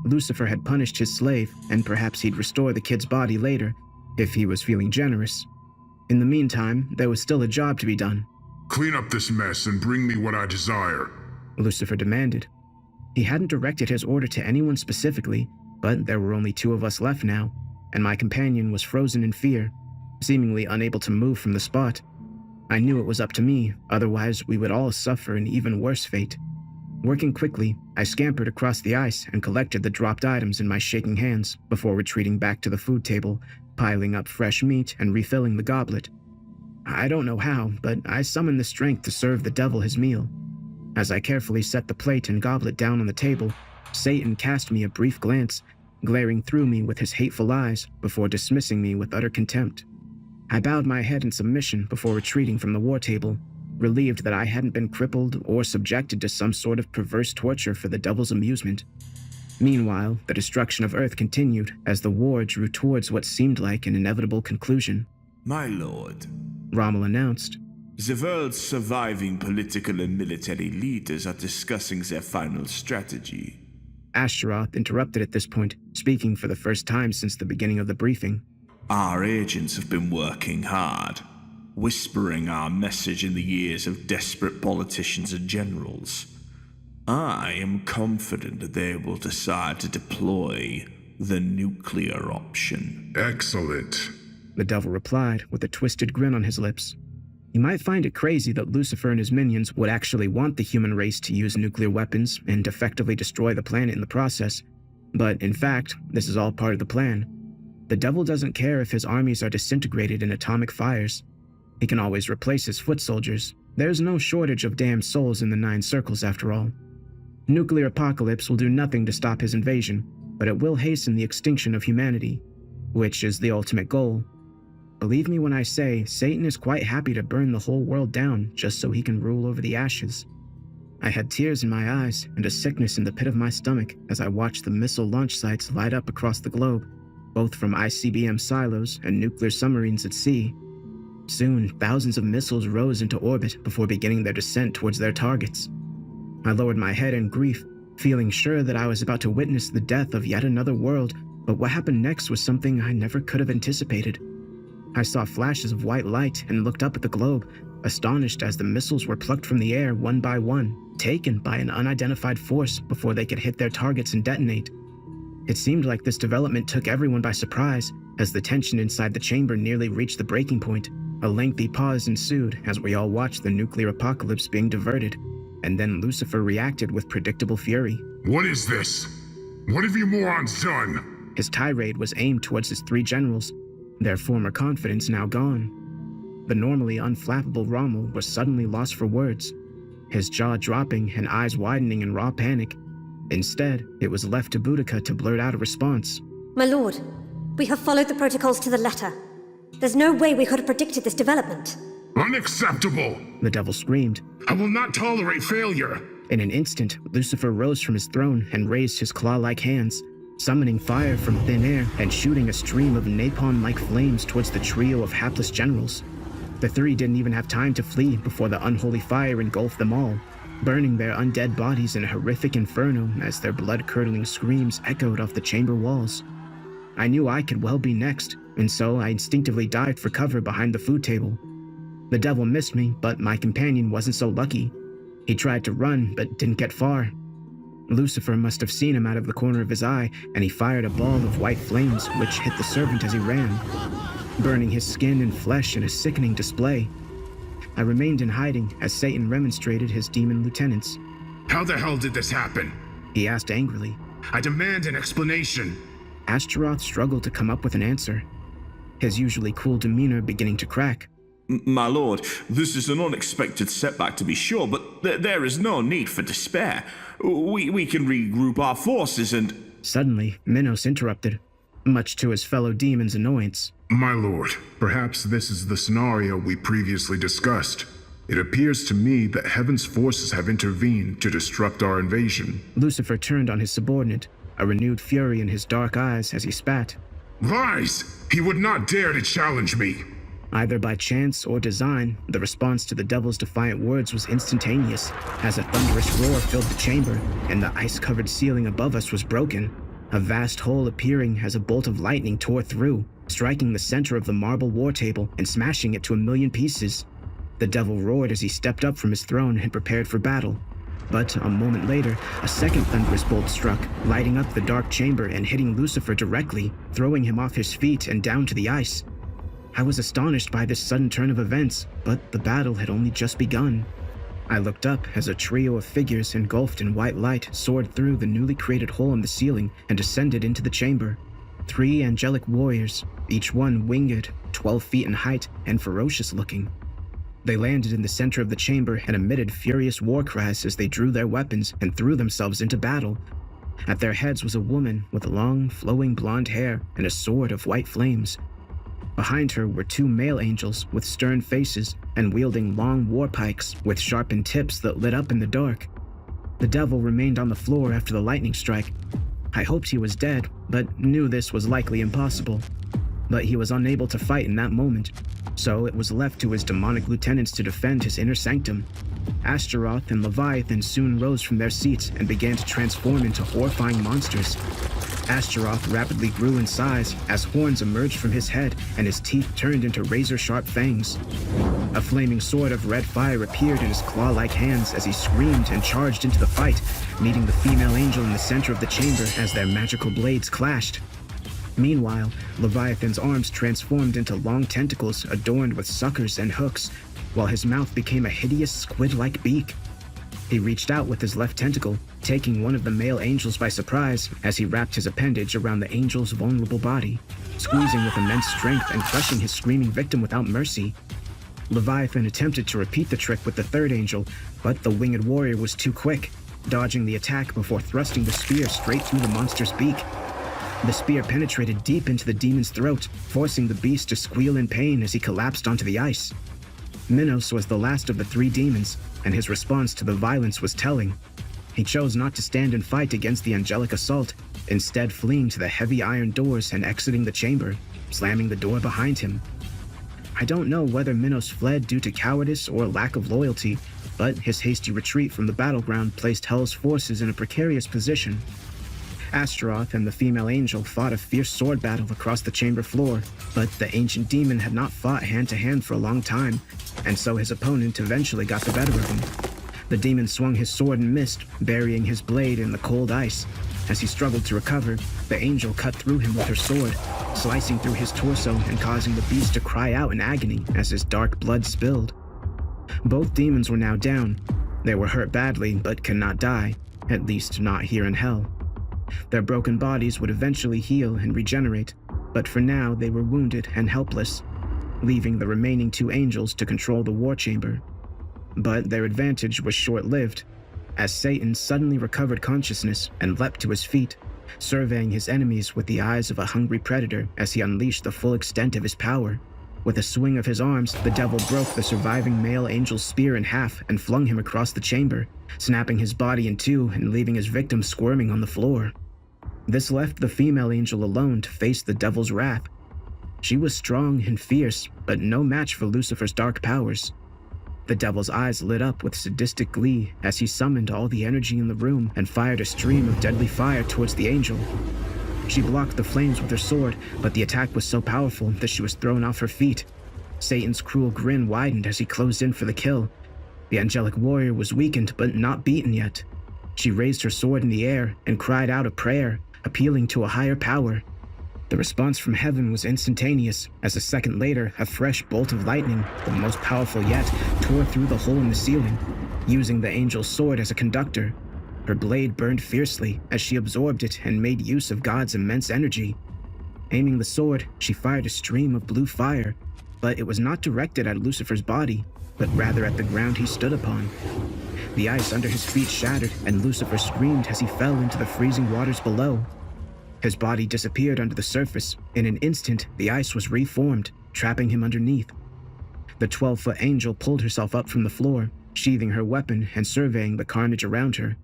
Lucifer had punished his slave, and perhaps he'd restore the kid's body later, if he was feeling generous. In the meantime, there was still a job to be done, Clean up this mess and bring me what I desire. Lucifer demanded. He hadn't directed his order to anyone specifically, but there were only 2 of us left now, and my companion was frozen in fear, seemingly unable to move from the spot. I knew it was up to me, otherwise we would all suffer an even worse fate. Working quickly, I scampered across the ice and collected the dropped items in my shaking hands before retreating back to the food table, piling up fresh meat and refilling the goblet. I don't know how, but I summoned the strength to serve the devil his meal. As I carefully set the plate and goblet down on the table, Satan cast me a brief glance, glaring through me with his hateful eyes before dismissing me with utter contempt. I bowed my head in submission before retreating from the war table, relieved that I hadn't been crippled or subjected to some sort of perverse torture for the devil's amusement. Meanwhile, the destruction of Earth continued as the war drew towards what seemed like an inevitable conclusion. My lord, Rommel announced. the world's surviving political and military leaders are discussing their final strategy. Ashtaroth interrupted at this point, speaking for the first time since the beginning of the briefing. Our agents have been working hard, whispering our message in the ears of desperate politicians and generals. I am confident that they will decide to deploy the nuclear option. Excellent. The devil replied with a twisted grin on his lips. You might find it crazy that Lucifer and his minions would actually want the human race to use nuclear weapons and effectively destroy the planet in the process, but in fact, this is all part of the plan. The devil doesn't care if his armies are disintegrated in atomic fires. He can always replace his foot soldiers. There's no shortage of damned souls in the 9 circles after all. Nuclear apocalypse will do nothing to stop his invasion, but it will hasten the extinction of humanity, which is the ultimate goal. Believe me when I say, Satan is quite happy to burn the whole world down just so he can rule over the ashes. I had tears in my eyes and a sickness in the pit of my stomach as I watched the missile launch sites light up across the globe, both from ICBM silos and nuclear submarines at sea. Soon, thousands of missiles rose into orbit before beginning their descent towards their targets. I lowered my head in grief, feeling sure that I was about to witness the death of yet another world, but what happened next was something I never could have anticipated. I saw flashes of white light and looked up at the globe, astonished as the missiles were plucked from the air one by one, taken by an unidentified force before they could hit their targets and detonate. It seemed like this development took everyone by surprise, as the tension inside the chamber nearly reached the breaking point. A lengthy pause ensued as we all watched the nuclear apocalypse being diverted, and then Lucifer reacted with predictable fury. What is this? What have you morons done? His tirade was aimed towards his 3 generals, their former confidence now gone. The normally unflappable Rommel was suddenly lost for words, his jaw dropping and eyes widening in raw panic. Instead, it was left to Boudica to blurt out a response. My lord, we have followed the protocols to the letter. There's no way we could have predicted this development. Unacceptable! The devil screamed. I will not tolerate failure! In an instant, Lucifer rose from his throne and raised his claw-like hands, summoning fire from thin air and shooting a stream of napalm-like flames towards the trio of hapless generals. The 3 didn't even have time to flee before the unholy fire engulfed them all, burning their undead bodies in a horrific inferno as their blood-curdling screams echoed off the chamber walls. I knew I could well be next, and so I instinctively dived for cover behind the food table. The devil missed me, but my companion wasn't so lucky. He tried to run, but didn't get far. Lucifer must have seen him out of the corner of his eye, and he fired a ball of white flames which hit the servant as he ran, burning his skin and flesh in a sickening display. I remained in hiding as Satan remonstrated his demon lieutenants. How the hell did this happen? He asked angrily. I demand an explanation. Ashtaroth struggled to come up with an answer, his usually cool demeanor beginning to crack. My lord, this is an unexpected setback to be sure, but there is no need for despair. We can regroup our forces and... Suddenly, Minos interrupted, much to his fellow demon's annoyance. My lord, perhaps this is the scenario we previously discussed. It appears to me that Heaven's forces have intervened to disrupt our invasion. Lucifer turned on his subordinate, a renewed fury in his dark eyes as he spat. Lies! He would not dare to challenge me! Either by chance or design, the response to the devil's defiant words was instantaneous, as a thunderous roar filled the chamber, and the ice-covered ceiling above us was broken. a vast hole appearing as a bolt of lightning tore through, striking the center of the marble war table and smashing it to a million pieces. The devil roared as he stepped up from his throne and prepared for battle. But a moment later, a second thunderous bolt struck, lighting up the dark chamber and hitting Lucifer directly, throwing him off his feet and down to the ice. I was astonished by this sudden turn of events, but the battle had only just begun. I looked up as a trio of figures engulfed in white light soared through the newly created hole in the ceiling and descended into the chamber. 3 angelic warriors, each one winged, 12 feet in height, and ferocious looking. They landed in the center of the chamber and emitted furious war cries as they drew their weapons and threw themselves into battle. At their heads was a woman with long, flowing blonde hair and a sword of white flames. Behind her were 2 male angels with stern faces and wielding long war pikes with sharpened tips that lit up in the dark. The devil remained on the floor after the lightning strike. I hoped he was dead, but knew this was likely impossible. But he was unable to fight in that moment, so it was left to his demonic lieutenants to defend his inner sanctum. Astaroth and Leviathan soon rose from their seats and began to transform into horrifying monsters. Astaroth rapidly grew in size as horns emerged from his head and his teeth turned into razor-sharp fangs. A flaming sword of red fire appeared in his claw-like hands as he screamed and charged into the fight, meeting the female angel in the center of the chamber as their magical blades clashed. Meanwhile, Leviathan's arms transformed into long tentacles adorned with suckers and hooks, while his mouth became a hideous squid-like beak. He reached out with his left tentacle, taking one of the male angels by surprise as he wrapped his appendage around the angel's vulnerable body, squeezing with immense strength and crushing his screaming victim without mercy. Leviathan attempted to repeat the trick with the third angel, but the winged warrior was too quick, dodging the attack before thrusting the spear straight through the monster's beak. The spear penetrated deep into the demon's throat, forcing the beast to squeal in pain as he collapsed onto the ice. Minos was the last of the 3 demons, and his response to the violence was telling. He chose not to stand and fight against the angelic assault, instead fleeing to the heavy iron doors and exiting the chamber, slamming the door behind him. I don't know whether Minos fled due to cowardice or lack of loyalty, but his hasty retreat from the battleground placed Hell's forces in a precarious position. Astaroth and the female angel fought a fierce sword battle across the chamber floor, but the ancient demon had not fought hand-to-hand for a long time, and so his opponent eventually got the better of him. The demon swung his sword and missed, burying his blade in the cold ice. As he struggled to recover, the angel cut through him with her sword, slicing through his torso and causing the beast to cry out in agony as his dark blood spilled. Both demons were now down. They were hurt badly, but could not die, at least not here in Hell. Their broken bodies would eventually heal and regenerate, but for now they were wounded and helpless, leaving the remaining 2 angels to control the war chamber. But their advantage was short-lived, as Satan suddenly recovered consciousness and leapt to his feet, surveying his enemies with the eyes of a hungry predator as he unleashed the full extent of his power. With a swing of his arms, the devil broke the surviving male angel's spear in half and flung him across the chamber, snapping his body in 2 and leaving his victim squirming on the floor. This left the female angel alone to face the devil's wrath. She was strong and fierce, but no match for Lucifer's dark powers. The devil's eyes lit up with sadistic glee as he summoned all the energy in the room and fired a stream of deadly fire towards the angel. She blocked the flames with her sword, but the attack was so powerful that she was thrown off her feet. Satan's cruel grin widened as he closed in for the kill. The angelic warrior was weakened but not beaten yet. She raised her sword in the air and cried out a prayer, appealing to a higher power. The response from heaven was instantaneous, as a second later, a fresh bolt of lightning, the most powerful yet, tore through the hole in the ceiling, using the angel's sword as a conductor. Her blade burned fiercely as she absorbed it and made use of God's immense energy. Aiming the sword, she fired a stream of blue fire, but it was not directed at Lucifer's body, but rather at the ground he stood upon. The ice under his feet shattered, and Lucifer screamed as he fell into the freezing waters below. His body disappeared under the surface. In an instant, the ice was reformed, trapping him underneath. The 12-foot angel pulled herself up from the floor, sheathing her weapon and surveying the carnage around her.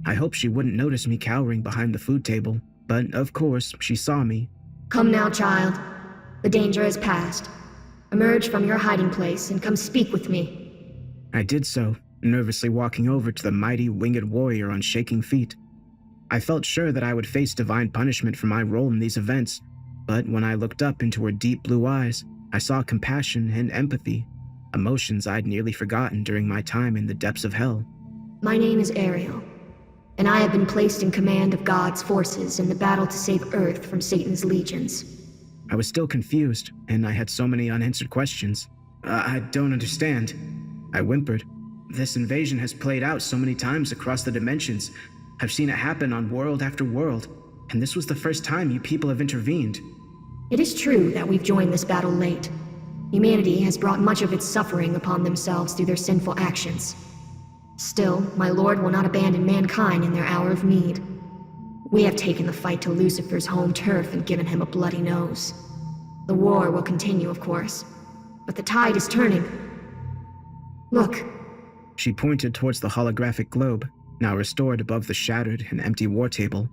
I hoped she wouldn't notice me cowering behind the food table, but of course, she saw me. Come now, child. The danger is past. Emerge from your hiding place and come speak with me. I did so, nervously walking over to the mighty winged warrior on shaking feet. I felt sure that I would face divine punishment for my role in these events, but when I looked up into her deep blue eyes, I saw compassion and empathy, emotions I'd nearly forgotten during my time in the depths of hell. My name is Ariel, and I have been placed in command of God's forces in the battle to save Earth from Satan's legions. I was still confused, and I had so many unanswered questions. I don't understand, I whimpered. This invasion has played out so many times across the dimensions. I've seen it happen on world after world, and this was the first time you people have intervened. It is true that we've joined this battle late. Humanity has brought much of its suffering upon themselves through their sinful actions. Still, my lord will not abandon mankind in their hour of need. We have taken the fight to Lucifer's home turf and given him a bloody nose. The war will continue, of course, but the tide is turning. Look. She pointed towards the holographic globe, now restored above the shattered and empty war table.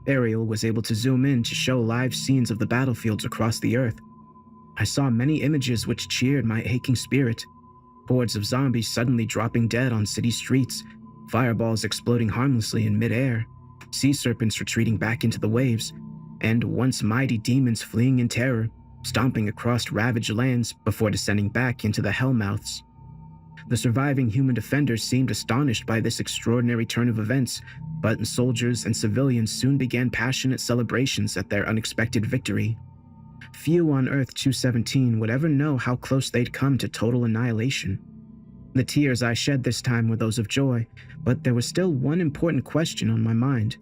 Ariel was able to zoom in to show live scenes of the battlefields across the Earth. I saw many images which cheered my aching spirit. Hordes of zombies suddenly dropping dead on city streets, fireballs exploding harmlessly in midair, sea serpents retreating back into the waves, and once mighty demons fleeing in terror, stomping across ravaged lands before descending back into the hellmouths. The surviving human defenders seemed astonished by this extraordinary turn of events, but soldiers and civilians soon began passionate celebrations at their unexpected victory. Few on Earth 217 would ever know how close they'd come to total annihilation. The tears I shed this time were those of joy, but there was still one important question on my mind.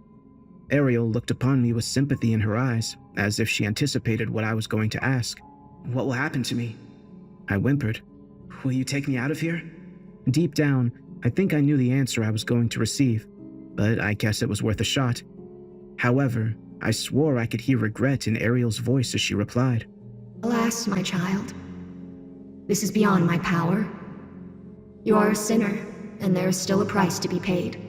Ariel looked upon me with sympathy in her eyes, as if she anticipated what I was going to ask. "What will happen to me?" I whimpered. "Will you take me out of here?" Deep down, I think I knew the answer I was going to receive, but I guess it was worth a shot. However, I swore I could hear regret in Ariel's voice as she replied. Alas, my child. This is beyond my power. You are a sinner, and there is still a price to be paid.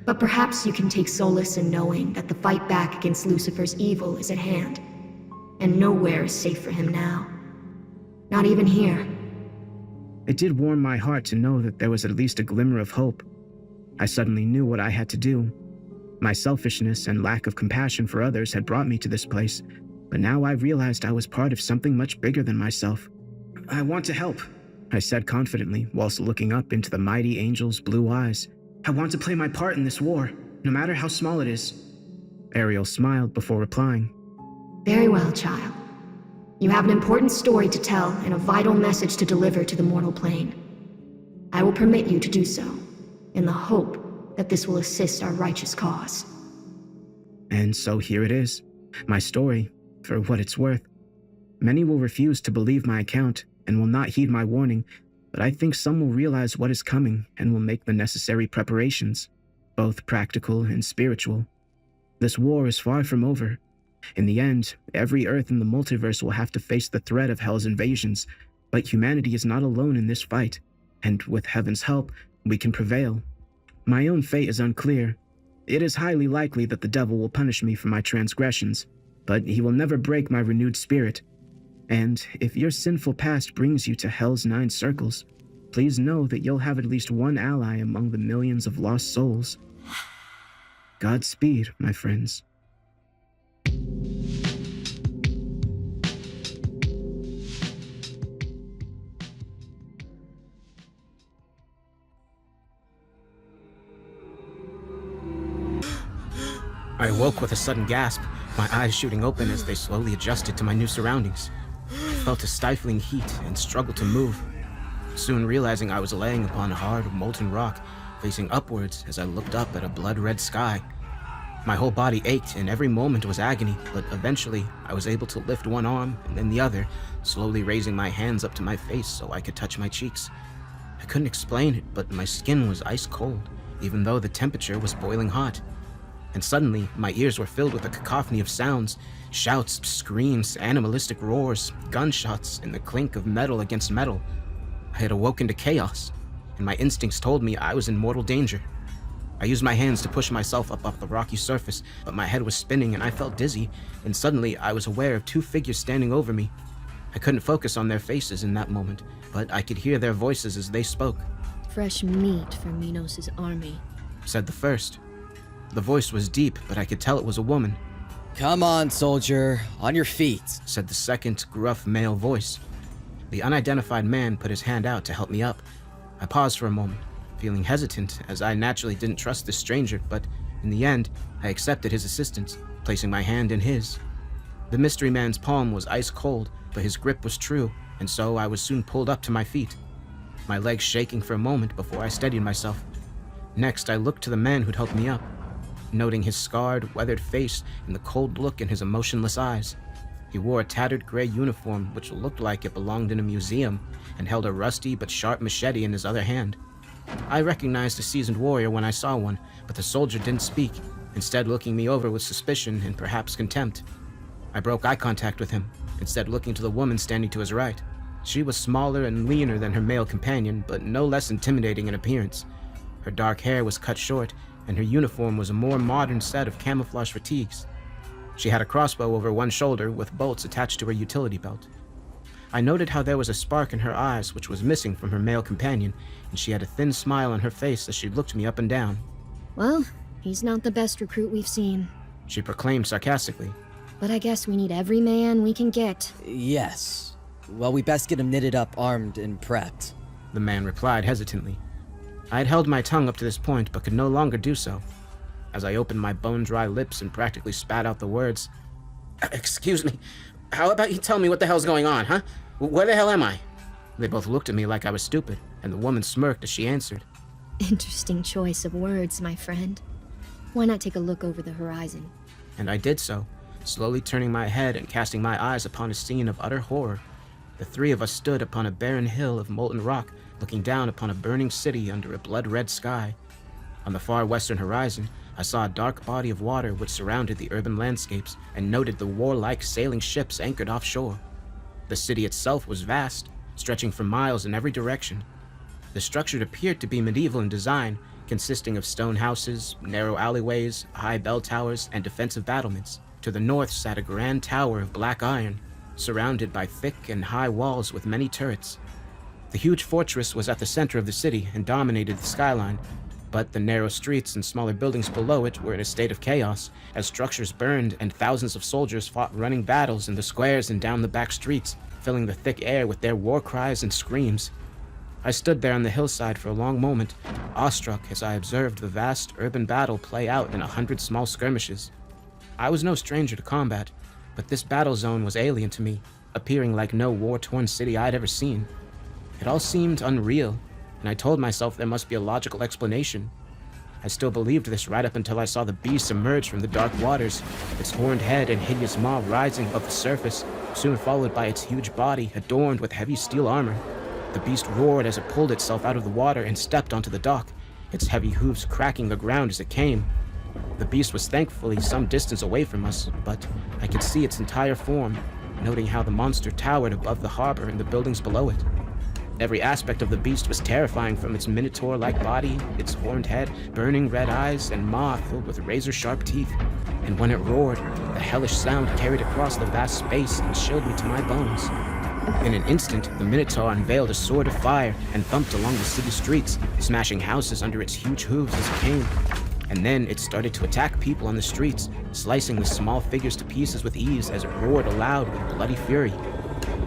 But perhaps you can take solace in knowing that the fight back against Lucifer's evil is at hand, and nowhere is safe for him now. Not even here. It did warm my heart to know that there was at least a glimmer of hope. I suddenly knew what I had to do. My selfishness and lack of compassion for others had brought me to this place, but now I realized I was part of something much bigger than myself. "I want to help," I said confidently, whilst looking up into the mighty angel's blue eyes. "I want to play my part in this war, no matter how small it is." Ariel smiled before replying. Very well, child. You have an important story to tell and a vital message to deliver to the mortal plane. I will permit you to do so, in the hope that this will assist our righteous cause. And so here it is, my story, for what it's worth. Many will refuse to believe my account and will not heed my warning, but I think some will realize what is coming and will make the necessary preparations, both practical and spiritual. This war is far from over. In the end, every Earth in the multiverse will have to face the threat of Hell's invasions, but humanity is not alone in this fight, and with Heaven's help, we can prevail. My own fate is unclear. It is highly likely that the devil will punish me for my transgressions, but he will never break my renewed spirit. And if your sinful past brings you to Hell's 9 circles, please know that you'll have at least one ally among the millions of lost souls. Godspeed, my friends. I awoke with a sudden gasp, my eyes shooting open as they slowly adjusted to my new surroundings. I felt a stifling heat and struggled to move, soon realizing I was laying upon hard, molten rock, facing upwards as I looked up at a blood-red sky. My whole body ached and every moment was agony, but eventually I was able to lift one arm and then the other, slowly raising my hands up to my face so I could touch my cheeks. I couldn't explain it, but my skin was ice cold, even though the temperature was boiling hot. And suddenly, my ears were filled with a cacophony of sounds, shouts, screams, animalistic roars, gunshots, and the clink of metal against metal. I had awoken to chaos, and my instincts told me I was in mortal danger. I used my hands to push myself up off the rocky surface, but my head was spinning and I felt dizzy, and suddenly I was aware of 2 figures standing over me. I couldn't focus on their faces in that moment, but I could hear their voices as they spoke. "Fresh meat for Minos' army," said the first. The voice was deep, but I could tell it was a woman, Come on, soldier. On your feet. said the second, gruff male voice. The unidentified man put his hand out to help me up. I paused for a moment, feeling hesitant, as I naturally didn't trust this stranger, but in the end, I accepted his assistance, placing my hand in his. The mystery man's palm was ice cold, but his grip was true, and so I was soon pulled up to my feet, my legs shaking for a moment before I steadied myself. Next, I looked to the man who'd helped me up, noting his scarred, weathered face and the cold look in his emotionless eyes. He wore a tattered gray uniform which looked like it belonged in a museum and held a rusty but sharp machete in his other hand. I recognized a seasoned warrior when I saw one, but the soldier didn't speak, instead looking me over with suspicion and perhaps contempt. I broke eye contact with him, instead looking to the woman standing to his right. She was smaller and leaner than her male companion, but no less intimidating in appearance. Her dark hair was cut short, and her uniform was a more modern set of camouflage fatigues. She had a crossbow over one shoulder with bolts attached to her utility belt. I noted how there was a spark in her eyes which was missing from her male companion, and she had a thin smile on her face as she looked me up and down. Well, he's not the best recruit we've seen. She proclaimed sarcastically. But I guess we need every man we can get. Yes. Well, we best get him knitted up, armed, and prepped. The man replied hesitantly. I had held my tongue up to this point, but could no longer do so. As I opened my bone-dry lips and practically spat out the words, "Excuse me, how about you tell me what the hell's going on, huh? Where the hell am I?" They both looked at me like I was stupid, and the woman smirked as she answered. Interesting choice of words, my friend. Why not take a look over the horizon? And I did so, slowly turning my head and casting my eyes upon a scene of utter horror. The three of us stood upon a barren hill of molten rock, looking down upon a burning city under a blood-red sky. On the far western horizon, I saw a dark body of water which surrounded the urban landscapes and noted the warlike sailing ships anchored offshore. The city itself was vast, stretching for miles in every direction. The structure appeared to be medieval in design, consisting of stone houses, narrow alleyways, high bell towers, and defensive battlements. To the north sat a grand tower of black iron, surrounded by thick and high walls with many turrets. The huge fortress was at the center of the city and dominated the skyline, but the narrow streets and smaller buildings below it were in a state of chaos, as structures burned and thousands of soldiers fought running battles in the squares and down the back streets, filling the thick air with their war cries and screams. I stood there on the hillside for a long moment, awestruck as I observed the vast urban battle play out in 100 small skirmishes. I was no stranger to combat, but this battle zone was alien to me, appearing like no war-torn city I'd ever seen. It all seemed unreal, and I told myself there must be a logical explanation. I still believed this right up until I saw the beast emerge from the dark waters, its horned head and hideous maw rising above the surface, soon followed by its huge body adorned with heavy steel armor. The beast roared as it pulled itself out of the water and stepped onto the dock, its heavy hooves cracking the ground as it came. The beast was thankfully some distance away from us, but I could see its entire form, noting how the monster towered above the harbor and the buildings below it. Every aspect of the beast was terrifying, from its minotaur-like body, its horned head, burning red eyes, and maw filled with razor-sharp teeth. And when it roared, the hellish sound carried across the vast space and chilled me to my bones. In an instant, the Minotaur unveiled a sword of fire and thumped along the city streets, smashing houses under its huge hooves as it came. And then it started to attack people on the streets, slicing the small figures to pieces with ease as it roared aloud with bloody fury.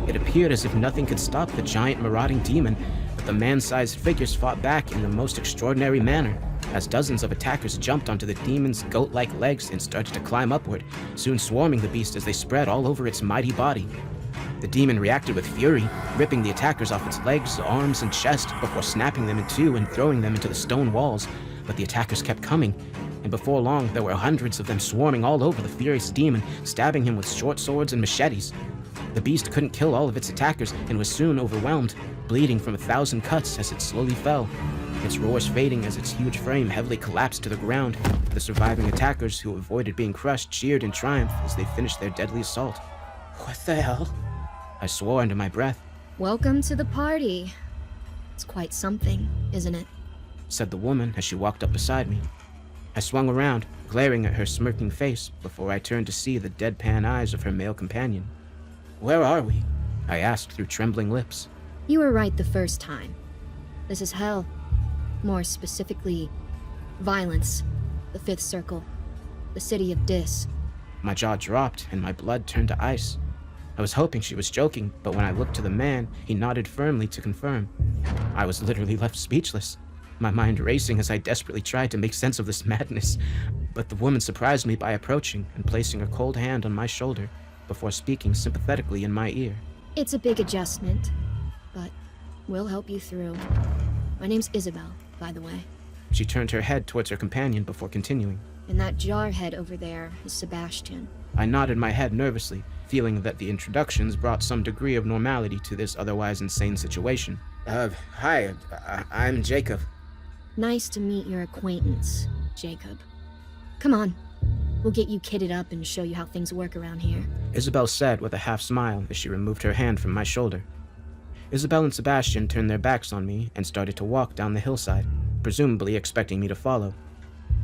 It appeared as if nothing could stop the giant marauding demon, but the man-sized figures fought back in the most extraordinary manner, as dozens of attackers jumped onto the demon's goat-like legs and started to climb upward, soon swarming the beast as they spread all over its mighty body. The demon reacted with fury, ripping the attackers off its legs, arms, and chest before snapping them in two and throwing them into the stone walls, but the attackers kept coming, and before long there were hundreds of them swarming all over the furious demon, stabbing him with short swords and machetes. The beast couldn't kill all of its attackers and was soon overwhelmed, bleeding from 1,000 cuts as it slowly fell, its roars fading as its huge frame heavily collapsed to the ground. The surviving attackers, who avoided being crushed, cheered in triumph as they finished their deadly assault. "What the hell?" I swore under my breath. Welcome to the party. It's quite something, isn't it? Said the woman as she walked up beside me. I swung around, glaring at her smirking face, before I turned to see the deadpan eyes of her male companion. "Where are we?" I asked through trembling lips. You were right the first time. This is hell. More specifically, violence. The 5th Circle. The city of Dis. My jaw dropped and my blood turned to ice. I was hoping she was joking, but when I looked to the man, he nodded firmly to confirm. I was literally left speechless, my mind racing as I desperately tried to make sense of this madness. But the woman surprised me by approaching and placing a cold hand on my shoulder before speaking sympathetically in my ear. It's a big adjustment, but we'll help you through. My name's Isabel, by the way. She turned her head towards her companion before continuing. And that jarhead over there is Sebastian. I nodded my head nervously, feeling that the introductions brought some degree of normality to this otherwise insane situation. Hi, I'm Jacob. Nice to meet your acquaintance, Jacob. Come on, we'll get you kitted up and show you how things work around here. Isabel said with a half smile as she removed her hand from my shoulder. Isabel and Sebastian turned their backs on me and started to walk down the hillside, presumably expecting me to follow.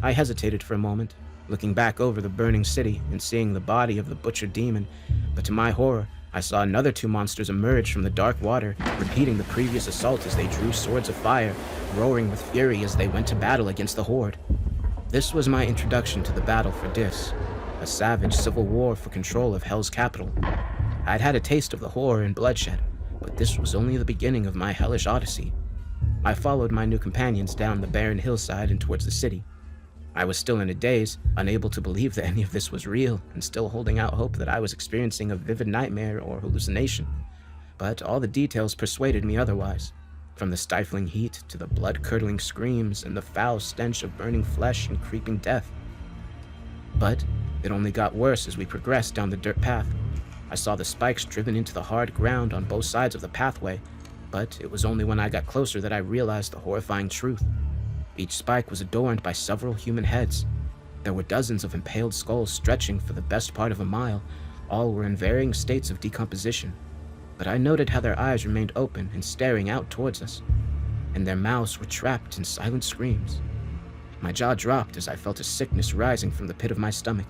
I hesitated for a moment, looking back over the burning city and seeing the body of the butchered demon, but to my horror, I saw another 2 monsters emerge from the dark water, repeating the previous assault as they drew swords of fire, roaring with fury as they went to battle against the horde. This was my introduction to the battle for Dis, a savage civil war for control of Hell's capital. I'd had a taste of the horror and bloodshed, but this was only the beginning of my hellish odyssey. I followed my new companions down the barren hillside and towards the city. I was still in a daze, unable to believe that any of this was real, and still holding out hope that I was experiencing a vivid nightmare or hallucination. But all the details persuaded me otherwise, from the stifling heat to the blood-curdling screams and the foul stench of burning flesh and creeping death. But it only got worse as we progressed down the dirt path. I saw the spikes driven into the hard ground on both sides of the pathway, but it was only when I got closer that I realized the horrifying truth. Each spike was adorned by several human heads. There were dozens of impaled skulls stretching for the best part of a mile. All were in varying states of decomposition. But I noted how their eyes remained open and staring out towards us, and their mouths were trapped in silent screams. My jaw dropped as I felt a sickness rising from the pit of my stomach.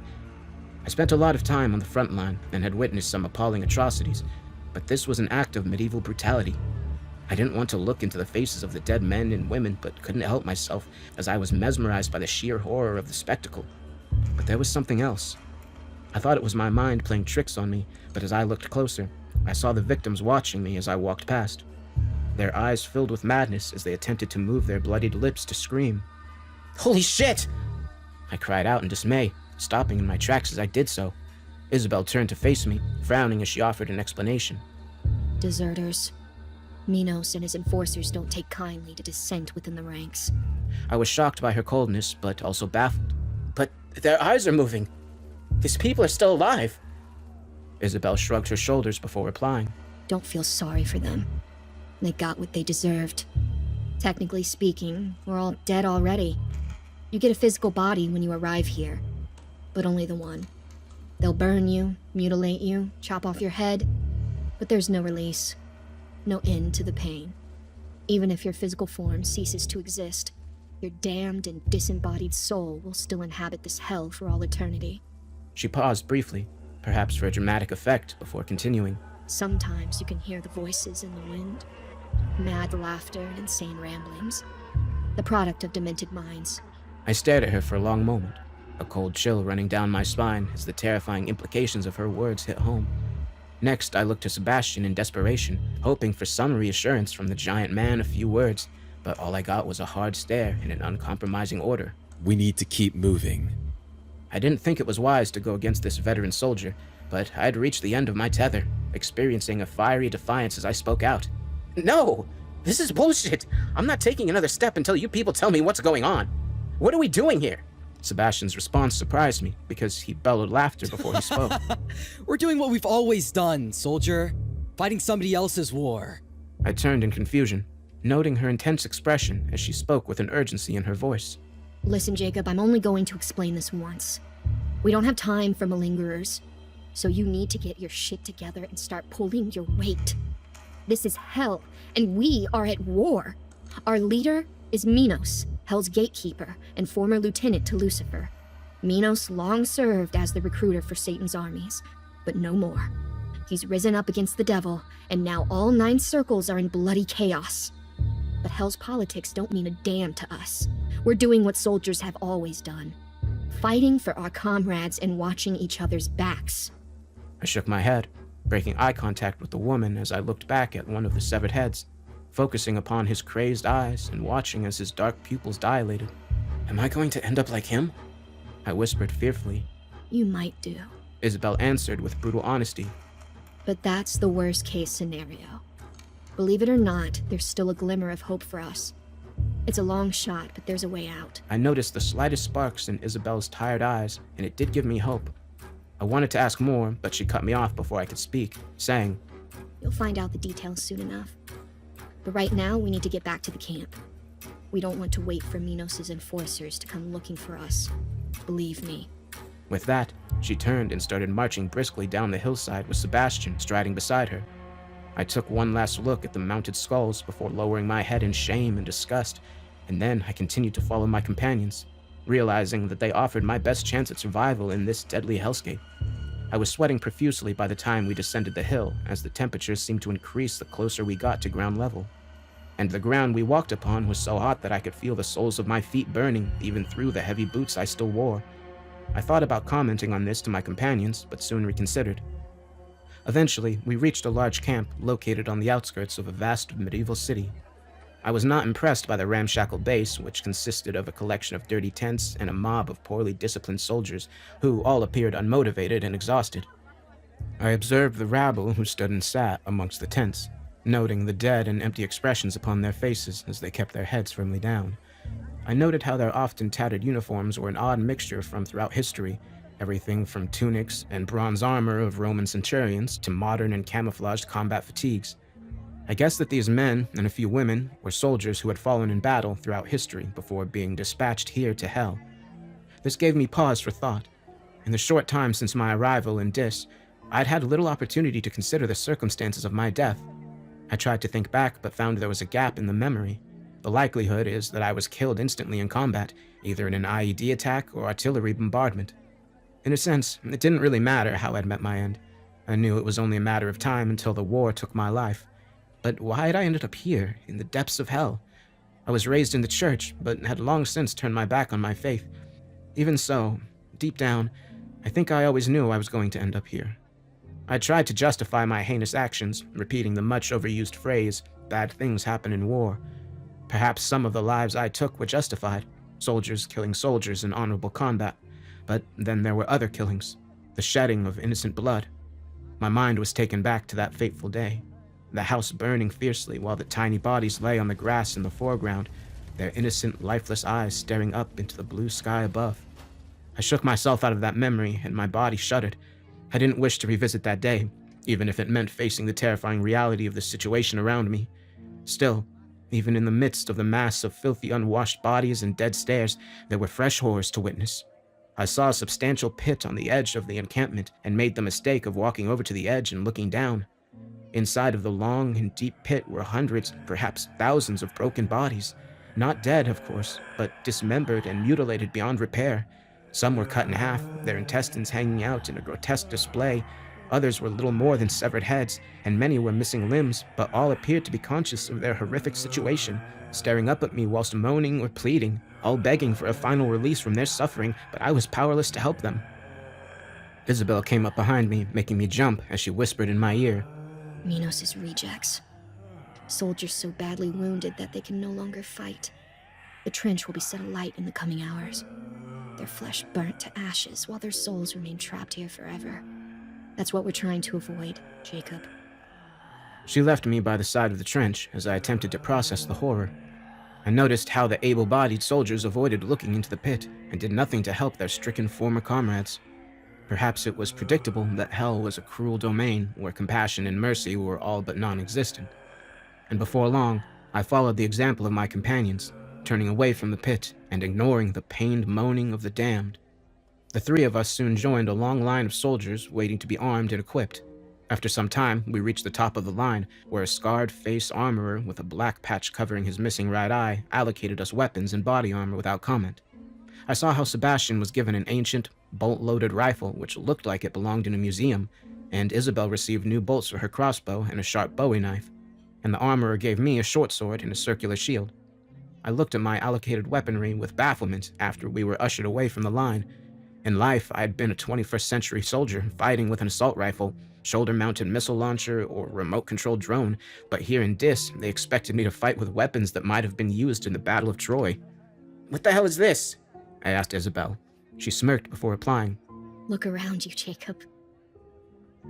I spent a lot of time on the front line and had witnessed some appalling atrocities, but this was an act of medieval brutality. I didn't want to look into the faces of the dead men and women, but couldn't help myself as I was mesmerized by the sheer horror of the spectacle. But there was something else. I thought it was my mind playing tricks on me, but as I looked closer, I saw the victims watching me as I walked past. Their eyes filled with madness as they attempted to move their bloodied lips to scream. "Holy shit!" I cried out in dismay, stopping in my tracks as I did so. Isabel turned to face me, frowning as she offered an explanation. Deserters. Minos and his enforcers don't take kindly to dissent within the ranks. I was shocked by her coldness, but also baffled. "But their eyes are moving. These people are still alive." Isabel shrugged her shoulders before replying. Don't feel sorry for them. They got what they deserved. Technically speaking, we're all dead already. You get a physical body when you arrive here, but only the one. They'll burn you, mutilate you, chop off your head, but there's no release. No end to the pain. Even if your physical form ceases to exist, your damned and disembodied soul will still inhabit this hell for all eternity. She paused briefly, perhaps for a dramatic effect, before continuing. Sometimes you can hear the voices in the wind. Mad laughter and insane ramblings. The product of demented minds. I stared at her for a long moment, a cold chill running down my spine as the terrifying implications of her words hit home. Next, I looked to Sebastian in desperation, hoping for some reassurance from the giant man, a few words, but all I got was a hard stare and an uncompromising order. "We need to keep moving." I didn't think it was wise to go against this veteran soldier, but I had reached the end of my tether, experiencing a fiery defiance as I spoke out. "No! This is bullshit! I'm not taking another step until you people tell me what's going on! What are we doing here?" Sebastian's response surprised me, because he bellowed laughter before he spoke. "We're doing what we've always done, soldier. Fighting somebody else's war." I turned in confusion, noting her intense expression as she spoke with an urgency in her voice. Listen, Jacob, I'm only going to explain this once. We don't have time for malingerers, so you need to get your shit together and start pulling your weight. This is hell, and we are at war. Our leader is Minos, Hell's gatekeeper and former lieutenant to Lucifer. Minos long served as the recruiter for Satan's armies, but no more. He's risen up against the devil, and now all 9 circles are in bloody chaos. But Hell's politics don't mean a damn to us. We're doing what soldiers have always done, fighting for our comrades and watching each other's backs. I shook my head, breaking eye contact with the woman as I looked back at one of the severed heads, focusing upon his crazed eyes and watching as his dark pupils dilated. Am I going to end up like him? I whispered fearfully. You might do. Isabel answered with brutal honesty. But that's the worst case scenario. Believe it or not, there's still a glimmer of hope for us. It's a long shot, but there's a way out. I noticed the slightest sparks in Isabel's tired eyes, and it did give me hope. I wanted to ask more, but she cut me off before I could speak, saying, You'll find out the details soon enough. But right now, we need to get back to the camp. We don't want to wait for Minos' enforcers to come looking for us. Believe me. With that, she turned and started marching briskly down the hillside with Sebastian striding beside her. I took one last look at the mounted skulls before lowering my head in shame and disgust, and then I continued to follow my companions, realizing that they offered my best chance at survival in this deadly hellscape. I was sweating profusely by the time we descended the hill, as the temperature seemed to increase the closer we got to ground level. And the ground we walked upon was so hot that I could feel the soles of my feet burning even through the heavy boots I still wore. I thought about commenting on this to my companions, but soon reconsidered. Eventually, we reached a large camp located on the outskirts of a vast medieval city. I was not impressed by the ramshackle base, which consisted of a collection of dirty tents and a mob of poorly disciplined soldiers who all appeared unmotivated and exhausted. I observed the rabble who stood and sat amongst the tents, noting the dead and empty expressions upon their faces as they kept their heads firmly down. I noted how their often tattered uniforms were an odd mixture from throughout history, everything from tunics and bronze armor of Roman centurions to modern and camouflaged combat fatigues. I guessed that these men, and a few women, were soldiers who had fallen in battle throughout history before being dispatched here to hell. This gave me pause for thought. In the short time since my arrival in Dis, I'd had little opportunity to consider the circumstances of my death. I tried to think back, but found there was a gap in the memory. The likelihood is that I was killed instantly in combat, either in an IED attack or artillery bombardment. In a sense, it didn't really matter how I'd met my end. I knew it was only a matter of time until the war took my life. But why had I ended up here, in the depths of hell? I was raised in the church, but had long since turned my back on my faith. Even so, deep down, I think I always knew I was going to end up here. I tried to justify my heinous actions, repeating the much overused phrase, "bad things happen in war." Perhaps some of the lives I took were justified, soldiers killing soldiers in honorable combat. But then there were other killings, the shedding of innocent blood. My mind was taken back to that fateful day, the house burning fiercely while the tiny bodies lay on the grass in the foreground, their innocent, lifeless eyes staring up into the blue sky above. I shook myself out of that memory, and my body shuddered. I didn't wish to revisit that day, even if it meant facing the terrifying reality of the situation around me. Still, even in the midst of the mass of filthy, unwashed bodies and dead stairs, there were fresh horrors to witness. I saw a substantial pit on the edge of the encampment and made the mistake of walking over to the edge and looking down. Inside of the long and deep pit were hundreds, perhaps thousands of broken bodies. Not dead, of course, but dismembered and mutilated beyond repair. Some were cut in half, their intestines hanging out in a grotesque display. Others were little more than severed heads, and many were missing limbs, but all appeared to be conscious of their horrific situation, staring up at me whilst moaning or pleading, all begging for a final release from their suffering, but I was powerless to help them. Isabel came up behind me, making me jump as she whispered in my ear, Minos' rejects. Soldiers so badly wounded that they can no longer fight. The trench will be set alight in the coming hours. Their flesh burnt to ashes while their souls remain trapped here forever. That's what we're trying to avoid, Jacob. She left me by the side of the trench as I attempted to process the horror. I noticed how the able-bodied soldiers avoided looking into the pit and did nothing to help their stricken former comrades. Perhaps it was predictable that hell was a cruel domain where compassion and mercy were all but non-existent. And before long, I followed the example of my companions, turning away from the pit and ignoring the pained moaning of the damned. The three of us soon joined a long line of soldiers waiting to be armed and equipped. After some time, we reached the top of the line, where a scarred-faced armorer with a black patch covering his missing right eye allocated us weapons and body armor without comment. I saw how Sebastian was given an ancient, bolt-loaded rifle which looked like it belonged in a museum, and Isabel received new bolts for her crossbow and a sharp bowie knife, and the armorer gave me a short sword and a circular shield. I looked at my allocated weaponry with bafflement after we were ushered away from the line. In life, I had been a 21st century soldier fighting with an assault rifle, shoulder-mounted missile launcher, or remote-controlled drone, but here in Dis, they expected me to fight with weapons that might have been used in the Battle of Troy. "What the hell is this?" I asked Isabel. She smirked before replying. Look around you, Jacob.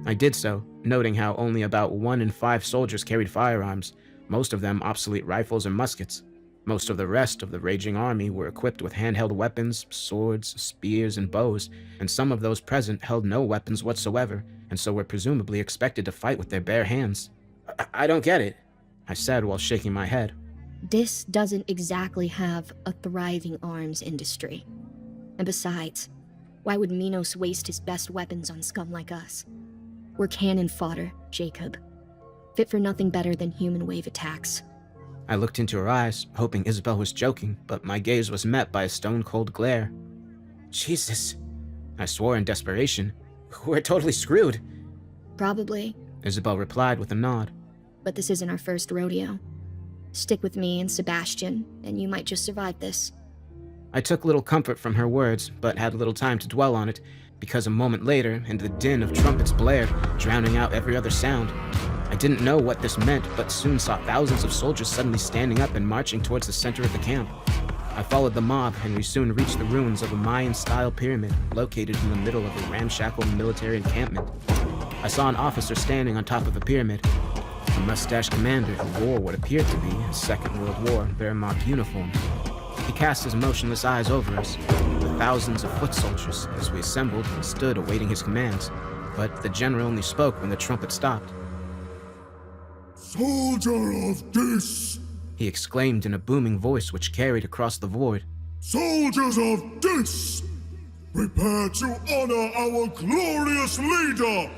I did so, noting how only about 1 in 5 soldiers carried firearms, most of them obsolete rifles and muskets. Most of the rest of the raging army were equipped with handheld weapons, swords, spears, and bows, and some of those present held no weapons whatsoever, and so were presumably expected to fight with their bare hands. I don't get it, I said while shaking my head. Dis doesn't exactly have a thriving arms industry. And besides, why would Minos waste his best weapons on scum like us? We're cannon fodder, Jacob. Fit for nothing better than human wave attacks. I looked into her eyes, hoping Isabel was joking, but my gaze was met by a stone-cold glare. Jesus, I swore in desperation. We're totally screwed. Probably, Isabel replied with a nod. but this isn't our first rodeo. Stick with me and Sebastian, and you might just survive this. I took little comfort from her words, but had little time to dwell on it, because a moment later, and the din of trumpets blared, drowning out every other sound. I didn't know what this meant, but soon saw thousands of soldiers suddenly standing up and marching towards the center of the camp. I followed the mob, and we soon reached the ruins of a Mayan-style pyramid located in the middle of a ramshackle military encampment. I saw an officer standing on top of the pyramid, a mustached commander who wore what appeared to be his Second World War Wehrmacht uniform. He cast his motionless eyes over us, the thousands of foot soldiers, as we assembled and stood awaiting his commands, but the general only spoke when the trumpet stopped. Soldier of Dis! He exclaimed in a booming voice which carried across the void. Soldiers of Dis! Prepare to honor our glorious leader,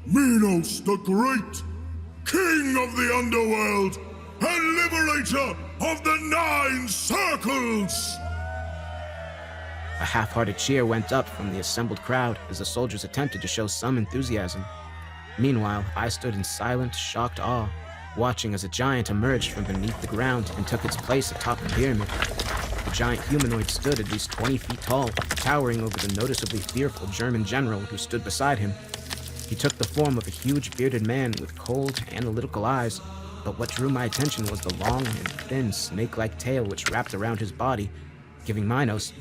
Minos the Great, King of the Underworld, and Liberator of the Nine Circles! A half-hearted cheer went up from the assembled crowd as the soldiers attempted to show some enthusiasm. Meanwhile, I stood in silent, shocked awe, watching as a giant emerged from beneath the ground and took its place atop the pyramid. The giant humanoid stood at least 20 feet tall, towering over the noticeably fearful German general who stood beside him. He took the form of a huge bearded man with cold, analytical eyes, but what drew my attention was the long and thin snake-like tail which wrapped around his body, giving Minos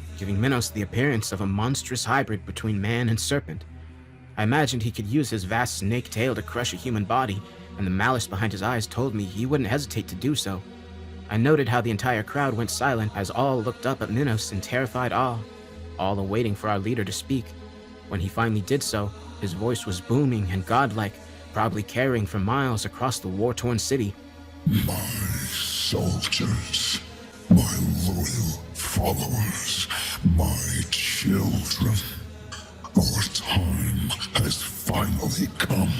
the appearance of a monstrous hybrid between man and serpent. I imagined he could use his vast snake tail to crush a human body, and the malice behind his eyes told me he wouldn't hesitate to do so. I noted how the entire crowd went silent as all looked up at Minos in terrified awe, all awaiting for our leader to speak. When he finally did so, his voice was booming and godlike, probably carrying for miles across the war-torn city. My soldiers, my loyal followers, my children, our time has finally come.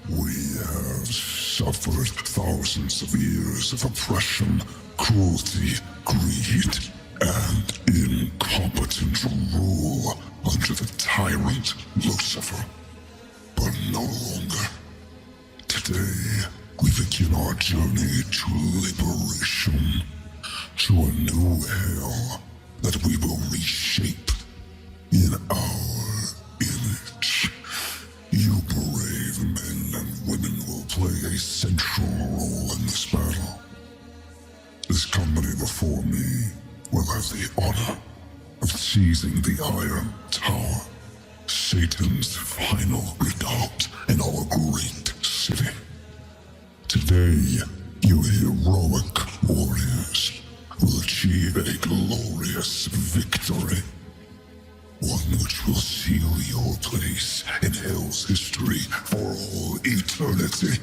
We have suffered thousands of years of oppression, cruelty, greed, and incompetent rule under the tyrant Lucifer. But no longer. Today, we begin our journey to liberation, to a new hell that we will reshape in our image. You brave men and women will play a central role in this battle. This company before me will have the honor of seizing the Iron Tower, Satan's final redoubt in our great city. Today, you heroic warriors will achieve a glorious victory. One which will seal your place in Hell's history for all eternity.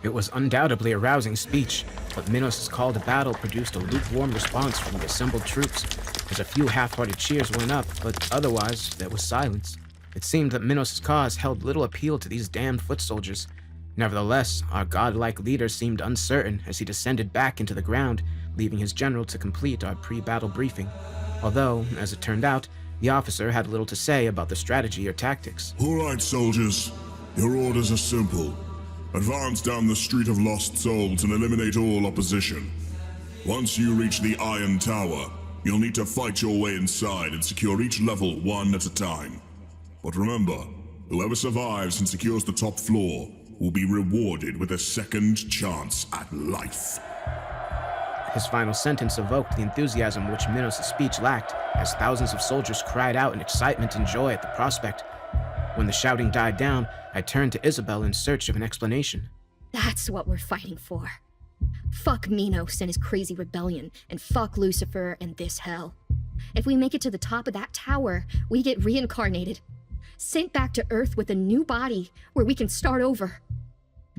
It was undoubtedly a rousing speech, but Minos' call to battle produced a lukewarm response from the assembled troops, as a few half-hearted cheers went up, but otherwise there was silence. It seemed that Minos' cause held little appeal to these damned foot soldiers. Nevertheless, our godlike leader seemed uncertain as he descended back into the ground, leaving his general to complete our pre-battle briefing. Although, as it turned out, the officer had little to say about the strategy or tactics. All right, soldiers. Your orders are simple. Advance down the Street of Lost Souls and eliminate all opposition. Once you reach the Iron Tower, You'll need to fight your way inside and secure each level one at a time. But remember, whoever survives and secures the top floor will be rewarded with a second chance at life. His final sentence evoked the enthusiasm which Minos' speech lacked, as thousands of soldiers cried out in excitement and joy at the prospect. When the shouting died down, I turned to Isabel in search of an explanation. That's what we're fighting for. Fuck Minos and his crazy rebellion, and fuck Lucifer and this hell. If we make it to the top of that tower, we get reincarnated, sent back to Earth with a new body where we can start over.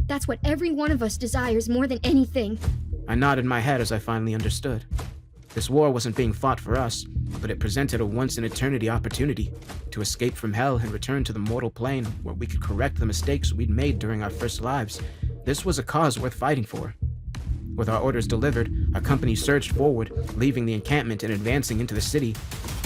That's what every one of us desires more than anything. I nodded my head as I finally understood. This war wasn't being fought for us, but it presented a once-in-eternity opportunity to escape from hell and return to the mortal plane where we could correct the mistakes we'd made during our first lives. This was a cause worth fighting for. With our orders delivered, our company surged forward, leaving the encampment and advancing into the city.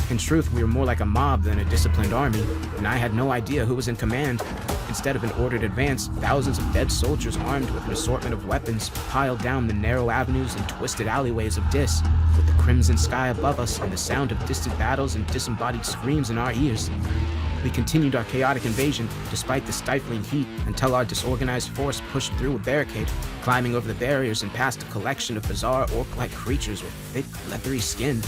In truth, we were more like a mob than a disciplined army, and I had no idea who was in command. Instead of an ordered advance, thousands of dead soldiers armed with an assortment of weapons piled down the narrow avenues and twisted alleyways of Dis, with the crimson sky above us and the sound of distant battles and disembodied screams in our ears. We continued our chaotic invasion despite the stifling heat until our disorganized force pushed through a barricade, climbing over the barriers and past a collection of bizarre orc-like creatures with thick, leathery skin.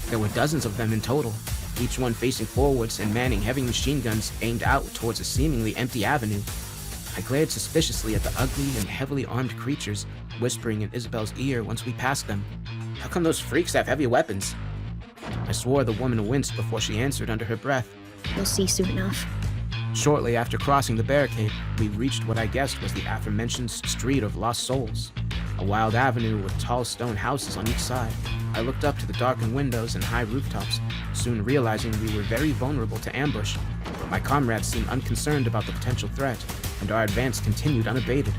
There were dozens of them in total, each one facing forwards and manning heavy machine guns aimed out towards a seemingly empty avenue. I glared suspiciously at the ugly and heavily armed creatures, whispering in Isabel's ear once we passed them. How come those freaks have heavy weapons? I swore the woman winced before she answered under her breath. You'll see soon enough. Shortly after crossing the barricade, we reached what I guessed was the aforementioned Street of Lost Souls, a wild avenue with tall stone houses on each side. I looked up to the darkened windows and high rooftops, soon realizing we were very vulnerable to ambush, but my comrades seemed unconcerned about the potential threat, and our advance continued unabated.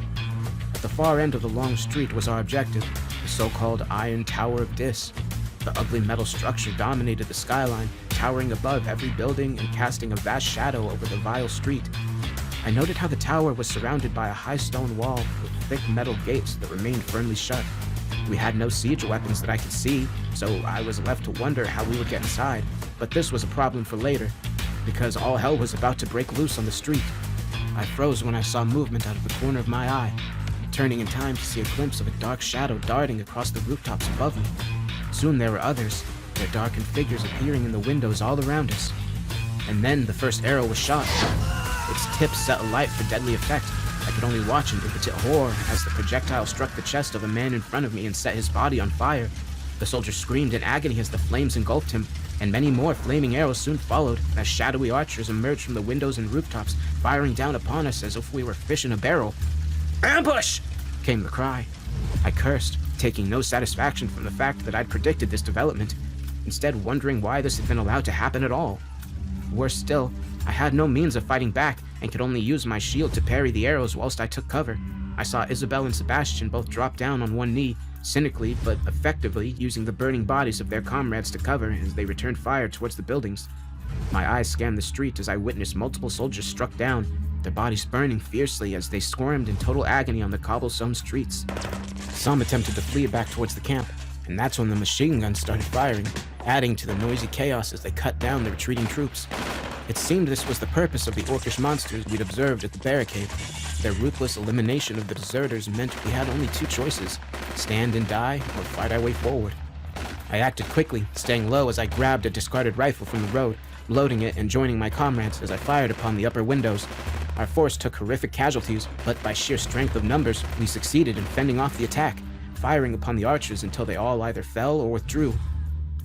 At the far end of the long street was our objective, the so-called Iron Tower of Dis. The ugly metal structure dominated the skyline, towering above every building and casting a vast shadow over the vile street. I noted how the tower was surrounded by a high stone wall with thick metal gates that remained firmly shut. We had no siege weapons that I could see, so I was left to wonder how we would get inside. But this was a problem for later, because all hell was about to break loose on the street. I froze when I saw movement out of the corner of my eye, turning in time to see a glimpse of a dark shadow darting across the rooftops above me. Soon there were others, their darkened figures appearing in the windows all around us. And then the first arrow was shot. Its tip set alight for deadly effect. I could only watch in impotent horror as the projectile struck the chest of a man in front of me and set his body on fire. The soldier screamed in agony as the flames engulfed him, and many more flaming arrows soon followed as shadowy archers emerged from the windows and rooftops, firing down upon us as if we were fish in a barrel. "Ambush!" came the cry. I cursed, taking no satisfaction from the fact that I'd predicted this development, instead wondering why this had been allowed to happen at all. Worse still, I had no means of fighting back and could only use my shield to parry the arrows whilst I took cover. I saw Isabel and Sebastian both drop down on one knee, cynically but effectively using the burning bodies of their comrades to cover as they returned fire towards the buildings. My eyes scanned the street as I witnessed multiple soldiers struck down, their bodies burning fiercely as they squirmed in total agony on the cobblestone streets. Some attempted to flee back towards the camp, and that's when the machine guns started firing, adding to the noisy chaos as they cut down the retreating troops. It seemed this was the purpose of the orcish monsters we'd observed at the barricade. Their ruthless elimination of the deserters meant we had only two choices: stand and die, or fight our way forward. I acted quickly, staying low as I grabbed a discarded rifle from the road, loading it and joining my comrades as I fired upon the upper windows. Our force took horrific casualties, but by sheer strength of numbers, we succeeded in fending off the attack, firing upon the archers until they all either fell or withdrew.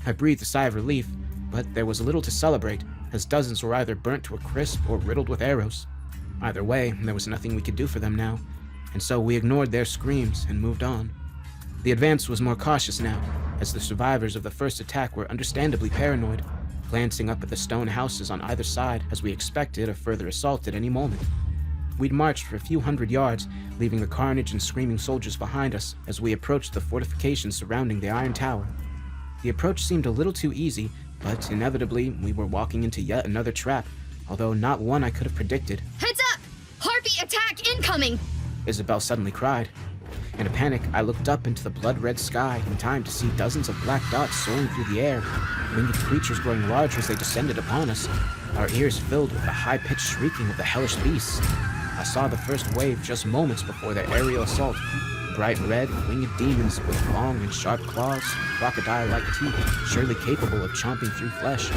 I breathed a sigh of relief, but there was little to celebrate, as dozens were either burnt to a crisp or riddled with arrows. Either way, there was nothing we could do for them now, and so we ignored their screams and moved on. The advance was more cautious now, as the survivors of the first attack were understandably paranoid, glancing up at the stone houses on either side as we expected a further assault at any moment. We'd marched for a few hundred yards, leaving the carnage and screaming soldiers behind us as we approached the fortifications surrounding the Iron Tower. The approach seemed a little too easy, but inevitably we were walking into yet another trap, although not one I could have predicted. Heads up! Harpy attack incoming! Isabel suddenly cried. In a panic, I looked up into the blood-red sky in time to see dozens of black dots soaring through the air, winged creatures growing larger as they descended upon us, our ears filled with the high-pitched shrieking of the hellish beasts. I saw the first wave just moments before their aerial assault. Bright red, winged demons with long and sharp claws, crocodile-like teeth, surely capable of chomping through flesh.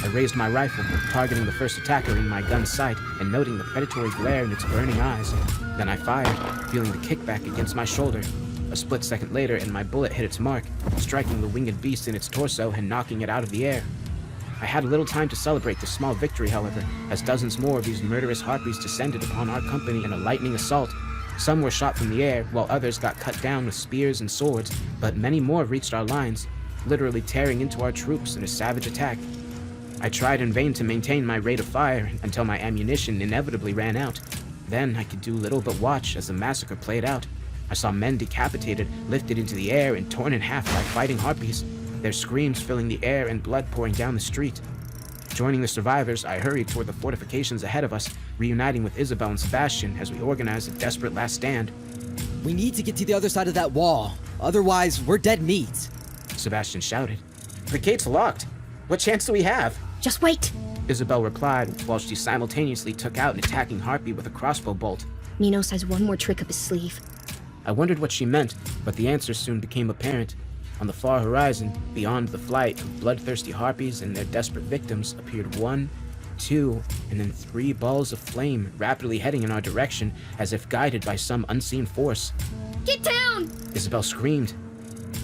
I raised my rifle, targeting the first attacker in my gun's sight and noting the predatory glare in its burning eyes. Then I fired, feeling the kickback against my shoulder. A split second later, and my bullet hit its mark, striking the winged beast in its torso and knocking it out of the air. I had little time to celebrate this small victory, however, as dozens more of these murderous harpies descended upon our company in a lightning assault. Some were shot from the air, while others got cut down with spears and swords, but many more reached our lines, literally tearing into our troops in a savage attack. I tried in vain to maintain my rate of fire until my ammunition inevitably ran out. Then I could do little but watch as the massacre played out. I saw men decapitated, lifted into the air, and torn in half by fighting harpies, their screams filling the air and blood pouring down the street. Joining the survivors, I hurried toward the fortifications ahead of us, reuniting with Isabel and Sebastian as we organized a desperate last stand. We need to get to the other side of that wall. Otherwise, we're dead meat. Sebastian shouted. The gate's locked. What chance do we have? Just wait! Isabel replied while she simultaneously took out an attacking harpy with a crossbow bolt. Minos has one more trick up his sleeve. I wondered what she meant, but the answer soon became apparent. On the far horizon, beyond the flight of bloodthirsty harpies and their desperate victims, appeared 1, 2, and then 3 balls of flame rapidly heading in our direction as if guided by some unseen force. Get down! Isabel screamed.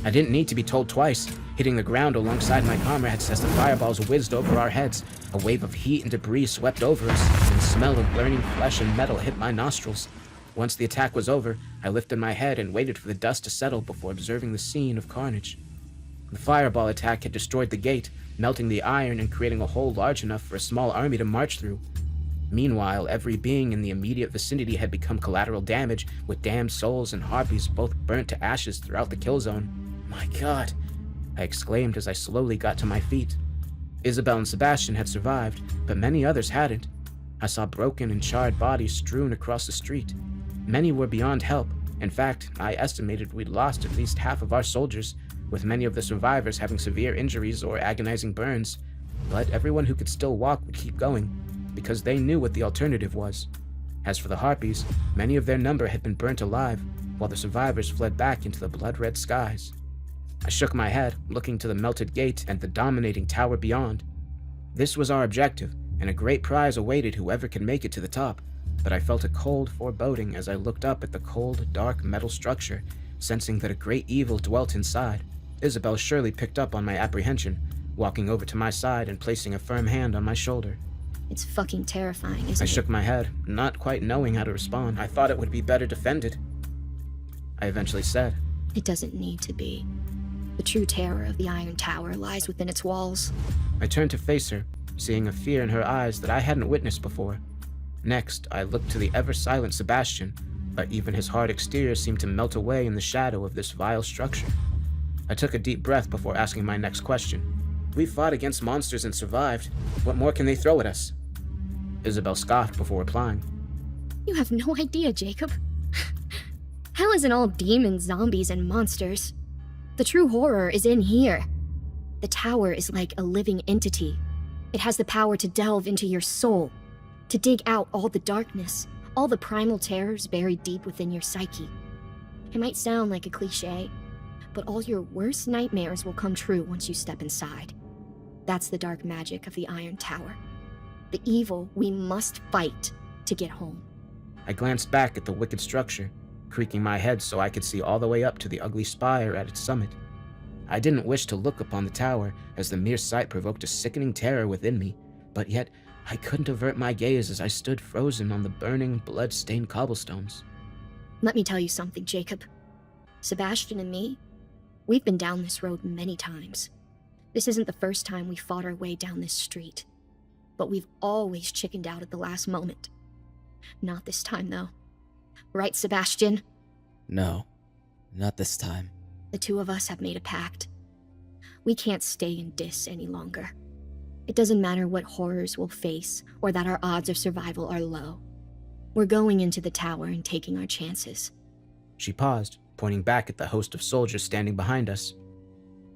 I didn't need to be told twice, hitting the ground alongside my comrades as the fireballs whizzed over our heads. A wave of heat and debris swept over us, and the smell of burning flesh and metal hit my nostrils. Once the attack was over, I lifted my head and waited for the dust to settle before observing the scene of carnage. The fireball attack had destroyed the gate, melting the iron and creating a hole large enough for a small army to march through. Meanwhile, every being in the immediate vicinity had become collateral damage, with damned souls and harpies both burnt to ashes throughout the kill zone. My God, I exclaimed as I slowly got to my feet. Isabel and Sebastian had survived, but many others hadn't. I saw broken and charred bodies strewn across the street. Many were beyond help. In fact, I estimated we'd lost at least half of our soldiers, with many of the survivors having severe injuries or agonizing burns. But everyone who could still walk would keep going, because they knew what the alternative was. As for the harpies, many of their number had been burnt alive, while the survivors fled back into the blood-red skies. I shook my head, looking to the melted gate and the dominating tower beyond. This was our objective, and a great prize awaited whoever could make it to the top. But I felt a cold foreboding as I looked up at the cold, dark metal structure, sensing that a great evil dwelt inside. Isabel surely picked up on my apprehension, walking over to my side and placing a firm hand on my shoulder. It's fucking terrifying, isn't it? I shook my head, not quite knowing how to respond. I thought it would be better defended. I eventually said, It doesn't need to be. The true terror of the Iron Tower lies within its walls. I turned to face her, seeing a fear in her eyes that I hadn't witnessed before. Next, I looked to the ever-silent Sebastian, but even his hard exterior seemed to melt away in the shadow of this vile structure. I took a deep breath before asking my next question. We fought against monsters and survived. What more can they throw at us? Isabel scoffed before replying. You have no idea, Jacob. Hell isn't all demons, zombies, and monsters. The true horror is in here. The tower is like a living entity. It has the power to delve into your soul, to dig out all the darkness, all the primal terrors buried deep within your psyche. It might sound like a cliche, but all your worst nightmares will come true once you step inside. That's the dark magic of the Iron Tower. The evil we must fight to get home. I glanced back at the wicked structure, creaking my head so I could see all the way up to the ugly spire at its summit. I didn't wish to look upon the tower, as the mere sight provoked a sickening terror within me, but yet I couldn't avert my gaze as I stood frozen on the burning, blood-stained cobblestones. Let me tell you something, Jacob. Sebastian and me, we've been down this road many times. This isn't the first time we fought our way down this street, but we've always chickened out at the last moment. Not this time, though. Right, Sebastian? No, not this time. The two of us have made a pact. We can't stay in Dis any longer. It doesn't matter what horrors we'll face or that our odds of survival are low. We're going into the tower and taking our chances. She paused, pointing back at the host of soldiers standing behind us.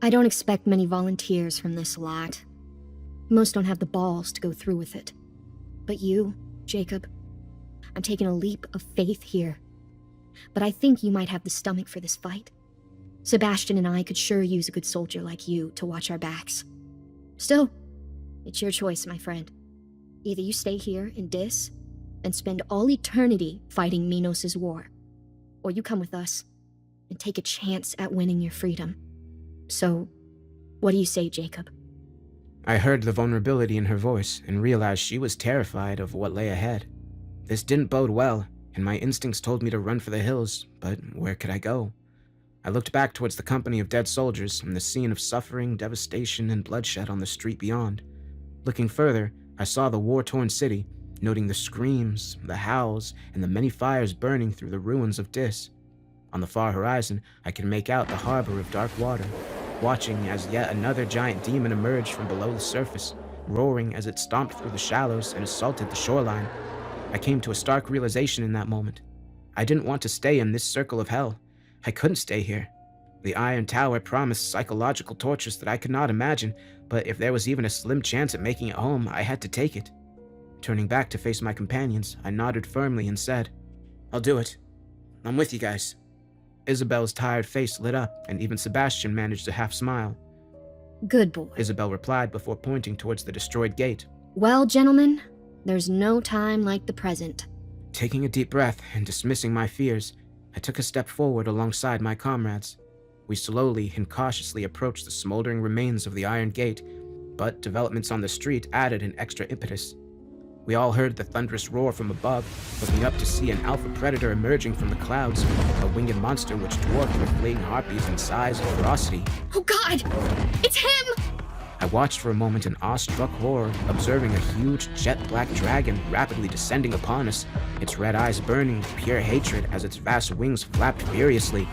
I don't expect many volunteers from this lot. Most don't have the balls to go through with it. But you, Jacob, I'm taking a leap of faith here. But I think you might have the stomach for this fight. Sebastian and I could sure use a good soldier like you to watch our backs. Still, it's your choice, my friend. Either you stay here in Dis and spend all eternity fighting Minos' war, or you come with us and take a chance at winning your freedom. So, what do you say, Jacob? I heard the vulnerability in her voice and realized she was terrified of what lay ahead. This didn't bode well, and my instincts told me to run for the hills, but where could I go? I looked back towards the company of dead soldiers and the scene of suffering, devastation, and bloodshed on the street beyond. Looking further, I saw the war-torn city, noting the screams, the howls, and the many fires burning through the ruins of Dis. On the far horizon, I could make out the harbor of dark water, watching as yet another giant demon emerged from below the surface, roaring as it stomped through the shallows and assaulted the shoreline. I came to a stark realization in that moment. I didn't want to stay in this circle of hell. I couldn't stay here. The Iron Tower promised psychological tortures that I could not imagine, but if there was even a slim chance at making it home, I had to take it. Turning back to face my companions, I nodded firmly and said, "I'll do it. I'm with you guys." Isabel's tired face lit up, and even Sebastian managed to half smile. Good boy. Isabel replied before pointing towards the destroyed gate. Well, gentlemen, there's no time like the present. Taking a deep breath and dismissing my fears, I took a step forward alongside my comrades. We slowly and cautiously approached the smoldering remains of the iron gate, but developments on the street added an extra impetus. We all heard the thunderous roar from above, looking up to see an alpha predator emerging from the clouds, a winged monster which dwarfed the fleeing harpies in size and ferocity. Oh God! It's him! I watched for a moment in awestruck horror, observing a huge jet-black dragon rapidly descending upon us, its red eyes burning with pure hatred as its vast wings flapped furiously.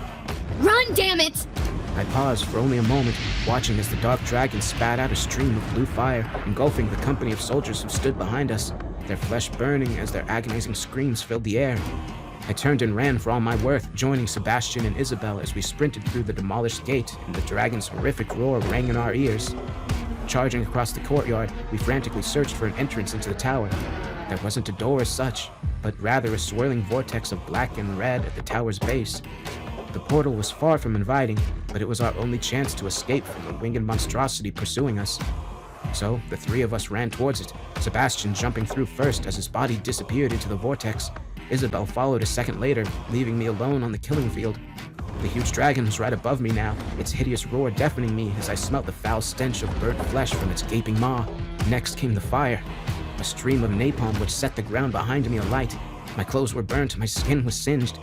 Run, damn it! I paused for only a moment, watching as the dark dragon spat out a stream of blue fire, engulfing the company of soldiers who stood behind us, their flesh burning as their agonizing screams filled the air. I turned and ran for all my worth, joining Sebastian and Isabel as we sprinted through the demolished gate, and the dragon's horrific roar rang in our ears. Charging across the courtyard, we frantically searched for an entrance into the tower. There wasn't a door as such, but rather a swirling vortex of black and red at the tower's base. The portal was far from inviting, but it was our only chance to escape from the winged monstrosity pursuing us. So, the three of us ran towards it, Sebastian jumping through first as his body disappeared into the vortex. Isabel followed a second later, leaving me alone on the killing field. The huge dragon was right above me now, its hideous roar deafening me as I smelt the foul stench of burnt flesh from its gaping maw. Next came the fire, a stream of napalm which set the ground behind me alight. My clothes were burnt, my skin was singed.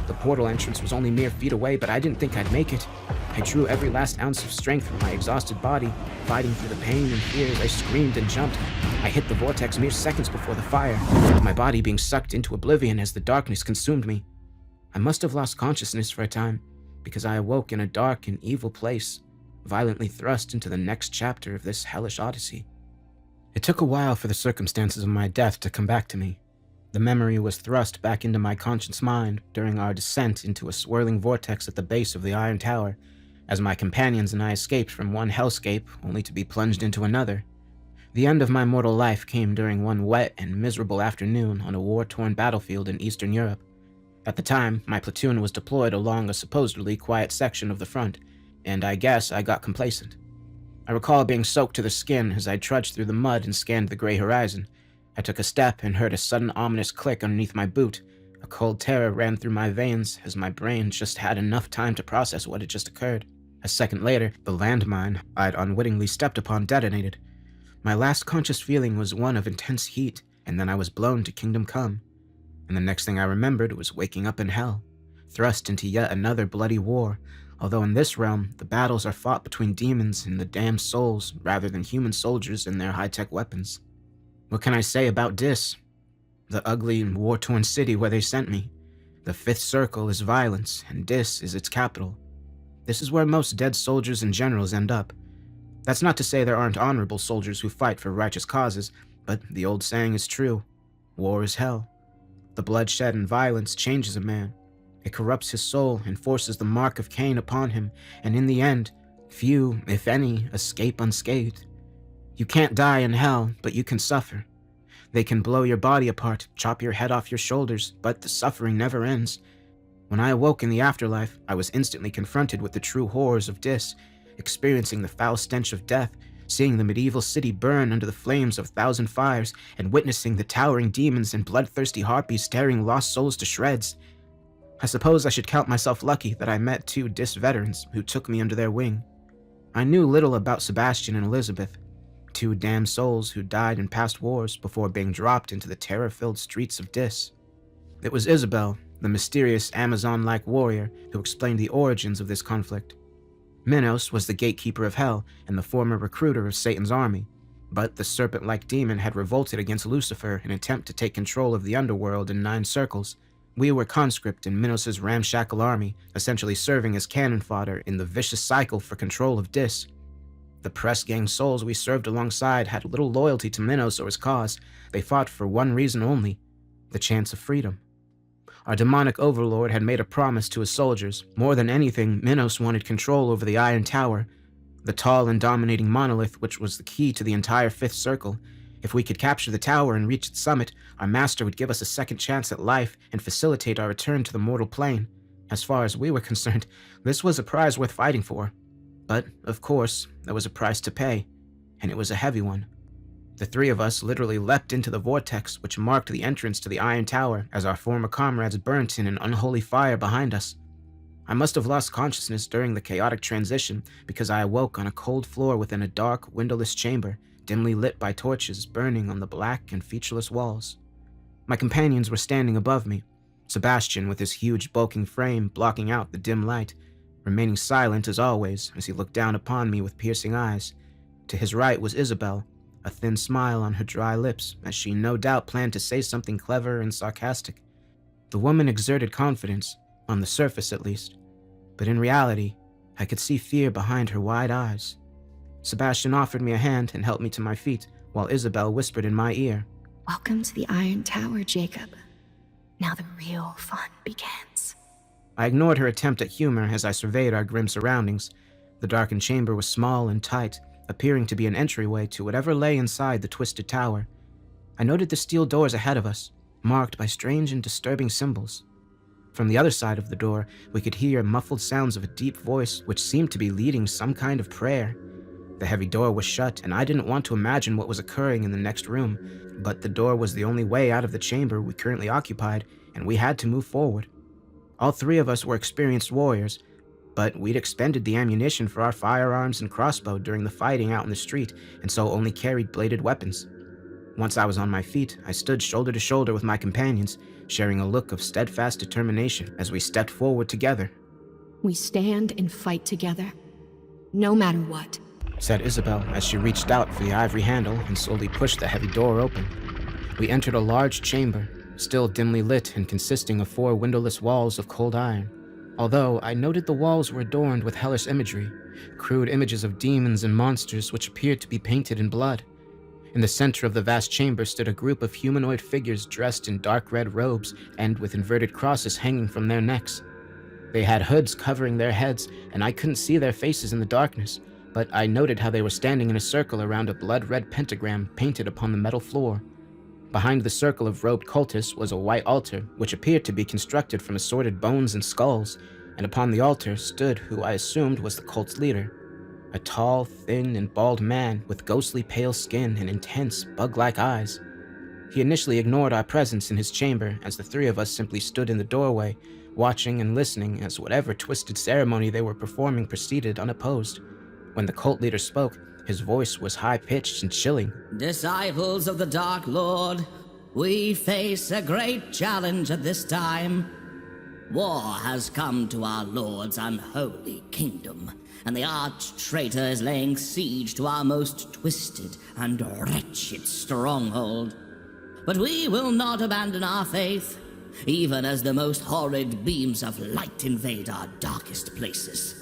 The portal entrance was only mere feet away, but I didn't think I'd make it. I drew every last ounce of strength from my exhausted body, fighting through the pain and fear as I screamed and jumped. I hit the vortex mere seconds before the fire, my body being sucked into oblivion as the darkness consumed me. I must have lost consciousness for a time, because I awoke in a dark and evil place, violently thrust into the next chapter of this hellish odyssey. It took a while for the circumstances of my death to come back to me. The memory was thrust back into my conscious mind during our descent into a swirling vortex at the base of the Iron Tower, as my companions and I escaped from one hellscape only to be plunged into another. The end of my mortal life came during one wet and miserable afternoon on a war-torn battlefield in Eastern Europe. At the time, my platoon was deployed along a supposedly quiet section of the front, and I guess I got complacent. I recall being soaked to the skin as I trudged through the mud and scanned the gray horizon. I took a step and heard a sudden ominous click underneath my boot. A cold terror ran through my veins as my brain just had enough time to process what had just occurred. A second later, the landmine I'd unwittingly stepped upon detonated. My last conscious feeling was one of intense heat, and then I was blown to Kingdom Come. And the next thing I remembered was waking up in hell, thrust into yet another bloody war, although in this realm, the battles are fought between demons and the damned souls rather than human soldiers and their high-tech weapons. What can I say about Dis? The ugly and war-torn city where they sent me. The fifth circle is violence, and Dis is its capital. This is where most dead soldiers and generals end up. That's not to say there aren't honorable soldiers who fight for righteous causes, but the old saying is true. War is hell. The bloodshed and violence changes a man, It corrupts his soul and forces the mark of Cain upon him, and in the end, few, if any, escape unscathed. You can't die in hell, but you can suffer. They can blow your body apart, chop your head off your shoulders, but the suffering never ends. When I awoke in the afterlife, I was instantly confronted with the true horrors of Dis, experiencing the foul stench of death, seeing the medieval city burn under the flames of 1,000 fires, and witnessing the towering demons and bloodthirsty harpies tearing lost souls to shreds. I suppose I should count myself lucky that I met 2 Dis veterans who took me under their wing. I knew little about Sebastian and Elizabeth, 2 damned souls who died in past wars before being dropped into the terror-filled streets of Dis. It was Isabel, the mysterious Amazon-like warrior, who explained the origins of this conflict. Minos was the gatekeeper of hell and the former recruiter of Satan's army, but the serpent-like demon had revolted against Lucifer in an attempt to take control of the underworld in 9 circles. We were conscript in Minos' ramshackle army, essentially serving as cannon fodder in the vicious cycle for control of Dis. The press gang souls we served alongside had little loyalty to Minos or his cause. They fought for one reason only: the chance of freedom. Our demonic overlord had made a promise to his soldiers. More than anything, Minos wanted control over the Iron Tower, the tall and dominating monolith which was the key to the entire 5th Circle. If we could capture the tower and reach its summit, our master would give us a second chance at life and facilitate our return to the mortal plane. As far as we were concerned, this was a prize worth fighting for. But, of course, there was a price to pay, and it was a heavy one. The 3 of us literally leapt into the vortex which marked the entrance to the Iron Tower as our former comrades burnt in an unholy fire behind us. I must have lost consciousness during the chaotic transition because I awoke on a cold floor within a dark, windowless chamber, dimly lit by torches burning on the black and featureless walls. My companions were standing above me, Sebastian with his huge bulking frame blocking out the dim light, remaining silent as always as he looked down upon me with piercing eyes. To his right was Isabel, a thin smile on her dry lips as she no doubt planned to say something clever and sarcastic. The woman exerted confidence, on the surface at least, but in reality, I could see fear behind her wide eyes. Sebastian offered me a hand and helped me to my feet, while Isabel whispered in my ear, Welcome to the Iron Tower, Jacob. Now the real fun begins. I ignored her attempt at humor as I surveyed our grim surroundings. The darkened chamber was small and tight, appearing to be an entryway to whatever lay inside the twisted tower. I noted the steel doors ahead of us, marked by strange and disturbing symbols. From the other side of the door, we could hear muffled sounds of a deep voice which seemed to be leading some kind of prayer. The heavy door was shut, and I didn't want to imagine what was occurring in the next room, but the door was the only way out of the chamber we currently occupied, and we had to move forward. All 3 of us were experienced warriors, but we'd expended the ammunition for our firearms and crossbow during the fighting out in the street, and so only carried bladed weapons. Once I was on my feet, I stood shoulder to shoulder with my companions, sharing a look of steadfast determination as we stepped forward together. We stand and fight together, no matter what, said Isabel as she reached out for the ivory handle and slowly pushed the heavy door open. We entered a large chamber, still dimly lit and consisting of 4 windowless walls of cold iron. Although I noted the walls were adorned with hellish imagery, crude images of demons and monsters which appeared to be painted in blood. In the center of the vast chamber stood a group of humanoid figures dressed in dark red robes and with inverted crosses hanging from their necks. They had hoods covering their heads, and I couldn't see their faces in the darkness, but I noted how they were standing in a circle around a blood-red pentagram painted upon the metal floor. Behind the circle of robed cultists was a white altar, which appeared to be constructed from assorted bones and skulls, and upon the altar stood who I assumed was the cult's leader, a tall, thin, and bald man with ghostly pale skin and intense, bug-like eyes. He initially ignored our presence in his chamber as the 3 of us simply stood in the doorway, watching and listening as whatever twisted ceremony they were performing proceeded unopposed. When the cult leader spoke, his voice was high-pitched and chilling. Disciples of the Dark Lord, we face a great challenge at this time. War has come to our Lord's unholy kingdom, and the arch-traitor is laying siege to our most twisted and wretched stronghold. But we will not abandon our faith, even as the most horrid beams of light invade our darkest places.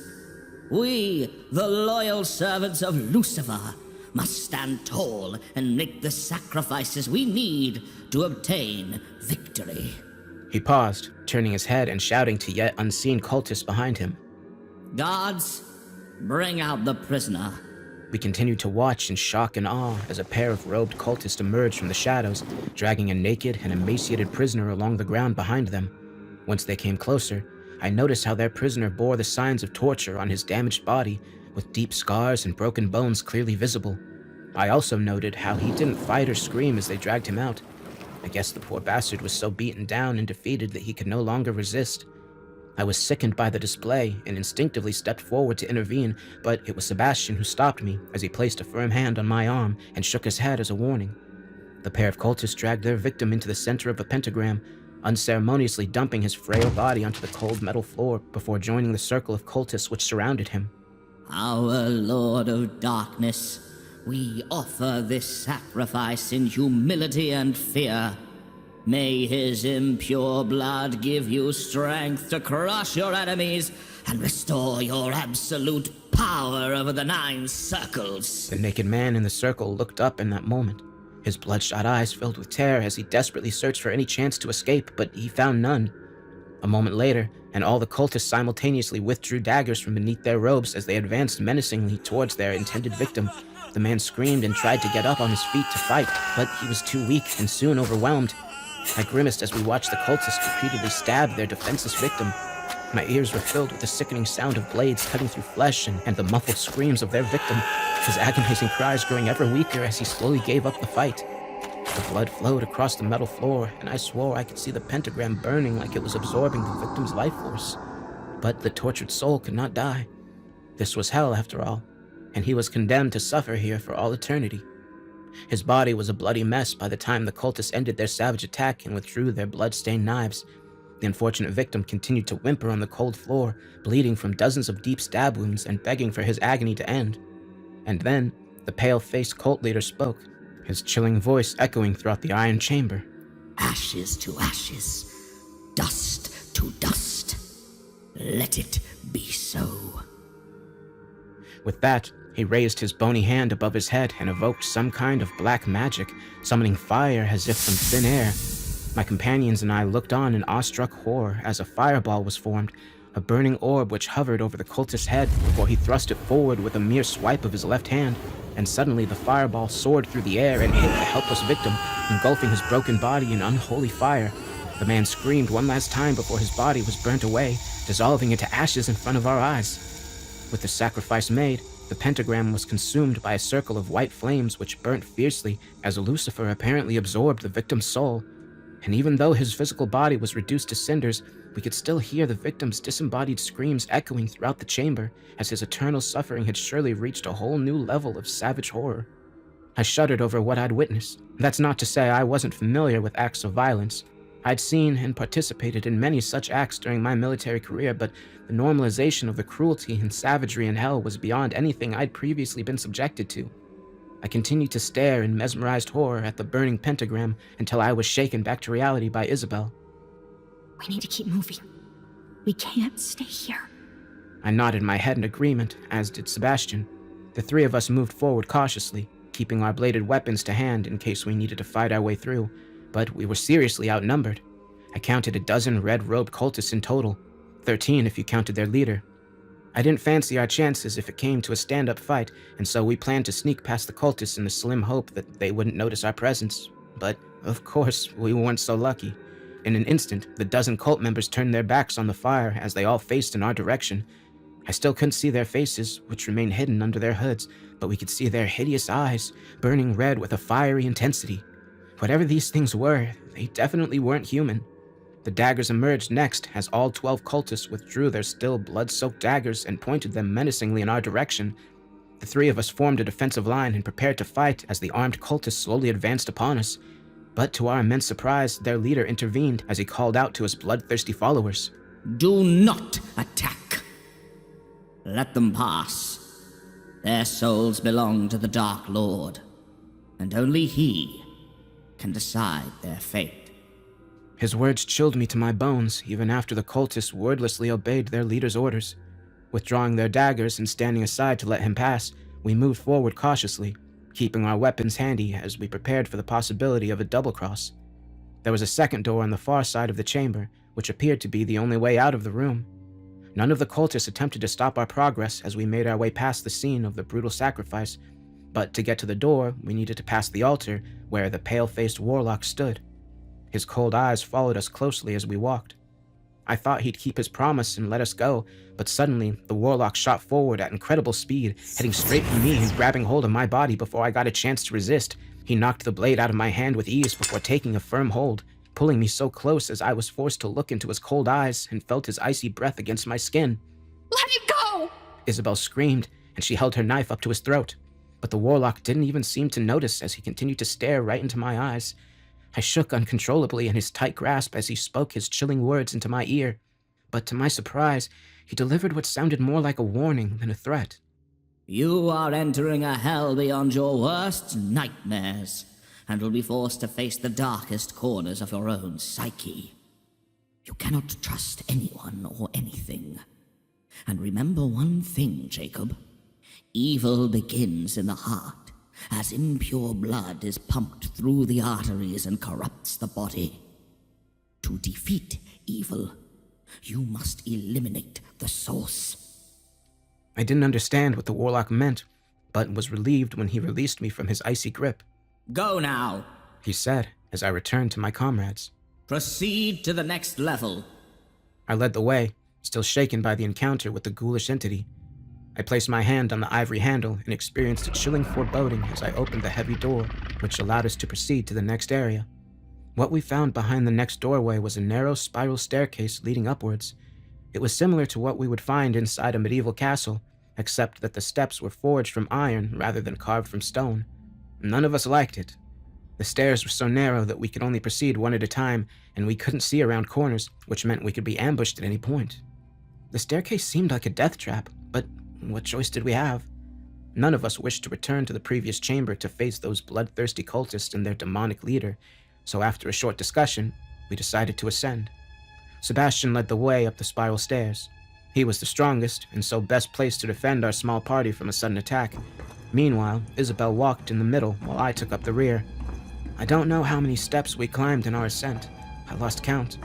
We, the loyal servants of Lucifer, must stand tall and make the sacrifices we need to obtain victory. He paused, turning his head and shouting to yet unseen cultists behind him. Guards, bring out the prisoner. We continued to watch in shock and awe as a pair of robed cultists emerged from the shadows, dragging a naked and emaciated prisoner along the ground behind them. Once they came closer, I noticed how their prisoner bore the signs of torture on his damaged body, with deep scars and broken bones clearly visible. I also noted how he didn't fight or scream as they dragged him out. I guess the poor bastard was so beaten down and defeated that he could no longer resist. I was sickened by the display and instinctively stepped forward to intervene, but it was Sebastian who stopped me as he placed a firm hand on my arm and shook his head as a warning. The pair of cultists dragged their victim into the center of a pentagram, unceremoniously dumping his frail body onto the cold metal floor before joining the circle of cultists which surrounded him. Our Lord of Darkness, we offer this sacrifice in humility and fear. May his impure blood give you strength to crush your enemies and restore your absolute power over the 9 circles. The naked man in the circle looked up in that moment. His bloodshot eyes filled with terror as he desperately searched for any chance to escape, but he found none. A moment later, and all the cultists simultaneously withdrew daggers from beneath their robes as they advanced menacingly towards their intended victim. The man screamed and tried to get up on his feet to fight, but he was too weak and soon overwhelmed. I grimaced as we watched the cultists repeatedly stab their defenseless victim. My ears were filled with the sickening sound of blades cutting through flesh and the muffled screams of their victim, his agonizing cries growing ever weaker as he slowly gave up the fight. The blood flowed across the metal floor, and I swore I could see the pentagram burning like it was absorbing the victim's life force. But the tortured soul could not die. This was hell, after all, and he was condemned to suffer here for all eternity. His body was a bloody mess by the time the cultists ended their savage attack and withdrew their blood-stained knives. The unfortunate victim continued to whimper on the cold floor, bleeding from dozens of deep stab wounds and begging for his agony to end. And then, the pale-faced cult leader spoke, his chilling voice echoing throughout the iron chamber. Ashes to ashes, dust to dust. Let it be so. With that, he raised his bony hand above his head and evoked some kind of black magic, summoning fire as if from thin air. My companions and I looked on in awestruck horror as a fireball was formed, a burning orb which hovered over the cultist's head before he thrust it forward with a mere swipe of his left hand, and suddenly the fireball soared through the air and hit the helpless victim, engulfing his broken body in unholy fire. The man screamed one last time before his body was burnt away, dissolving into ashes in front of our eyes. With the sacrifice made, the pentagram was consumed by a circle of white flames which burnt fiercely as Lucifer apparently absorbed the victim's soul. And even though his physical body was reduced to cinders, we could still hear the victim's disembodied screams echoing throughout the chamber, as his eternal suffering had surely reached a whole new level of savage horror. I shuddered over what I'd witnessed. That's not to say I wasn't familiar with acts of violence. I'd seen and participated in many such acts during my military career, but the normalization of the cruelty and savagery in hell was beyond anything I'd previously been subjected to. I continued to stare in mesmerized horror at the burning pentagram until I was shaken back to reality by Isabel. We need to keep moving. We can't stay here. I nodded my head in agreement, as did Sebastian. The 3 of us moved forward cautiously, keeping our bladed weapons to hand in case we needed to fight our way through, but we were seriously outnumbered. I counted a dozen red-robed cultists in total, 13 if you counted their leader. I didn't fancy our chances if it came to a stand-up fight, and so we planned to sneak past the cultists in the slim hope that they wouldn't notice our presence. But, of course, we weren't so lucky. In an instant, the dozen cult members turned their backs on the fire as they all faced in our direction. I still couldn't see their faces, which remained hidden under their hoods, but we could see their hideous eyes, burning red with a fiery intensity. Whatever these things were, they definitely weren't human. The daggers emerged next as all 12 cultists withdrew their still blood-soaked daggers and pointed them menacingly in our direction. The 3 of us formed a defensive line and prepared to fight as the armed cultists slowly advanced upon us. But to our immense surprise, their leader intervened as he called out to his bloodthirsty followers. Do not attack. Let them pass. Their souls belong to the Dark Lord, and only he can decide their fate. His words chilled me to my bones, even after the cultists wordlessly obeyed their leader's orders. Withdrawing their daggers and standing aside to let him pass, we moved forward cautiously, keeping our weapons handy as we prepared for the possibility of a double cross. There was a second door on the far side of the chamber, which appeared to be the only way out of the room. None of the cultists attempted to stop our progress as we made our way past the scene of the brutal sacrifice, but to get to the door, we needed to pass the altar where the pale-faced warlock stood. His cold eyes followed us closely as we walked. I thought he'd keep his promise and let us go, but suddenly the warlock shot forward at incredible speed, heading straight for me and grabbing hold of my body before I got a chance to resist. He knocked the blade out of my hand with ease before taking a firm hold, pulling me so close as I was forced to look into his cold eyes and felt his icy breath against my skin. Let him go! Isabel screamed, and she held her knife up to his throat. But the warlock didn't even seem to notice as he continued to stare right into my eyes. I shook uncontrollably in his tight grasp as he spoke his chilling words into my ear. But to my surprise, he delivered what sounded more like a warning than a threat. You are entering a hell beyond your worst nightmares, and will be forced to face the darkest corners of your own psyche. You cannot trust anyone or anything. And remember one thing, Jacob. Evil begins in the heart, as impure blood is pumped through the arteries and corrupts the body. To defeat evil, you must eliminate the source. I didn't understand what the warlock meant, but was relieved when he released me from his icy grip. Go now, he said as I returned to my comrades. Proceed to the next level. I led the way, still shaken by the encounter with the ghoulish entity. I placed my hand on the ivory handle and experienced a chilling foreboding as I opened the heavy door, which allowed us to proceed to the next area. What we found behind the next doorway was a narrow spiral staircase leading upwards. It was similar to what we would find inside a medieval castle, except that the steps were forged from iron rather than carved from stone. None of us liked it. The stairs were so narrow that we could only proceed one at a time, and we couldn't see around corners, which meant we could be ambushed at any point. The staircase seemed like a death trap, but what choice did we have? None of us wished to return to the previous chamber to face those bloodthirsty cultists and their demonic leader, so after a short discussion, we decided to ascend. Sebastian led the way up the spiral stairs. He was the strongest, and so best placed to defend our small party from a sudden attack. Meanwhile, Isabel walked in the middle while I took up the rear. I don't know how many steps we climbed in our ascent. I lost count.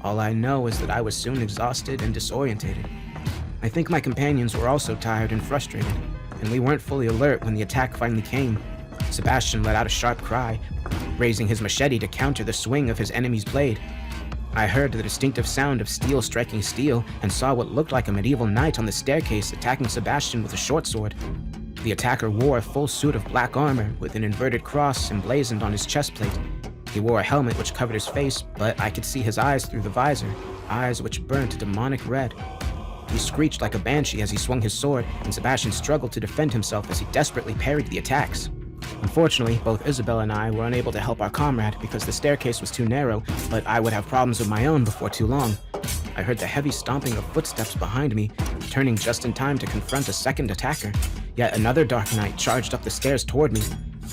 All I know is that I was soon exhausted and disorientated. I think my companions were also tired and frustrated, and we weren't fully alert when the attack finally came. Sebastian let out a sharp cry, raising his machete to counter the swing of his enemy's blade. I heard the distinctive sound of steel striking steel and saw what looked like a medieval knight on the staircase attacking Sebastian with a short sword. The attacker wore a full suit of black armor with an inverted cross emblazoned on his chest plate. He wore a helmet which covered his face, but I could see his eyes through the visor, eyes which burnt a demonic red. He screeched like a banshee as he swung his sword, and Sebastian struggled to defend himself as he desperately parried the attacks. Unfortunately, both Isabel and I were unable to help our comrade because the staircase was too narrow, but I would have problems of my own before too long. I heard the heavy stomping of footsteps behind me, turning just in time to confront a second attacker. Yet another Dark Knight charged up the stairs toward me.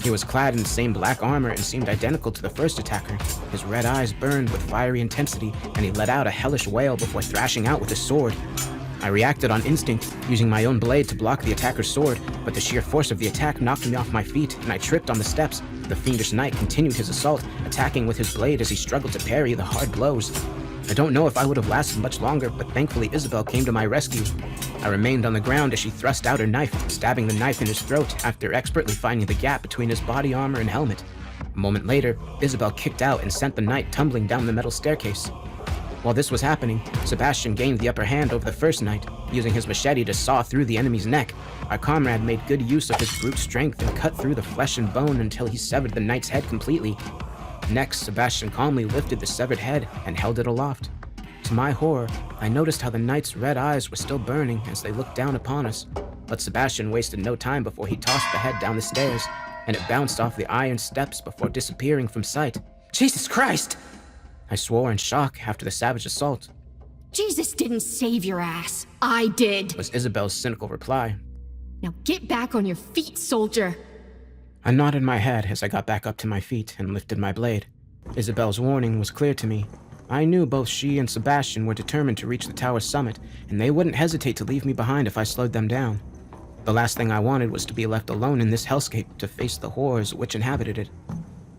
He was clad in the same black armor and seemed identical to the first attacker. His red eyes burned with fiery intensity, and he let out a hellish wail before thrashing out with his sword. I reacted on instinct, using my own blade to block the attacker's sword, but the sheer force of the attack knocked me off my feet, and I tripped on the steps. The fiendish knight continued his assault, attacking with his blade as he struggled to parry the hard blows. I don't know if I would have lasted much longer, but thankfully Isabel came to my rescue. I remained on the ground as she thrust out her knife, stabbing the knife in his throat after expertly finding the gap between his body armor and helmet. A moment later, Isabel kicked out and sent the knight tumbling down the metal staircase. While this was happening, Sebastian gained the upper hand over the first knight, using his machete to saw through the enemy's neck. Our comrade made good use of his brute strength and cut through the flesh and bone until he severed the knight's head completely. Next, Sebastian calmly lifted the severed head and held it aloft. To my horror, I noticed how the knight's red eyes were still burning as they looked down upon us, but Sebastian wasted no time before he tossed the head down the stairs, and it bounced off the iron steps before disappearing from sight. Jesus Christ! I swore in shock after the savage assault. Jesus didn't save your ass. I did. Was Isabel's cynical reply. Now get back on your feet, soldier. I nodded my head as I got back up to my feet and lifted my blade. Isabel's warning was clear to me. I knew both she and Sebastian were determined to reach the tower's summit, and they wouldn't hesitate to leave me behind if I slowed them down. The last thing I wanted was to be left alone in this hellscape to face the horrors which inhabited it.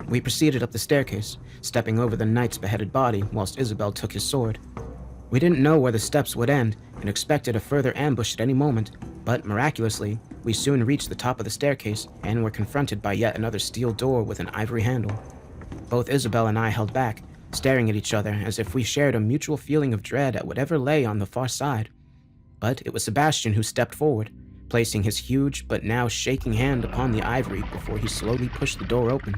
We proceeded up the staircase, stepping over the knight's beheaded body whilst Isabel took his sword. We didn't know where the steps would end and expected a further ambush at any moment, but miraculously, we soon reached the top of the staircase and were confronted by yet another steel door with an ivory handle. Both Isabel and I held back, staring at each other as if we shared a mutual feeling of dread at whatever lay on the far side. But it was Sebastian who stepped forward, placing his huge but now shaking hand upon the ivory before he slowly pushed the door open.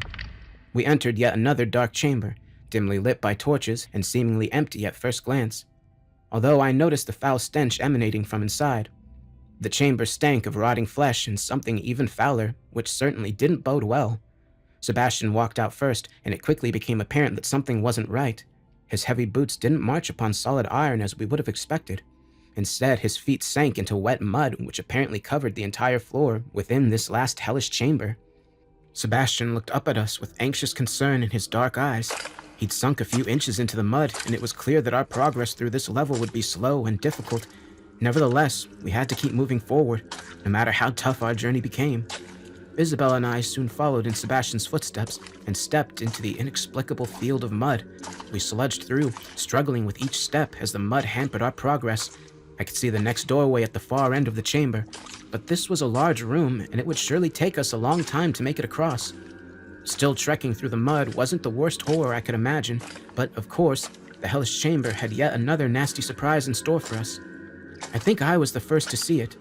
We entered yet another dark chamber, dimly lit by torches and seemingly empty at first glance, although I noticed the foul stench emanating from inside. The chamber stank of rotting flesh and something even fouler, which certainly didn't bode well. Sebastian walked out first, and it quickly became apparent that something wasn't right. His heavy boots didn't march upon solid iron as we would have expected. Instead, his feet sank into wet mud, which apparently covered the entire floor within this last hellish chamber. Sebastian looked up at us with anxious concern in his dark eyes. He'd sunk a few inches into the mud, and it was clear that our progress through this level would be slow and difficult. Nevertheless, we had to keep moving forward, no matter how tough our journey became. Isabel and I soon followed in Sebastian's footsteps and stepped into the inexplicable field of mud. We sludged through, struggling with each step as the mud hampered our progress. I could see the next doorway at the far end of the chamber, but this was a large room, and it would surely take us a long time to make it across. Still trekking through the mud wasn't the worst horror I could imagine, but of course, the hellish chamber had yet another nasty surprise in store for us. I think I was the first to see it.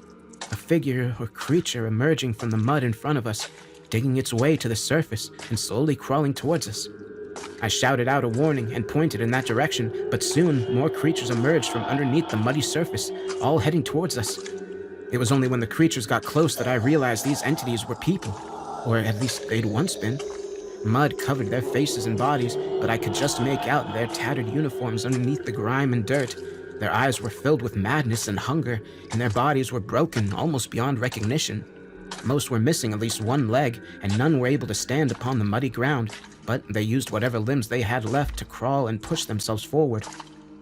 A figure or creature emerging from the mud in front of us, digging its way to the surface and slowly crawling towards us. I shouted out a warning and pointed in that direction, but soon more creatures emerged from underneath the muddy surface, all heading towards us. It was only when the creatures got close that I realized these entities were people, or at least they'd once been. Mud covered their faces and bodies, but I could just make out their tattered uniforms underneath the grime and dirt. Their eyes were filled with madness and hunger, and their bodies were broken almost beyond recognition. Most were missing at least one leg, and none were able to stand upon the muddy ground, but they used whatever limbs they had left to crawl and push themselves forward.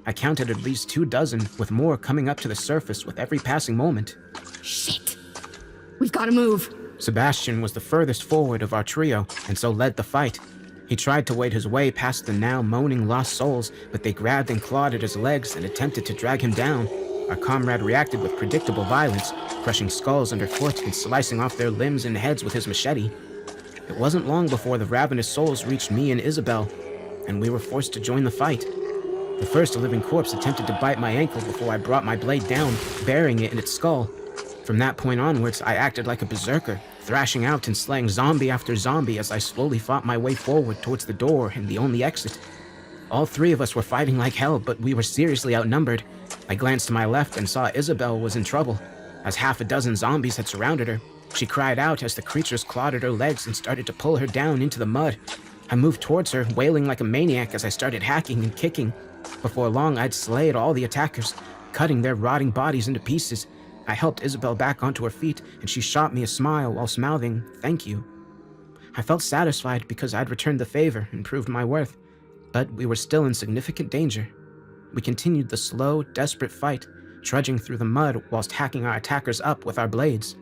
I counted at least 24, with more coming up to the surface with every passing moment. Shit! We've got to move! Sebastian was the furthest forward of our trio, and so led the fight. He tried to wade his way past the now moaning lost souls, but they grabbed and clawed at his legs and attempted to drag him down. Our comrade reacted with predictable violence, crushing skulls underfoot and slicing off their limbs and heads with his machete. It wasn't long before the ravenous souls reached me and Isabel, and we were forced to join the fight. The first living corpse attempted to bite my ankle before I brought my blade down, burying it in its skull. From that point onwards, I acted like a berserker, thrashing out and slaying zombie after zombie as I slowly fought my way forward towards the door and the only exit. All three of us were fighting like hell, but we were seriously outnumbered. I glanced to my left and saw Isabel was in trouble, as 6 zombies had surrounded her. She cried out as the creatures clawed at her legs and started to pull her down into the mud. I moved towards her, wailing like a maniac as I started hacking and kicking. Before long, I'd slayed all the attackers, cutting their rotting bodies into pieces. I helped Isabel back onto her feet, and she shot me a smile while mouthing, "Thank you." I felt satisfied because I'd returned the favor and proved my worth, but we were still in significant danger. We continued the slow, desperate fight, trudging through the mud whilst hacking our attackers up with our blades.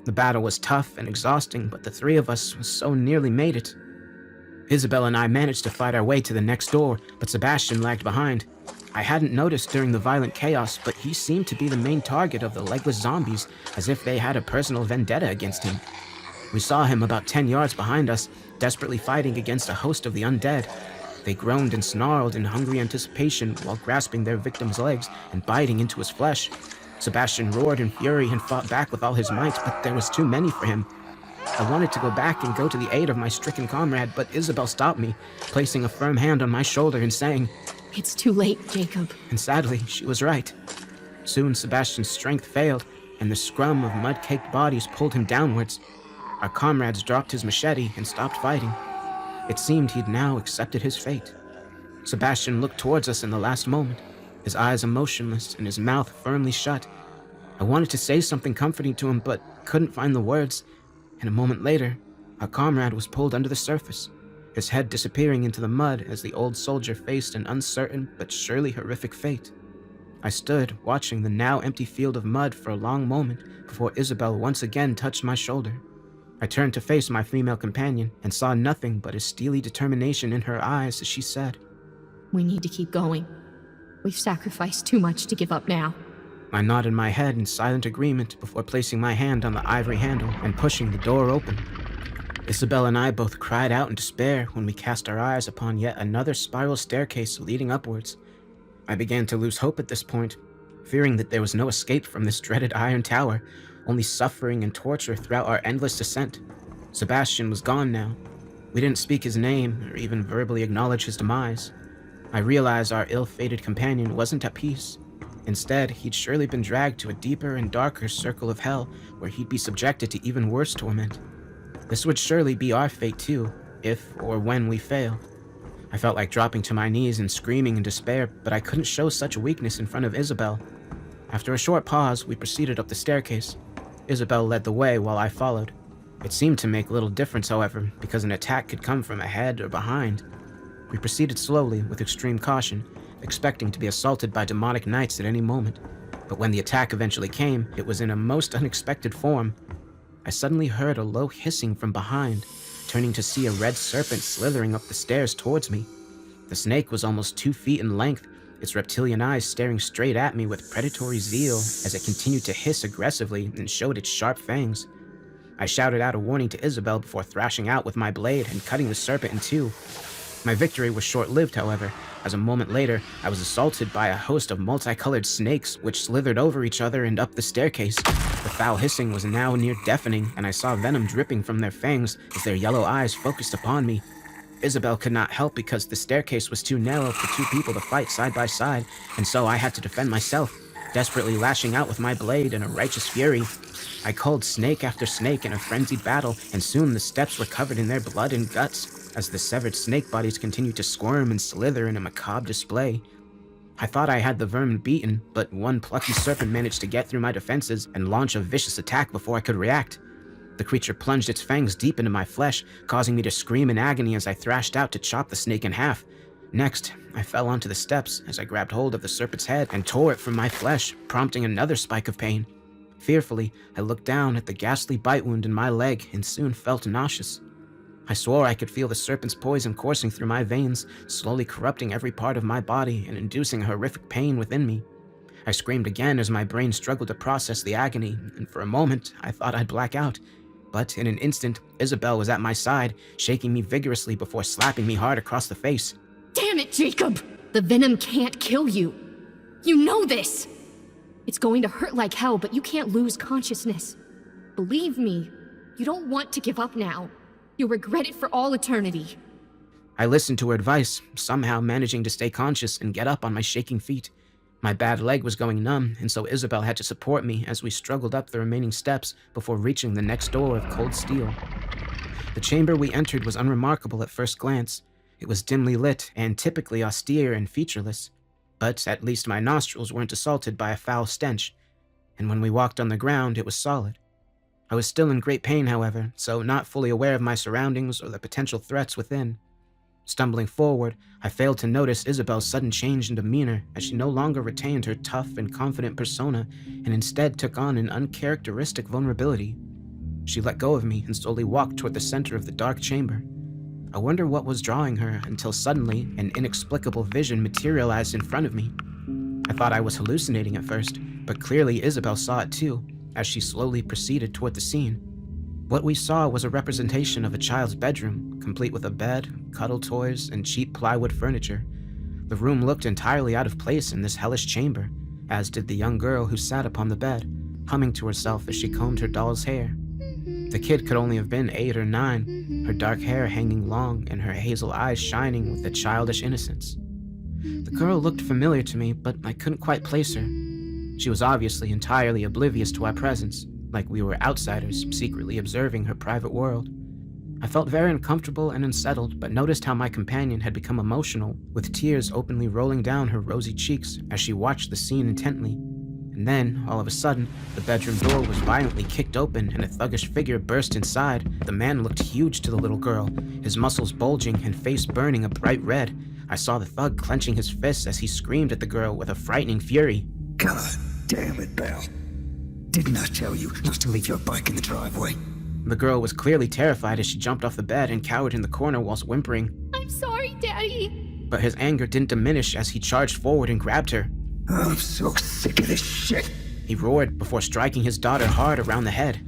The battle was tough and exhausting, but the three of us so nearly made it. Isabel and I managed to fight our way to the next door, but Sebastian lagged behind. I hadn't noticed during the violent chaos, but he seemed to be the main target of the legless zombies, as if they had a personal vendetta against him. We saw him about 10 yards behind us, desperately fighting against a host of the undead. They groaned and snarled in hungry anticipation while grasping their victim's legs and biting into his flesh. Sebastian roared in fury and fought back with all his might, but there was too many for him. I wanted to go back and go to the aid of my stricken comrade, but Isabel stopped me, placing a firm hand on my shoulder and saying, "It's too late, Jacob." And sadly, she was right. Soon Sebastian's strength failed, and the scrum of mud-caked bodies pulled him downwards. Our comrades dropped his machete and stopped fighting. It seemed he'd now accepted his fate. Sebastian looked towards us in the last moment, his eyes emotionless and his mouth firmly shut. I wanted to say something comforting to him, but couldn't find the words, and a moment later, our comrade was pulled under the surface, his head disappearing into the mud as the old soldier faced an uncertain but surely horrific fate. I stood watching the now empty field of mud for a long moment before Isabel once again touched my shoulder. I turned to face my female companion and saw nothing but a steely determination in her eyes as she said, "We need to keep going. We've sacrificed too much to give up now." I nodded my head in silent agreement before placing my hand on the ivory handle and pushing the door open. Isabel and I both cried out in despair when we cast our eyes upon yet another spiral staircase leading upwards. I began to lose hope at this point, fearing that there was no escape from this dreaded iron tower, only suffering and torture throughout our endless descent. Sebastian was gone now. We didn't speak his name or even verbally acknowledge his demise. I realized our ill-fated companion wasn't at peace. Instead, he'd surely been dragged to a deeper and darker circle of hell where he'd be subjected to even worse torment. This would surely be our fate too, if or when we fail. I felt like dropping to my knees and screaming in despair, but I couldn't show such weakness in front of Isabel. After a short pause, we proceeded up the staircase. Isabel led the way while I followed. It seemed to make little difference, however, because an attack could come from ahead or behind. We proceeded slowly with extreme caution, expecting to be assaulted by demonic knights at any moment. But when the attack eventually came, it was in a most unexpected form. I suddenly heard a low hissing from behind, turning to see a red serpent slithering up the stairs towards me. The snake was almost 2 feet in length, its reptilian eyes staring straight at me with predatory zeal as it continued to hiss aggressively and showed its sharp fangs. I shouted out a warning to Isabel before thrashing out with my blade and cutting the serpent in two. My victory was short-lived, however, as a moment later, I was assaulted by a host of multicolored snakes which slithered over each other and up the staircase. The foul hissing was now near deafening, and I saw venom dripping from their fangs as their yellow eyes focused upon me. Isabel could not help because the staircase was too narrow for 2 people to fight side by side, and so I had to defend myself, desperately lashing out with my blade in a righteous fury. I culled snake after snake in a frenzied battle, and soon the steps were covered in their blood and guts, as the severed snake bodies continued to squirm and slither in a macabre display. I thought I had the vermin beaten, but one plucky serpent managed to get through my defenses and launch a vicious attack before I could react. The creature plunged its fangs deep into my flesh, causing me to scream in agony as I thrashed out to chop the snake in half. Next, I fell onto the steps as I grabbed hold of the serpent's head and tore it from my flesh, prompting another spike of pain. Fearfully, I looked down at the ghastly bite wound in my leg and soon felt nauseous. I swore I could feel the serpent's poison coursing through my veins, slowly corrupting every part of my body and inducing horrific pain within me. I screamed again as my brain struggled to process the agony, and for a moment, I thought I'd black out. But in an instant, Isabel was at my side, shaking me vigorously before slapping me hard across the face. Damn it, Jacob! The venom can't kill you. You know this! It's going to hurt like hell, but you can't lose consciousness. Believe me, you don't want to give up now. You'll regret it for all eternity. I listened to her advice, somehow managing to stay conscious and get up on my shaking feet. My bad leg was going numb, and so Isabel had to support me as we struggled up the remaining steps before reaching the next door of cold steel. The chamber we entered was unremarkable at first glance. It was dimly lit and typically austere and featureless, but at least my nostrils weren't assaulted by a foul stench, and when we walked on the ground, it was solid. I was still in great pain, however, so not fully aware of my surroundings or the potential threats within. Stumbling forward, I failed to notice Isabel's sudden change in demeanor as she no longer retained her tough and confident persona and instead took on an uncharacteristic vulnerability. She let go of me and slowly walked toward the center of the dark chamber. I wonder what was drawing her until suddenly an inexplicable vision materialized in front of me. I thought I was hallucinating at first, but clearly Isabel saw it too, as she slowly proceeded toward the scene. What we saw was a representation of a child's bedroom, complete with a bed, cuddle toys, and cheap plywood furniture. The room looked entirely out of place in this hellish chamber, as did the young girl who sat upon the bed, humming to herself as she combed her doll's hair. The kid could only have been 8 or 9, her dark hair hanging long and her hazel eyes shining with a childish innocence. The girl looked familiar to me, but I couldn't quite place her. She was obviously entirely oblivious to our presence, like we were outsiders secretly observing her private world. I felt very uncomfortable and unsettled, but noticed how my companion had become emotional, with tears openly rolling down her rosy cheeks as she watched the scene intently. And then, all of a sudden, the bedroom door was violently kicked open and a thuggish figure burst inside. The man looked huge to the little girl, his muscles bulging and face burning a bright red. I saw the thug clenching his fists as he screamed at the girl with a frightening fury. God damn it, Belle. Didn't I tell you not to leave your bike in the driveway? The girl was clearly terrified as she jumped off the bed and cowered in the corner whilst whimpering. I'm sorry, Daddy. But his anger didn't diminish as he charged forward and grabbed her. I'm so sick of this shit. He roared before striking his daughter hard around the head.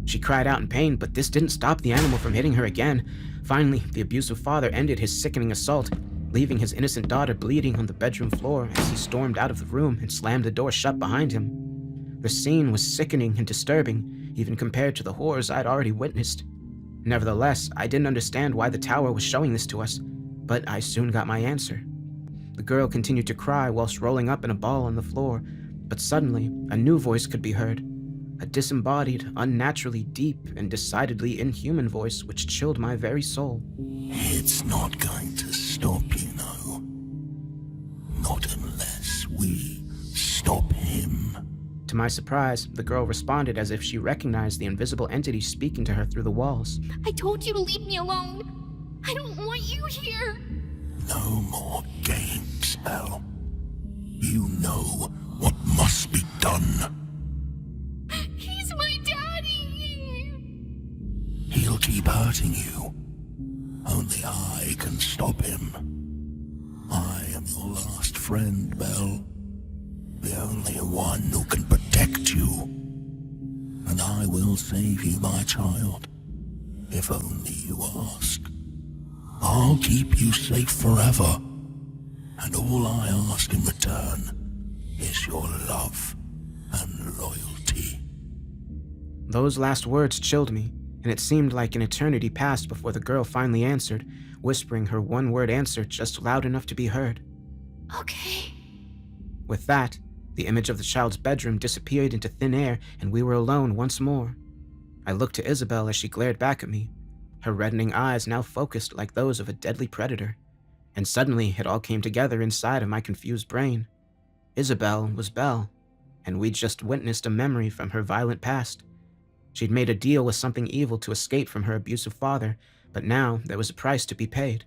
She cried out in pain, but this didn't stop the animal from hitting her again. Finally, the abusive father ended his sickening assault, leaving his innocent daughter bleeding on the bedroom floor as he stormed out of the room and slammed the door shut behind him. The scene was sickening and disturbing, even compared to the horrors I'd already witnessed. Nevertheless, I didn't understand why the tower was showing this to us, but I soon got my answer. The girl continued to cry whilst rolling up in a ball on the floor, but suddenly, a new voice could be heard. A disembodied, unnaturally deep, and decidedly inhuman voice which chilled my very soul. It's not going to stop, you know. Not unless we stop him. To my surprise, the girl responded as if she recognized the invisible entity speaking to her through the walls. I told you to leave me alone. I don't want you here. No more games, Belle. You know what must be done. He's my daddy. He'll keep hurting you. Only I can stop him. I am your last friend, Belle. The only one who can protect you. And I will save you, my child. If only you ask. I'll keep you safe forever. And all I ask in return is your love and loyalty. Those last words chilled me, and it seemed like an eternity passed before the girl finally answered, whispering her one-word answer just loud enough to be heard. Okay. With that, the image of the child's bedroom disappeared into thin air, and we were alone once more. I looked to Isabel as she glared back at me, her reddening eyes now focused like those of a deadly predator. And suddenly, it all came together inside of my confused brain. Isabel was Belle, and we'd just witnessed a memory from her violent past. She'd made a deal with something evil to escape from her abusive father, but now there was a price to be paid.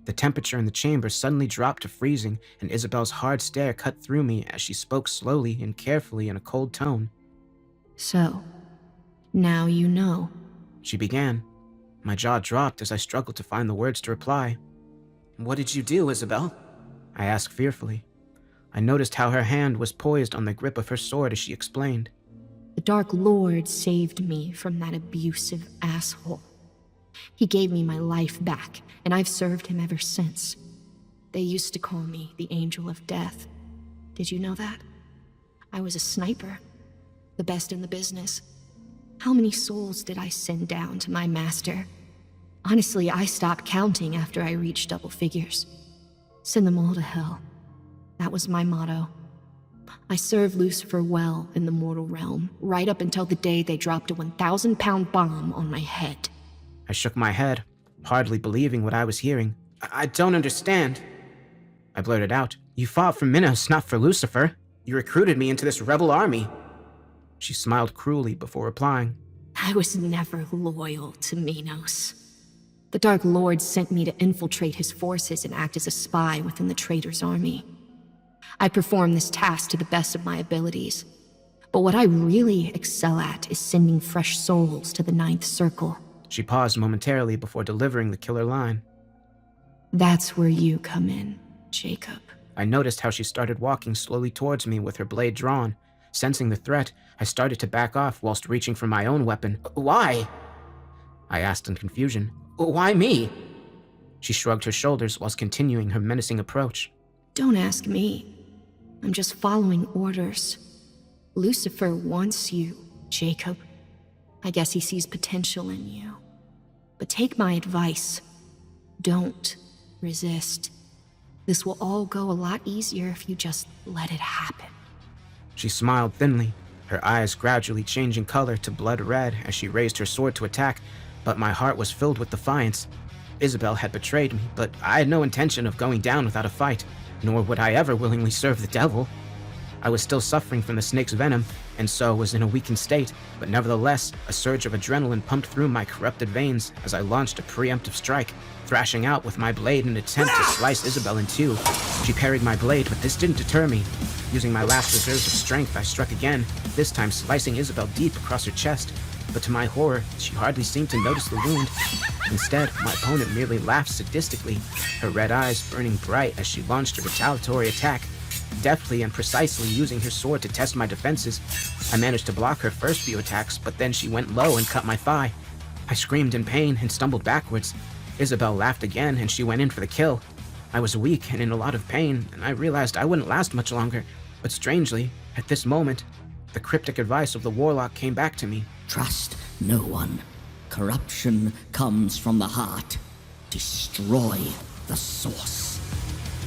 The temperature in the chamber suddenly dropped to freezing, and Isabel's hard stare cut through me as she spoke slowly and carefully in a cold tone. So, now you know. She began. My jaw dropped as I struggled to find the words to reply. What did you do, Isabel? I asked fearfully. I noticed how her hand was poised on the grip of her sword as she explained. The Dark Lord saved me from that abusive asshole. He gave me my life back, and I've served him ever since. They used to call me the Angel of Death. Did you know that? I was a sniper, the best in the business. How many souls did I send down to my master? Honestly, I stopped counting after I reached double figures. Send them all to hell. That was my motto. I served Lucifer well in the mortal realm, right up until the day they dropped a 1,000-pound bomb on my head. I shook my head, hardly believing what I was hearing. I don't understand. I blurted out. You fought for Minos, not for Lucifer. You recruited me into this rebel army. She smiled cruelly before replying. I was never loyal to Minos. The Dark Lord sent me to infiltrate his forces and act as a spy within the traitor's army. I perform this task to the best of my abilities. But what I really excel at is sending fresh souls to the Ninth Circle. She paused momentarily before delivering the killer line. That's where you come in, Jacob. I noticed how she started walking slowly towards me with her blade drawn. Sensing the threat, I started to back off whilst reaching for my own weapon. Why? I asked in confusion. Why me? She shrugged her shoulders whilst continuing her menacing approach. Don't ask me. I'm just following orders. Lucifer wants you, Jacob. I guess he sees potential in you. But take my advice. Don't resist. This will all go a lot easier if you just let it happen. She smiled thinly, her eyes gradually changing color to blood red as she raised her sword to attack, but my heart was filled with defiance. Isabel had betrayed me, but I had no intention of going down without a fight, nor would I ever willingly serve the devil. I was still suffering from the snake's venom, and so was in a weakened state, but nevertheless, a surge of adrenaline pumped through my corrupted veins as I launched a preemptive strike, thrashing out with my blade in an attempt to slice Isabel in two. She parried my blade, but this didn't deter me. Using my last reserves of strength, I struck again, this time slicing Isabel deep across her chest. but to my horror, she hardly seemed to notice the wound. Instead, my opponent merely laughed sadistically, her red eyes burning bright as she launched a retaliatory attack. Deftly and precisely using her sword to test my defenses, I managed to block her first few attacks, but then she went low and cut my thigh. I screamed in pain and stumbled backwards. Isabel laughed again and she went in for the kill. I was weak and in a lot of pain, and I realized I wouldn't last much longer. But strangely, at this moment, the cryptic advice of the warlock came back to me. Trust no one. Corruption comes from the heart. Destroy the source.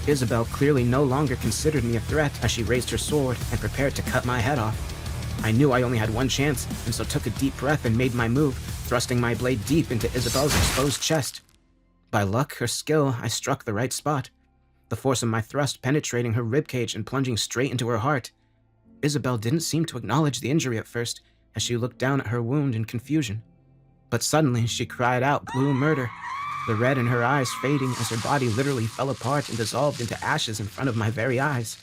Isabel clearly no longer considered me a threat as she raised her sword and prepared to cut my head off. I knew I only had one chance, and so took a deep breath and made my move, thrusting my blade deep into Isabel's exposed chest. By luck or skill, I struck the right spot, the force of my thrust penetrating her ribcage and plunging straight into her heart. Isabel didn't seem to acknowledge the injury at first, as she looked down at her wound in confusion. But suddenly, she cried out blue murder, the red in her eyes fading as her body literally fell apart and dissolved into ashes in front of my very eyes.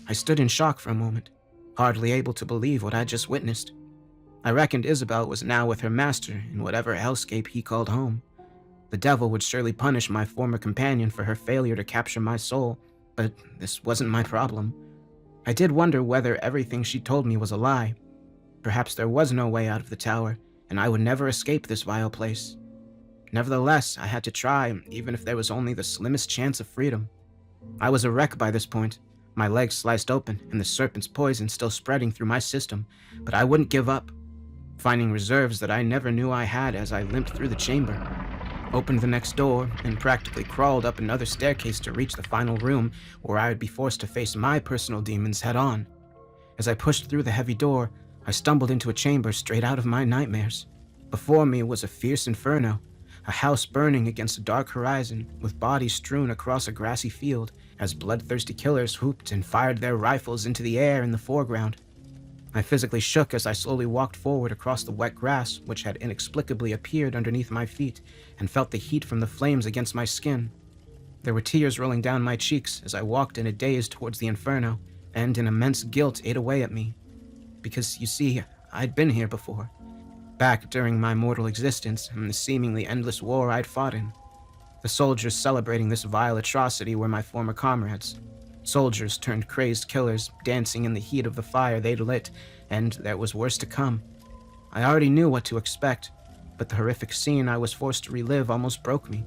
I stood in shock for a moment, hardly able to believe what I'd just witnessed. I reckoned Isabel was now with her master in whatever hellscape he called home. The devil would surely punish my former companion for her failure to capture my soul, but this wasn't my problem. I did wonder whether everything she told me was a lie. Perhaps there was no way out of the tower, and I would never escape this vile place. Nevertheless, I had to try, even if there was only the slimmest chance of freedom. I was a wreck by this point, my legs sliced open and the serpent's poison still spreading through my system, but I wouldn't give up. Finding reserves that I never knew I had as I limped through the chamber, opened the next door, and practically crawled up another staircase to reach the final room where I would be forced to face my personal demons head-on. As I pushed through the heavy door, I stumbled into a chamber straight out of my nightmares. Before me was a fierce inferno, a house burning against a dark horizon, with bodies strewn across a grassy field as bloodthirsty killers whooped and fired their rifles into the air in the foreground. I physically shook as I slowly walked forward across the wet grass which had inexplicably appeared underneath my feet, and felt the heat from the flames against my skin. There were tears rolling down my cheeks as I walked in a daze towards the inferno, and an immense guilt ate away at me. Because, you see, I'd been here before, back during my mortal existence and the seemingly endless war I'd fought in. The soldiers celebrating this vile atrocity were my former comrades. Soldiers turned crazed killers, dancing in the heat of the fire they'd lit, and there was worse to come. I already knew what to expect, but the horrific scene I was forced to relive almost broke me.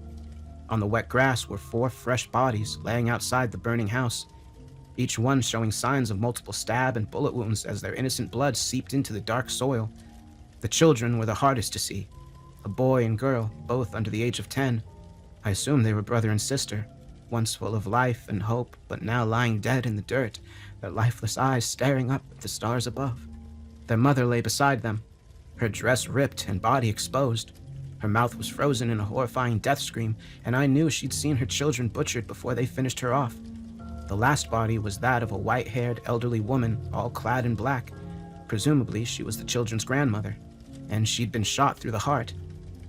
On the wet grass were 4 fresh bodies laying outside the burning house, each one showing signs of multiple stab and bullet wounds as their innocent blood seeped into the dark soil. The children were the hardest to see, a boy and girl, both under the age of 10. I assumed they were brother and sister, once full of life and hope, but now lying dead in the dirt, their lifeless eyes staring up at the stars above. Their mother lay beside them, her dress ripped and body exposed. Her mouth was frozen in a horrifying death scream, and I knew she'd seen her children butchered before they finished her off. The last body was that of a white-haired elderly woman, all clad in black. Presumably, she was the children's grandmother, and she'd been shot through the heart.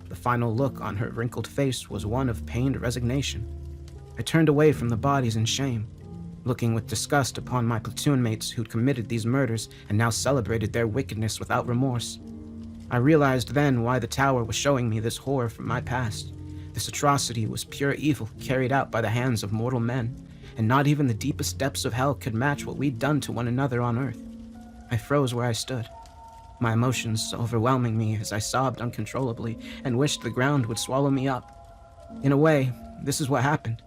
The final look on her wrinkled face was one of pained resignation. I turned away from the bodies in shame, looking with disgust upon my platoon mates who'd committed these murders and now celebrated their wickedness without remorse. I realized then why the tower was showing me this horror from my past. This atrocity was pure evil carried out by the hands of mortal men, and not even the deepest depths of hell could match what we'd done to one another on Earth. I froze where I stood, my emotions overwhelming me as I sobbed uncontrollably and wished the ground would swallow me up. In a way, this is what happened.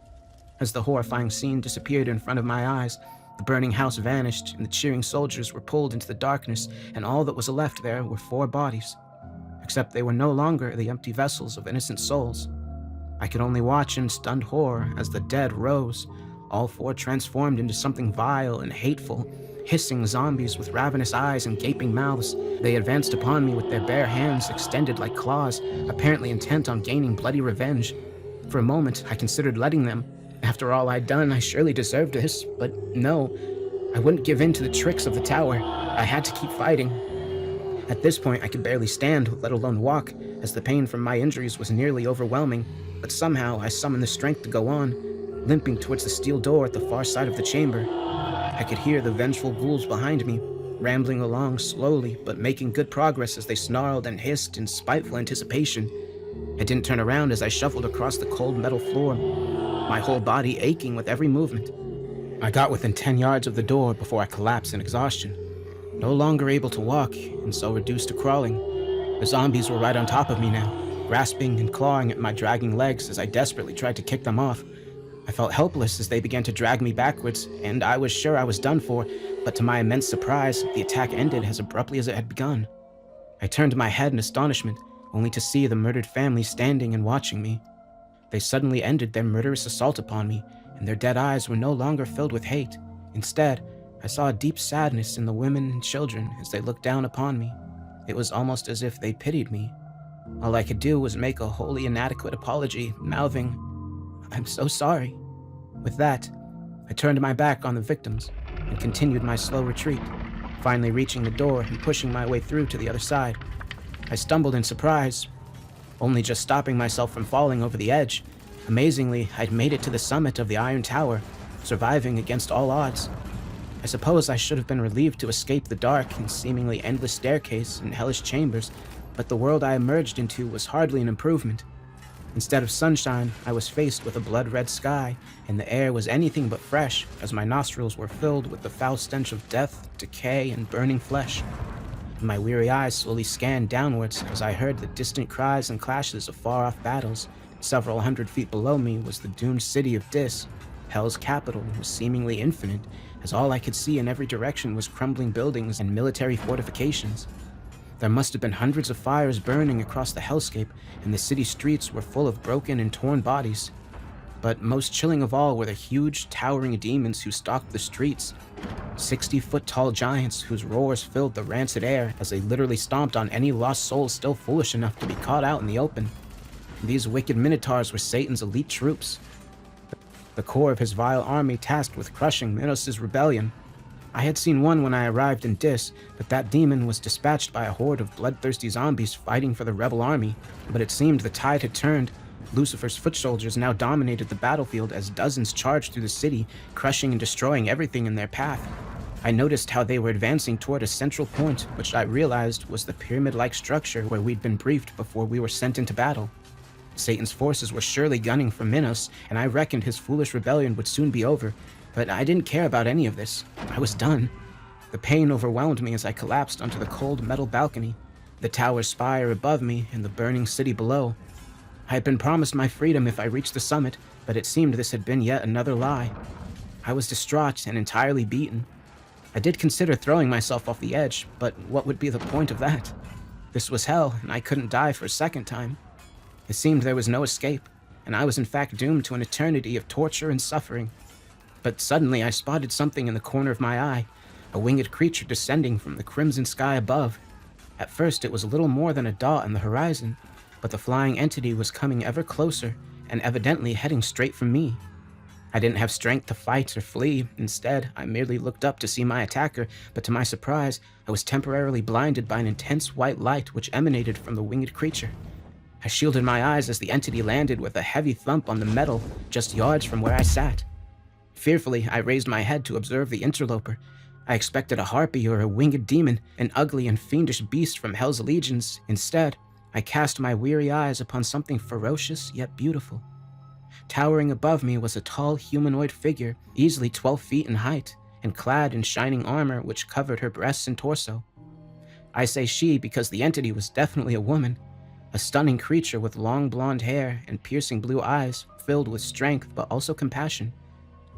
As the horrifying scene disappeared in front of my eyes, the burning house vanished and the cheering soldiers were pulled into the darkness, and all that was left there were 4 bodies. Except they were no longer the empty vessels of innocent souls. I could only watch in stunned horror as the dead rose, all 4 transformed into something vile and hateful, hissing zombies with ravenous eyes and gaping mouths. They advanced upon me with their bare hands extended like claws, apparently intent on gaining bloody revenge. For a moment, I considered letting them. After all I'd done, I surely deserved this, but no, I wouldn't give in to the tricks of the tower. I had to keep fighting. At this point, I could barely stand, let alone walk, as the pain from my injuries was nearly overwhelming, but somehow I summoned the strength to go on, limping towards the steel door at the far side of the chamber. I could hear the vengeful ghouls behind me, rambling along slowly but making good progress as they snarled and hissed in spiteful anticipation. I didn't turn around as I shuffled across the cold metal floor, my whole body aching with every movement. I got within 10 yards of the door before I collapsed in exhaustion. No longer able to walk, and so reduced to crawling. The zombies were right on top of me now, grasping and clawing at my dragging legs as I desperately tried to kick them off. I felt helpless as they began to drag me backwards, and I was sure I was done for, but to my immense surprise, the attack ended as abruptly as it had begun. I turned my head in astonishment, only to see the murdered family standing and watching me. They suddenly ended their murderous assault upon me, and their dead eyes were no longer filled with hate. Instead, I saw a deep sadness in the women and children as they looked down upon me. It was almost as if they pitied me. All I could do was make a wholly inadequate apology, mouthing, "I'm so sorry." With that, I turned my back on the victims and continued my slow retreat, finally reaching the door and pushing my way through to the other side. I stumbled in surprise, only just stopping myself from falling over the edge. Amazingly, I'd made it to the summit of the Iron Tower, surviving against all odds. I suppose I should have been relieved to escape the dark and seemingly endless staircase and hellish chambers, but the world I emerged into was hardly an improvement. Instead of sunshine, I was faced with a blood-red sky, and the air was anything but fresh, as my nostrils were filled with the foul stench of death, decay, and burning flesh. My weary eyes slowly scanned downwards as I heard the distant cries and clashes of far-off battles. Several hundred feet below me was the doomed city of Dis. Hell's capital was seemingly infinite, as all I could see in every direction was crumbling buildings and military fortifications. There must have been hundreds of fires burning across the hellscape, and the city streets were full of broken and torn bodies. But most chilling of all were the huge, towering demons who stalked the streets. 60-foot-tall giants whose roars filled the rancid air as they literally stomped on any lost soul still foolish enough to be caught out in the open. These wicked minotaurs were Satan's elite troops, the core of his vile army tasked with crushing Minos' rebellion. I had seen one when I arrived in Dis, but that demon was dispatched by a horde of bloodthirsty zombies fighting for the rebel army. But it seemed the tide had turned. Lucifer's foot soldiers now dominated the battlefield as dozens charged through the city, crushing and destroying everything in their path. I noticed how they were advancing toward a central point, which I realized was the pyramid-like structure where we'd been briefed before we were sent into battle. Satan's forces were surely gunning for Minos, and I reckoned his foolish rebellion would soon be over, but I didn't care about any of this. I was done. The pain overwhelmed me as I collapsed onto the cold metal balcony, the tower's spire above me and the burning city below. I had been promised my freedom if I reached the summit, but it seemed this had been yet another lie. I was distraught and entirely beaten. I did consider throwing myself off the edge, but what would be the point of that? This was hell, and I couldn't die for a second time. It seemed there was no escape, and I was in fact doomed to an eternity of torture and suffering. But suddenly I spotted something in the corner of my eye, a winged creature descending from the crimson sky above. At first it was little more than a dot on the horizon, but the flying entity was coming ever closer and evidently heading straight for me. I didn't have strength to fight or flee. Instead, I merely looked up to see my attacker, but to my surprise, I was temporarily blinded by an intense white light which emanated from the winged creature. I shielded my eyes as the entity landed with a heavy thump on the metal just yards from where I sat. Fearfully, I raised my head to observe the interloper. I expected a harpy or a winged demon, an ugly and fiendish beast from Hell's legions. Instead, I cast my weary eyes upon something ferocious yet beautiful. Towering above me was a tall humanoid figure, easily 12 feet in height, and clad in shining armor which covered her breasts and torso. I say she because the entity was definitely a woman, a stunning creature with long blonde hair and piercing blue eyes filled with strength but also compassion.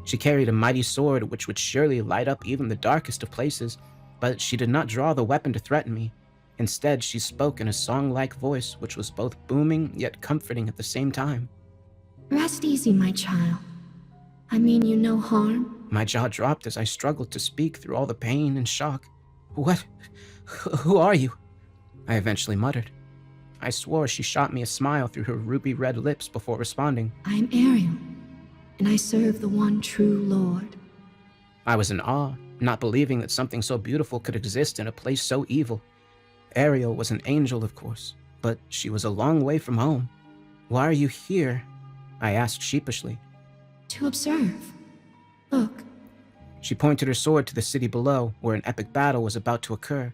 She carried a mighty sword which would surely light up even the darkest of places, but she did not draw the weapon to threaten me. Instead, she spoke in a song-like voice which was both booming yet comforting at the same time. Rest easy, my child. I mean you no harm. My jaw dropped as I struggled to speak through all the pain and shock. What? Who are you? I eventually muttered. I swore she shot me a smile through her ruby-red lips before responding. I am Ariel, and I serve the one true Lord. I was in awe, not believing that something so beautiful could exist in a place so evil. Ariel was an angel, of course, but she was a long way from home. Why are you here? I asked sheepishly. To observe. Look. She pointed her sword to the city below, where an epic battle was about to occur.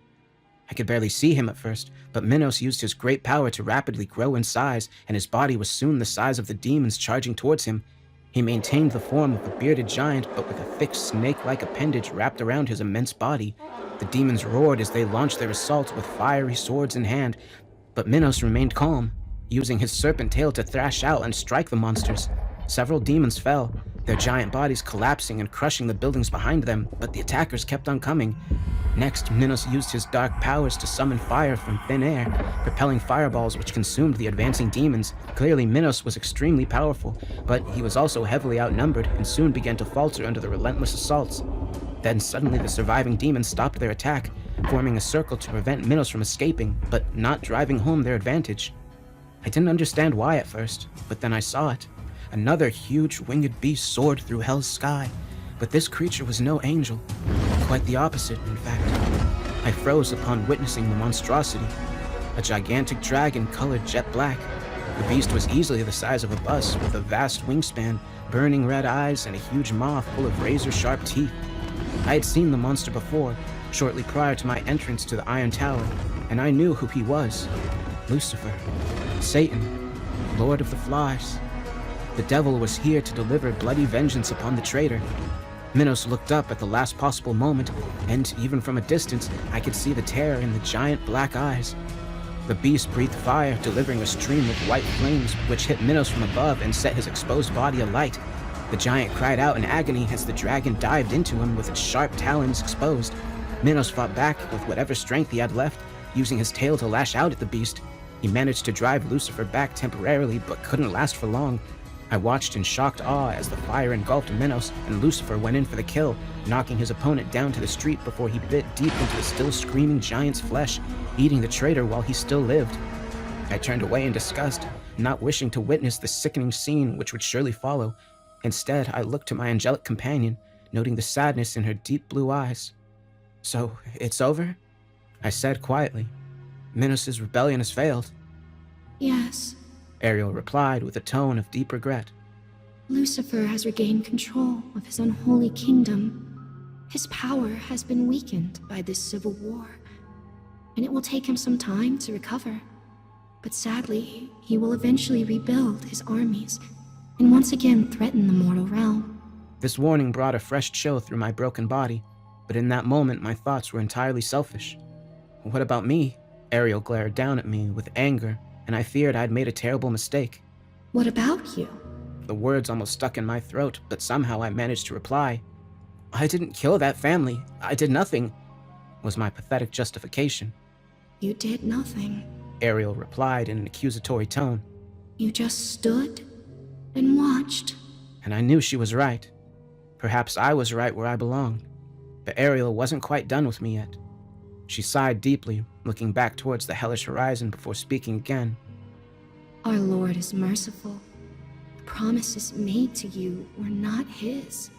I could barely see him at first, but Minos used his great power to rapidly grow in size, and his body was soon the size of the demons charging towards him. He maintained the form of a bearded giant, but with a thick snake-like appendage wrapped around his immense body. The demons roared as they launched their assault with fiery swords in hand, but Minos remained calm, using his serpent tail to thrash out and strike the monsters. Several demons fell, their giant bodies collapsing and crushing the buildings behind them, but the attackers kept on coming. Next, Minos used his dark powers to summon fire from thin air, propelling fireballs which consumed the advancing demons. Clearly, Minos was extremely powerful, but he was also heavily outnumbered and soon began to falter under the relentless assaults. Then suddenly the surviving demons stopped their attack, forming a circle to prevent Minos from escaping, but not driving home their advantage. I didn't understand why at first, but then I saw it. Another huge winged beast soared through hell's sky, but this creature was no angel. Quite the opposite, in fact. I froze upon witnessing the monstrosity. A gigantic dragon colored jet black. The beast was easily the size of a bus, with a vast wingspan, burning red eyes, and a huge maw full of razor-sharp teeth. I had seen the monster before, shortly prior to my entrance to the Iron Tower, and I knew who he was. Lucifer. Satan. Lord of the Flies. The devil was here to deliver bloody vengeance upon the traitor. Minos looked up at the last possible moment, and even from a distance, I could see the terror in the giant black eyes. The beast breathed fire, delivering a stream of white flames, which hit Minos from above and set his exposed body alight. The giant cried out in agony as the dragon dived into him with its sharp talons exposed. Minos fought back with whatever strength he had left, using his tail to lash out at the beast. He managed to drive Lucifer back temporarily, but couldn't last for long. I watched in shocked awe as the fire engulfed Minos, and Lucifer went in for the kill, knocking his opponent down to the street before he bit deep into the still screaming giant's flesh, eating the traitor while he still lived. I turned away in disgust, not wishing to witness the sickening scene which would surely follow. Instead, I looked to my angelic companion, noting the sadness in her deep blue eyes. "So, it's over?" I said quietly. "Minos' rebellion has failed." Yes. Ariel replied with a tone of deep regret. Lucifer has regained control of his unholy kingdom. His power has been weakened by this civil war, and it will take him some time to recover. But sadly, he will eventually rebuild his armies and once again threaten the mortal realm. This warning brought a fresh chill through my broken body, but in that moment my thoughts were entirely selfish. What about me? Ariel glared down at me with anger, and I feared I'd made a terrible mistake. What about you? The words almost stuck in my throat, but somehow I managed to reply. "I didn't kill that family. I did nothing," was my pathetic justification. You did nothing. Ariel replied in an accusatory tone. You just stood and watched. And I knew she was right. Perhaps I was right where I belonged. But Ariel wasn't quite done with me yet. She sighed deeply, looking back towards the hellish horizon before speaking again. Our Lord is merciful. The promises made to you were not his.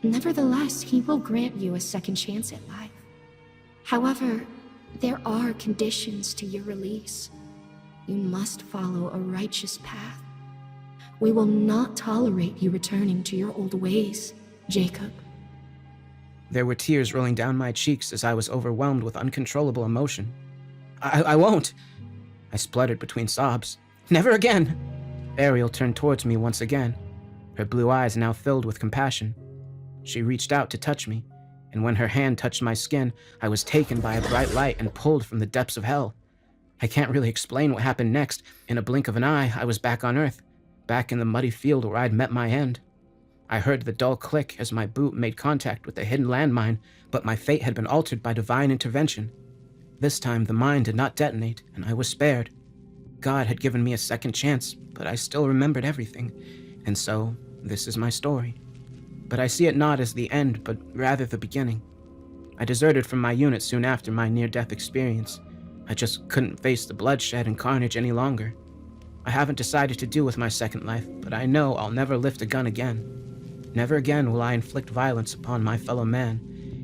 Nevertheless, he will grant you a second chance at life. However, there are conditions to your release. You must follow a righteous path. We will not tolerate you returning to your old ways, Jacob. There were tears rolling down my cheeks as I was overwhelmed with uncontrollable emotion. I won't, I spluttered between sobs. Never again! Ariel turned towards me once again, her blue eyes now filled with compassion. She reached out to touch me, and when her hand touched my skin, I was taken by a bright light and pulled from the depths of hell. I can't really explain what happened next. In a blink of an eye, I was back on Earth, back in the muddy field where I'd met my end. I heard the dull click as my boot made contact with the hidden landmine, but my fate had been altered by divine intervention. This time, the mine did not detonate, and I was spared. God had given me a second chance, but I still remembered everything, and so, this is my story. But I see it not as the end, but rather the beginning. I deserted from my unit soon after my near-death experience. I just couldn't face the bloodshed and carnage any longer. I haven't decided to do with my second life, but I know I'll never lift a gun again. Never again will I inflict violence upon my fellow man,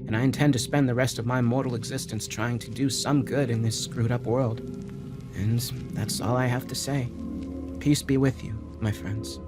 and I intend to spend the rest of my mortal existence trying to do some good in this screwed-up world. And that's all I have to say. Peace be with you, my friends.